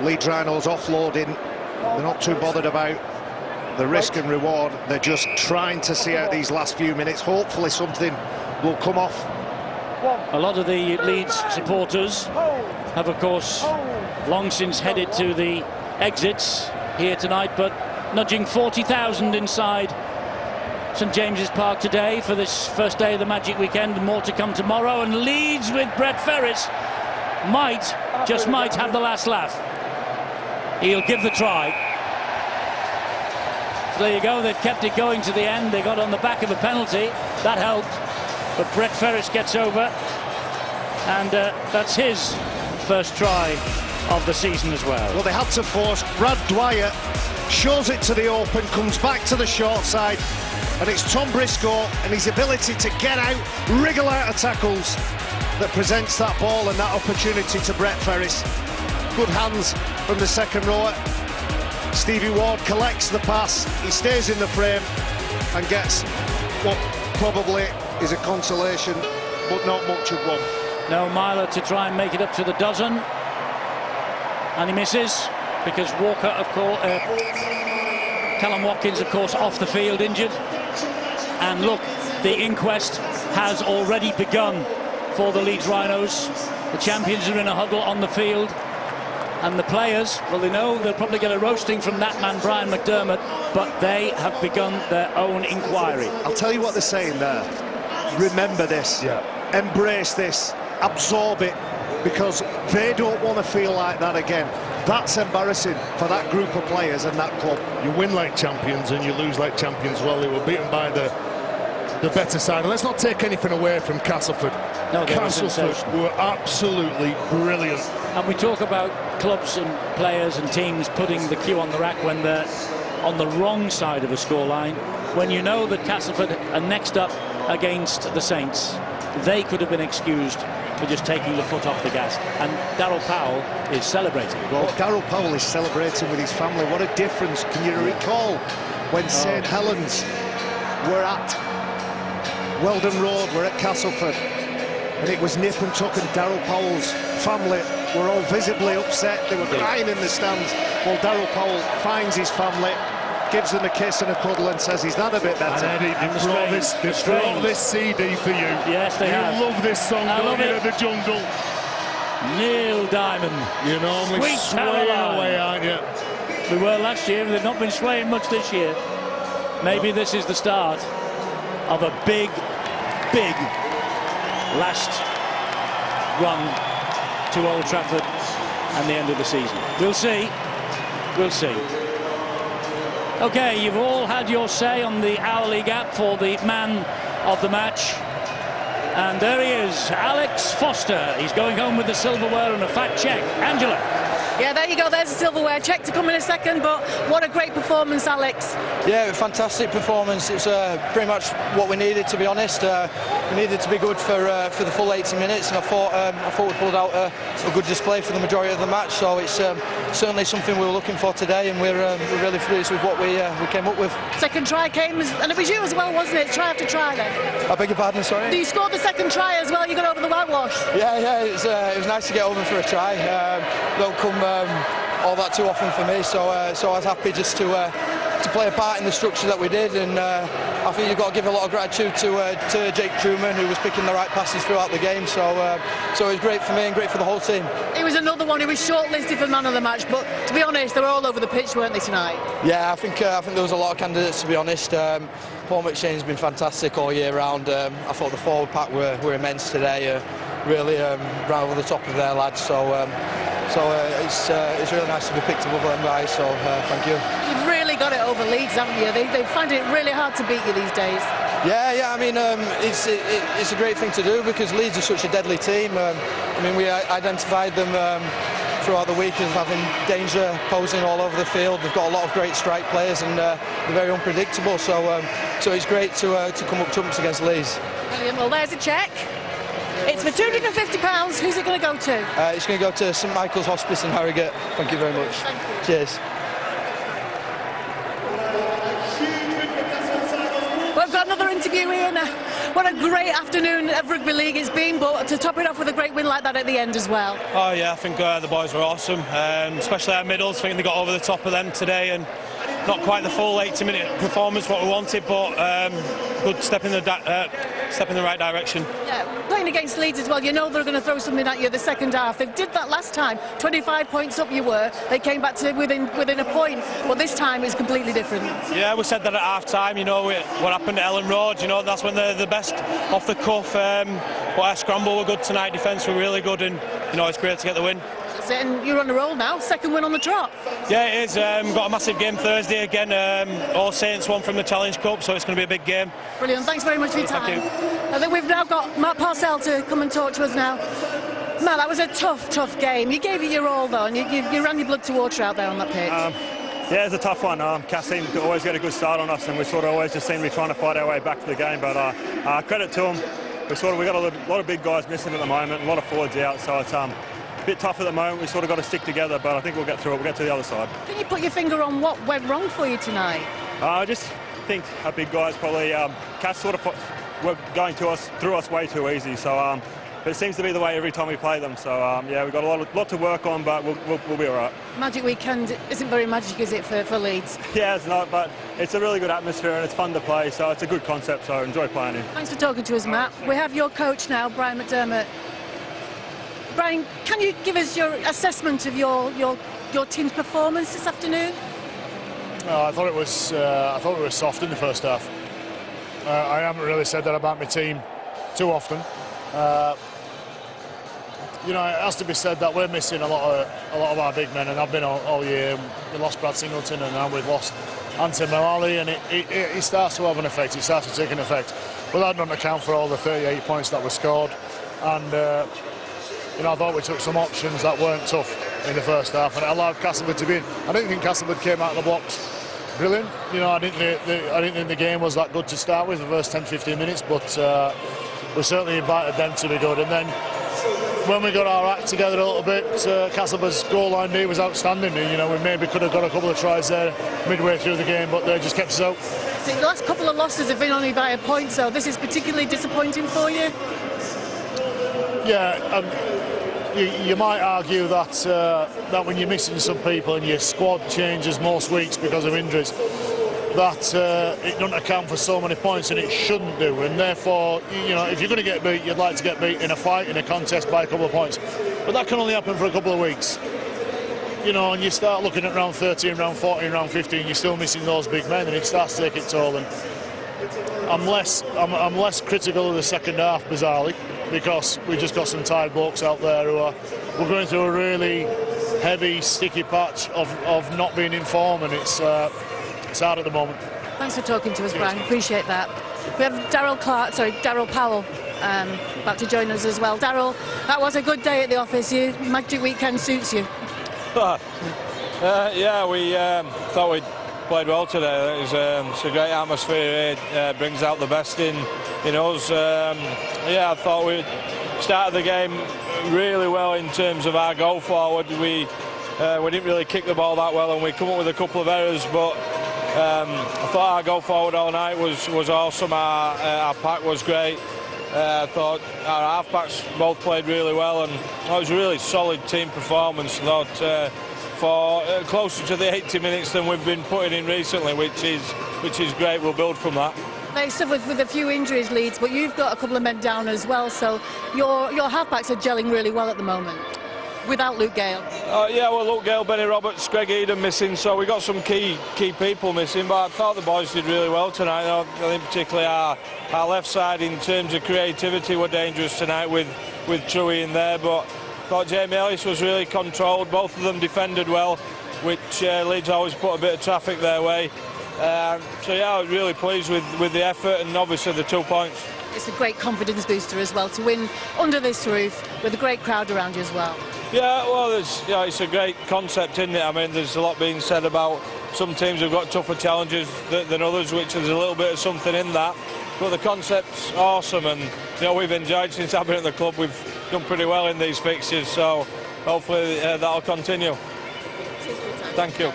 Leeds Rhinos offloading They're not too bothered about the risk and reward. They're just trying to see out these last few minutes. Hopefully something will come off. A lot of the Leeds supporters have, of course, long since headed to the exits here tonight, but nudging 40,000 inside St James's Park today for this first day of the Magic Weekend. More to come tomorrow, and Leeds with Brett Ferris just might have the last laugh. He'll give the try. So there you go, they've kept it going to the end. They got on the back of a penalty, that helped, but Brett Ferris gets over, and that's his first try of the season as well. Well, they had to force. Brad Dwyer shows it to the open, comes back to the short side, and it's Tom Briscoe and his ability to get out, wriggle out of tackles, that presents that ball and that opportunity to Brett Ferris. Good hands from the second rower. Stevie Ward collects the pass, he stays in the frame and gets what probably is a consolation, but not much of one. No, Myler to try and make it up to the dozen, and he misses because Walker, of course, Callum Watkins, of course, off the field injured. And look, the inquest has already begun for the Leeds Rhinos. The champions are in a huddle on the field, and the players, well, they know they'll probably get a roasting from that man Brian McDermott, but they have begun their own inquiry. I'll tell you what they're saying there. Remember this, embrace this, absorb it, because they don't want to feel like that again. That's embarrassing for that group of players and that club. You win like champions and you lose like champions. Well, they were beaten by the better side. And let's not take anything away from Castleford. No, Castleford were absolutely brilliant. And we talk about clubs and players and teams putting the cue on the rack when they're on the wrong side of a scoreline. When you know that Castleford are next up against the Saints, they could have been excused for just taking the foot off the gas. And Darryl Powell is celebrating. Well, Darryl Powell is celebrating with his family. What a difference. Can you recall when St Helens were at Weldon Road, we're at Castleford, and it was nip and tuck, and Darryl Powell's family were all visibly upset. They were crying in the stands. Well, Darryl Powell finds his family, gives them a kiss and a cuddle and says he's not a bit better. And Eddie, they brought this CD for you. Yes, they have. You love this song, don't you, The Jungle? Neil Diamond. You're normally swaying away, aren't you? We were last year, they've not been swaying much this year. Maybe this is the start of a big last run to Old Trafford and the end of the season. We'll see. We'll see. Okay, you've all had your say on the hourly gap for the man of the match. And there he is, Alex Foster. He's going home with the silverware and a fat cheque. Angela. Yeah, there you go, there's the silverware. Check to come in a second, but what a great performance, Alex. Yeah, fantastic performance. It's pretty much what we needed, to be honest. We needed to be good for the full 80 minutes, and I thought we pulled out a good display for the majority of the match. So it's certainly something we were looking for today, and we're really pleased with what we came up with. Second try came, and it was you as well, wasn't it? Try after try then. I beg your pardon, sorry? You scored the second try as well, you got over the whitewash. Yeah, it was nice to get over for a try. Don't come all that too often for me, so I was happy just to play a part in the structure that we did, and I think you've got to give a lot of gratitude to Jake Truman, who was picking the right passes throughout the game, so it was great for me and great for the whole team. He was another one who was shortlisted for man of the match, but to be honest, they were all over the pitch, weren't they, tonight? Yeah, I think there was a lot of candidates, to be honest. Paul McShane's been fantastic all year round. I thought the forward pack were immense today, really ran over the top of their lads, so it's really nice to be picked above them guys, so thank you. You've really got it over Leeds, haven't you? They find it really hard to beat you these days. Yeah, I mean, it's a great thing to do because Leeds are such a deadly team. I mean, we identified them throughout the week as having danger posing all over the field. They've got a lot of great strike players, and they're very unpredictable, so it's great to come up trumps against Leeds. Brilliant. Well, there's a cheque. It's for £250. Who's it going to go to? It's going to go to St Michael's Hospice in Harrogate. Thank you very much. Thank you. Cheers. We've got another interview here now What a great afternoon of rugby league it's been, but to top it off with a great win like that at the end as well. Oh yeah, I think the boys were awesome, especially our middles. I think they got over the top of them today, and not quite the full 80-minute performance what we wanted, but good step in the right direction. Yeah, playing against Leeds as well, you know they're going to throw something at you the second half. They did that last time. 25 points up you were. They came back to within a point, but this time it's completely different. Yeah, we said that at half-time. You know what happened at Ellen Road. You know that's when they're the best off the cuff. But our scramble were good tonight. Defence were really good, and you know it's great to get the win. And you're on the roll now, second win on the trot. Yeah, it is. Got a massive game Thursday again. All Saints won from the Challenge Cup, so it's going to be a big game. Brilliant. Thanks very much for your time. Thank you. I think we've now got Matt Parcell to come and talk to us now. Matt, that was a tough game. You gave it your all though, and you ran your blood to water out there on that pitch. Yeah, it's a tough one. Cass seemed to always get a good start on us, and we sort of always just seemed to be trying to fight our way back to the game. But credit to them, we got a lot of big guys missing at the moment, a lot of forwards out, so it's a bit tough at the moment. We sort of got to stick together, but I think we'll get through it. We'll get to the other side. Can you put your finger on what went wrong for you tonight? I just think our big guys probably Cass sort of were going through us way too easy. So, but it seems to be the way every time we play them. So yeah, we've got a lot to work on, but we'll be all right. Magic weekend isn't very magic, is it, for Leeds? Yeah, it's not, but it's a really good atmosphere and it's fun to play. So it's a good concept. So enjoy playing here. Thanks for talking to us, Matt. We have your coach now, Brian McDermott. Brian, can you give us your assessment of your team's performance this afternoon? I thought it was soft in the first half. I haven't really said that about my team too often. You know, it has to be said that we're missing a lot of our big men, and I've been all year. We lost Brad Singleton, and now we've lost Anton Mullally, and it starts to have an effect. It starts to take an effect. But that doesn't account for all the 38 points that were scored, and you know, I thought we took some options that weren't tough in the first half, and it allowed Castleford to be in. I didn't think Castleford came out of the blocks brilliant. You know, I didn't think the game was that good to start with the first 10-15 minutes, but we certainly invited them to be good. And then when we got our act together a little bit, Castleford's goal line D was outstanding. You know, we maybe could have got a couple of tries there midway through the game, but they just kept us out. So the last couple of losses have been only by a point, so this is particularly disappointing for you? Yeah, you might argue that when you're missing some people and your squad changes most weeks because of injuries, that it doesn't account for so many points, and it shouldn't do. And therefore, you know, if you're going to get beat, you'd like to get beat in a fight, in a contest by a couple of points. But that can only happen for a couple of weeks. You know, and you start looking at round 13, round 14, round 15, you're still missing those big men, and it starts to take its toll. And I'm less critical of the second half, bizarrely, because we just got some tired blokes out there who we're going through a really heavy, sticky patch of not being in form, and it's hard at the moment. Thanks for talking to us, Brian. Appreciate that. We have Darryl Powell about to join us as well. Darryl, that was a good day at the office. Your Magic Weekend suits you. Yeah, we thought we played well today. It's a great atmosphere. It brings out the best in us. Yeah, I thought we started the game really well in terms of our goal forward. We didn't really kick the ball that well, and we come up with a couple of errors, but I thought our goal forward all night was awesome. Our pack was great. I thought our halfbacks both played really well, and it was a really solid team performance. I thought for closer to the 80 minutes than we've been putting in recently, which is great. We'll build from that. They suffered with a few injuries, Leeds, but you've got a couple of men down as well, so your halfbacks are gelling really well at the moment. Without Luke Gale. Yeah, well, Luke Gale, Benny Roberts, Greg Eden missing, so we got some key people missing, but I thought the boys did really well tonight. I think particularly our left side in terms of creativity were dangerous tonight with Truey in there, but I thought Jamie Ellis was really controlled. Both of them defended well, which Leeds always put a bit of traffic their way. So yeah, I was really pleased with the effort and obviously the 2 points. It's a great confidence booster as well to win under this roof with a great crowd around you as well. Yeah, well, it's a great concept, isn't it? I mean, there's a lot being said about some teams have got tougher challenges than others, which is a little bit of something in that. But the concept's awesome, and we've enjoyed since I've been at the club. We've done pretty well in these fixtures, so hopefully that'll continue. Thank you.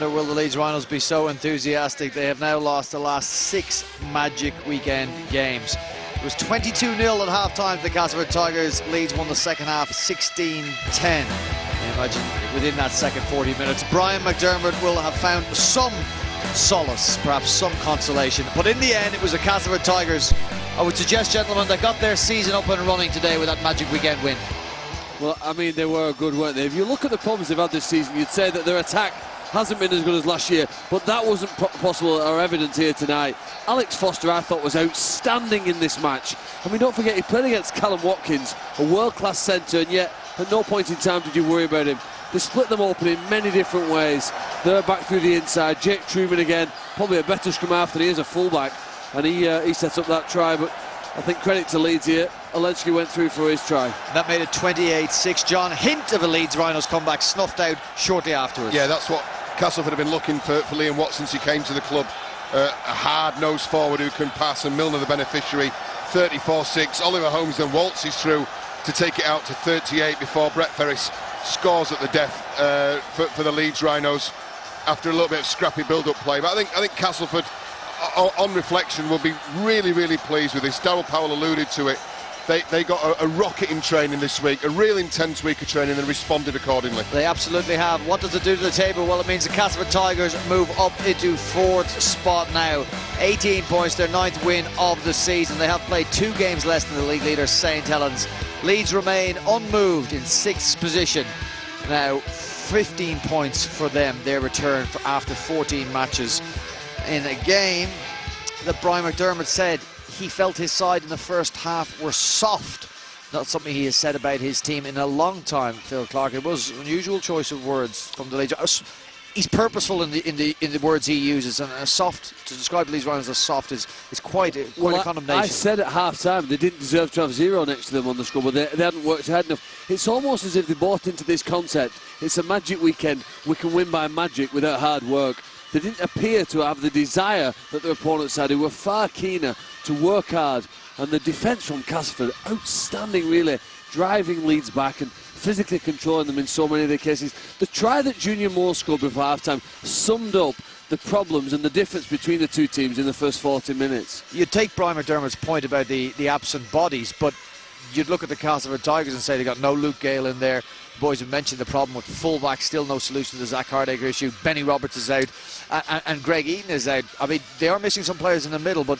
wonder, will the Leeds Rhinos be so enthusiastic? They have now lost the last 6 Magic Weekend games. It was 22-0 at half-time to the Castleford Tigers. Leeds won the second half 16-10. Imagine within that second 40 minutes, Brian McDermott will have found some solace, perhaps some consolation. But in the end, it was the Castleford Tigers, I would suggest, gentlemen, that got their season up and running today with that Magic Weekend win. Well, I mean, they were good, weren't they? If you look at the problems they've had this season, you'd say that their attack hasn't been as good as last year, but that wasn't possible or evident here tonight. Alex Foster, I thought, was outstanding in this match. I mean, don't forget, he played against Callum Watkins, a world-class centre, and yet at no point in time did you worry about him. They split them open in many different ways. They're back through the inside. Jake Truman again, probably a better scrum half than he is a fullback, and he set up that try, but I think credit to Leeds here. Oleczki went through for his try. That made it 28-6. John, hint of a Leeds Rhinos comeback snuffed out shortly afterwards. Yeah, that's what Castleford have been looking for Liam Watson since he came to the club. A hard-nosed forward who can pass, and Milner the beneficiary. 34-6. Oliver Holmes then waltzes through to take it out to 38 before Brett Ferris scores at the death for the Leeds Rhinos after a little bit of scrappy build-up play. But I think Castleford, on reflection, will be really, really pleased with this. Darryl Powell alluded to it. They got a rocket in training this week, a real intense week of training, and responded accordingly. They absolutely have. What does it do to the table? Well, it means the Castleford Tigers move up into 4th spot now. 18 points, their 9th win of the season. They have played 2 games less than the league leader, St Helens. Leeds remain unmoved in 6th position. Now, 15 points for them, their return after 14 matches in a game that Brian McDermott said he felt his side in the first half were soft. Not something he has said about his team in a long time, Phil Clark. It was an unusual choice of words from the Leeds. He's purposeful in the words he uses, and soft, to describe Leeds Rhinos as soft is quite a condemnation. I said at half-time they didn't deserve to have 0 next to them on the score, but they hadn't worked hard enough. It's almost as if they bought into this concept. It's a magic weekend. We can win by magic without hard work. They didn't appear to have the desire that their opponents had, who were far keener to work hard. And the defence from Castleford, outstanding really, driving Leeds back and physically controlling them in so many of the cases. The try that Junior Moore scored before half-time summed up the problems and the difference between the two teams in the first 40 minutes. You'd take Brian McDermott's point about the absent bodies, but you'd look at the Castleford Tigers and say they got no Luke Gale in there. The boys have mentioned the problem with fullback, still no solution to the Zach Hardacre issue. Benny Roberts is out, and Greg Eaton is out. I mean, they are missing some players in the middle, but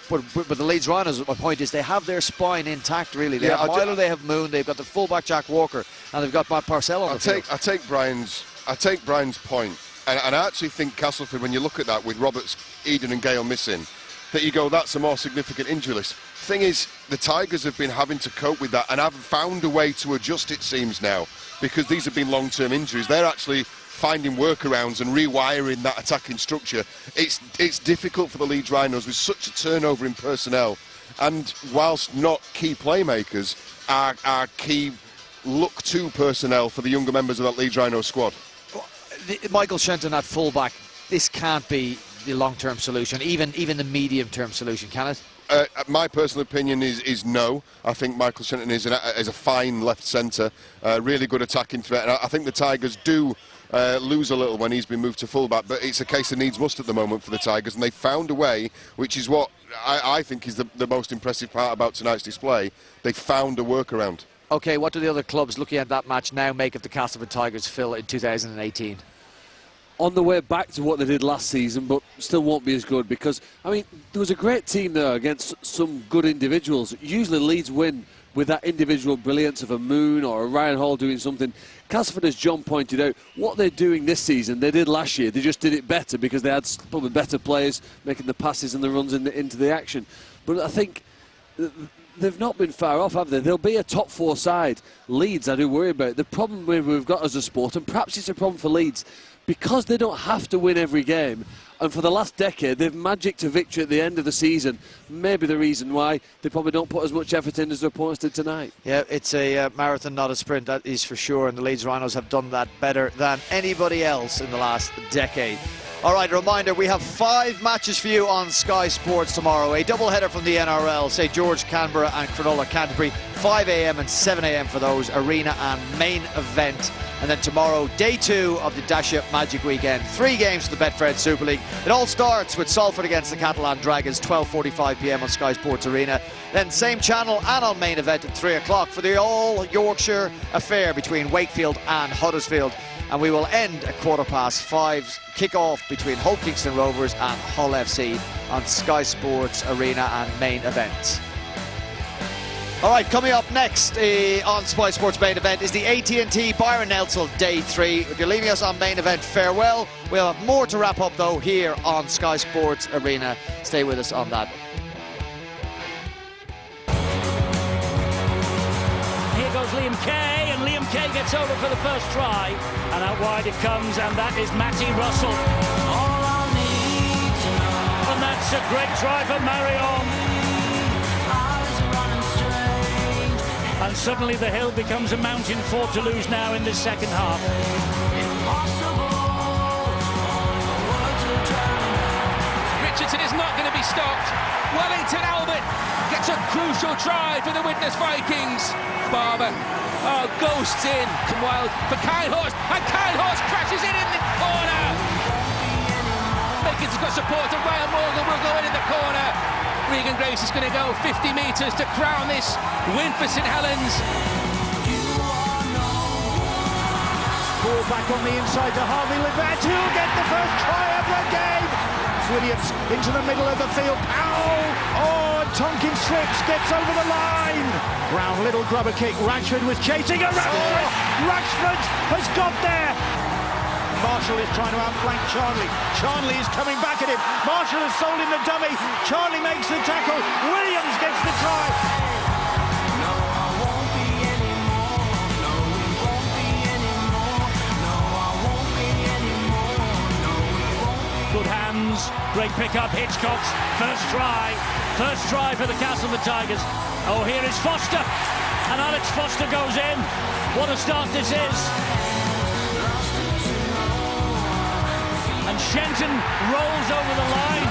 the Leeds Rhinos, my point is, they have their spine intact, really. They have Milo, they have Moon, they've got the fullback Jack Walker, and they've got Matt Parcell on the field. I take Brian's point, and I actually think Castleford, when you look at that with Roberts, Eden and Gale missing, that you go, that's a more significant injury list. Thing is, the Tigers have been having to cope with that and have found a way to adjust, it seems now, because these have been long-term injuries. They're actually finding workarounds and rewiring that attacking structure. It's difficult for the Leeds Rhinos with such a turnover in personnel, and whilst not key playmakers, are key look-to personnel for the younger members of that Leeds Rhinos squad. Michael Shenton at fullback, this can't be the long-term solution, even the medium-term solution, can it? My personal opinion is no. I think Michael Shenton is a fine left centre, really good attacking threat, and I think the Tigers do lose a little when he's been moved to fullback, but it's a case of needs must at the moment for the Tigers, and they found a way, which is what I think is the most impressive part about tonight's display. They found a workaround. OK, what do the other clubs looking at that match now make of the Castleford Tigers, Phil, in 2018? On the way back to what they did last season, but still won't be as good, because, I mean, there was a great team there against some good individuals. Usually Leeds win with that individual brilliance of a Moon or a Ryan Hall doing something. Castleford, as John pointed out, what they're doing this season, they did last year. They just did it better because they had probably better players making the passes and the runs into the action. But I think they've not been far off, have they? They'll be a top 4 side. Leeds, I do worry about. The problem we've got as a sport, and perhaps it's a problem for Leeds, because they don't have to win every game, and for the last decade they've magicked to victory at the end of the season. Maybe the reason why they probably don't put as much effort in as their opponents did tonight. Yeah, it's a marathon, not a sprint, that is for sure, and the Leeds Rhinos have done that better than anybody else in the last decade. All right, a reminder, we have 5 matches for you on Sky Sports tomorrow. A double-header from the NRL, St George, Canberra and Cronulla, Canterbury. 5 a.m. and 7 a.m. for those arena and main event And then tomorrow, day 2 of the Dacia Magic Weekend. 3 games for the Betfred Super League. It all starts with Salford against the Catalan Dragons, 12:45 p.m. on Sky Sports Arena. Then same channel and on main event at 3 o'clock for the all-Yorkshire affair between Wakefield and Huddersfield. And we will end at 5:15 kick-off between Hull Kingston Rovers and Hull FC on Sky Sports Arena and main event. All right, coming up next on Sky Sports main event is the AT&T Byron Nelson Day 3. If you're leaving us on main event, farewell. We'll have more to wrap up, though, here on Sky Sports Arena. Stay with us on that. Here goes Liam Kay, and Liam Kay gets over for the first try. And out wide it comes, and that is Matty Russell. All I need to know. And that's a great try for Marion. And suddenly the hill becomes a mountain for Toulouse now in this second half. Richardson is not going to be stopped. Wellington Albert gets a crucial try for the Widnes Vikings. Barber, ghosts in. Come wild for Kyle Horst, and Kyle Horst crashes in the corner. Makins has got support, and Ryan Morgan will go in the corner. Regan Grace is going to go 50 metres to crown this win for St Helens. Ball back on the inside to Harvey Levert, who'll get the first try of the game. Williams into the middle of the field. Ow! Oh, Tonkin slips, gets over the line. Brown, little grubber kick. Rashford was chasing a Rashford. Rashford has got there. Marshall is trying to outflank Charnley. Charnley is coming back at him. Marshall has sold in the dummy. Charnley makes the tackle. Williams gets the try. No, I won't be anymore. No, we won't be anymore. No, I won't be anymore. No, we won't be. Good hands, great pick-up, Hitchcock's first try for the Castleford Tigers. Oh, here is Foster, and Alex Foster goes in. What a start this is. And Shenton rolls over the line.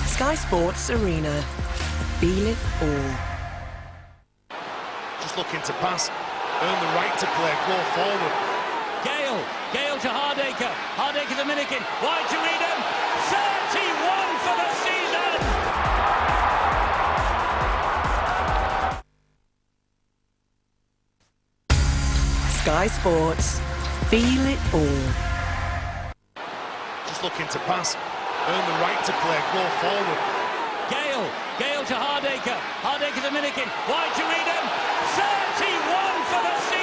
Sky Sports Arena. Feel it all. Just looking to pass, earn the right to play, go forward. Gale to Hardacre. Hardacre to Minikin. Wide to Reedham. 31 for the season. Sky Sports. Feel it all. Just looking to pass, earn the right to play, go forward. Gale to Hardacre. Hardacre to Minikin. Wide to Reedham. 31 for the season.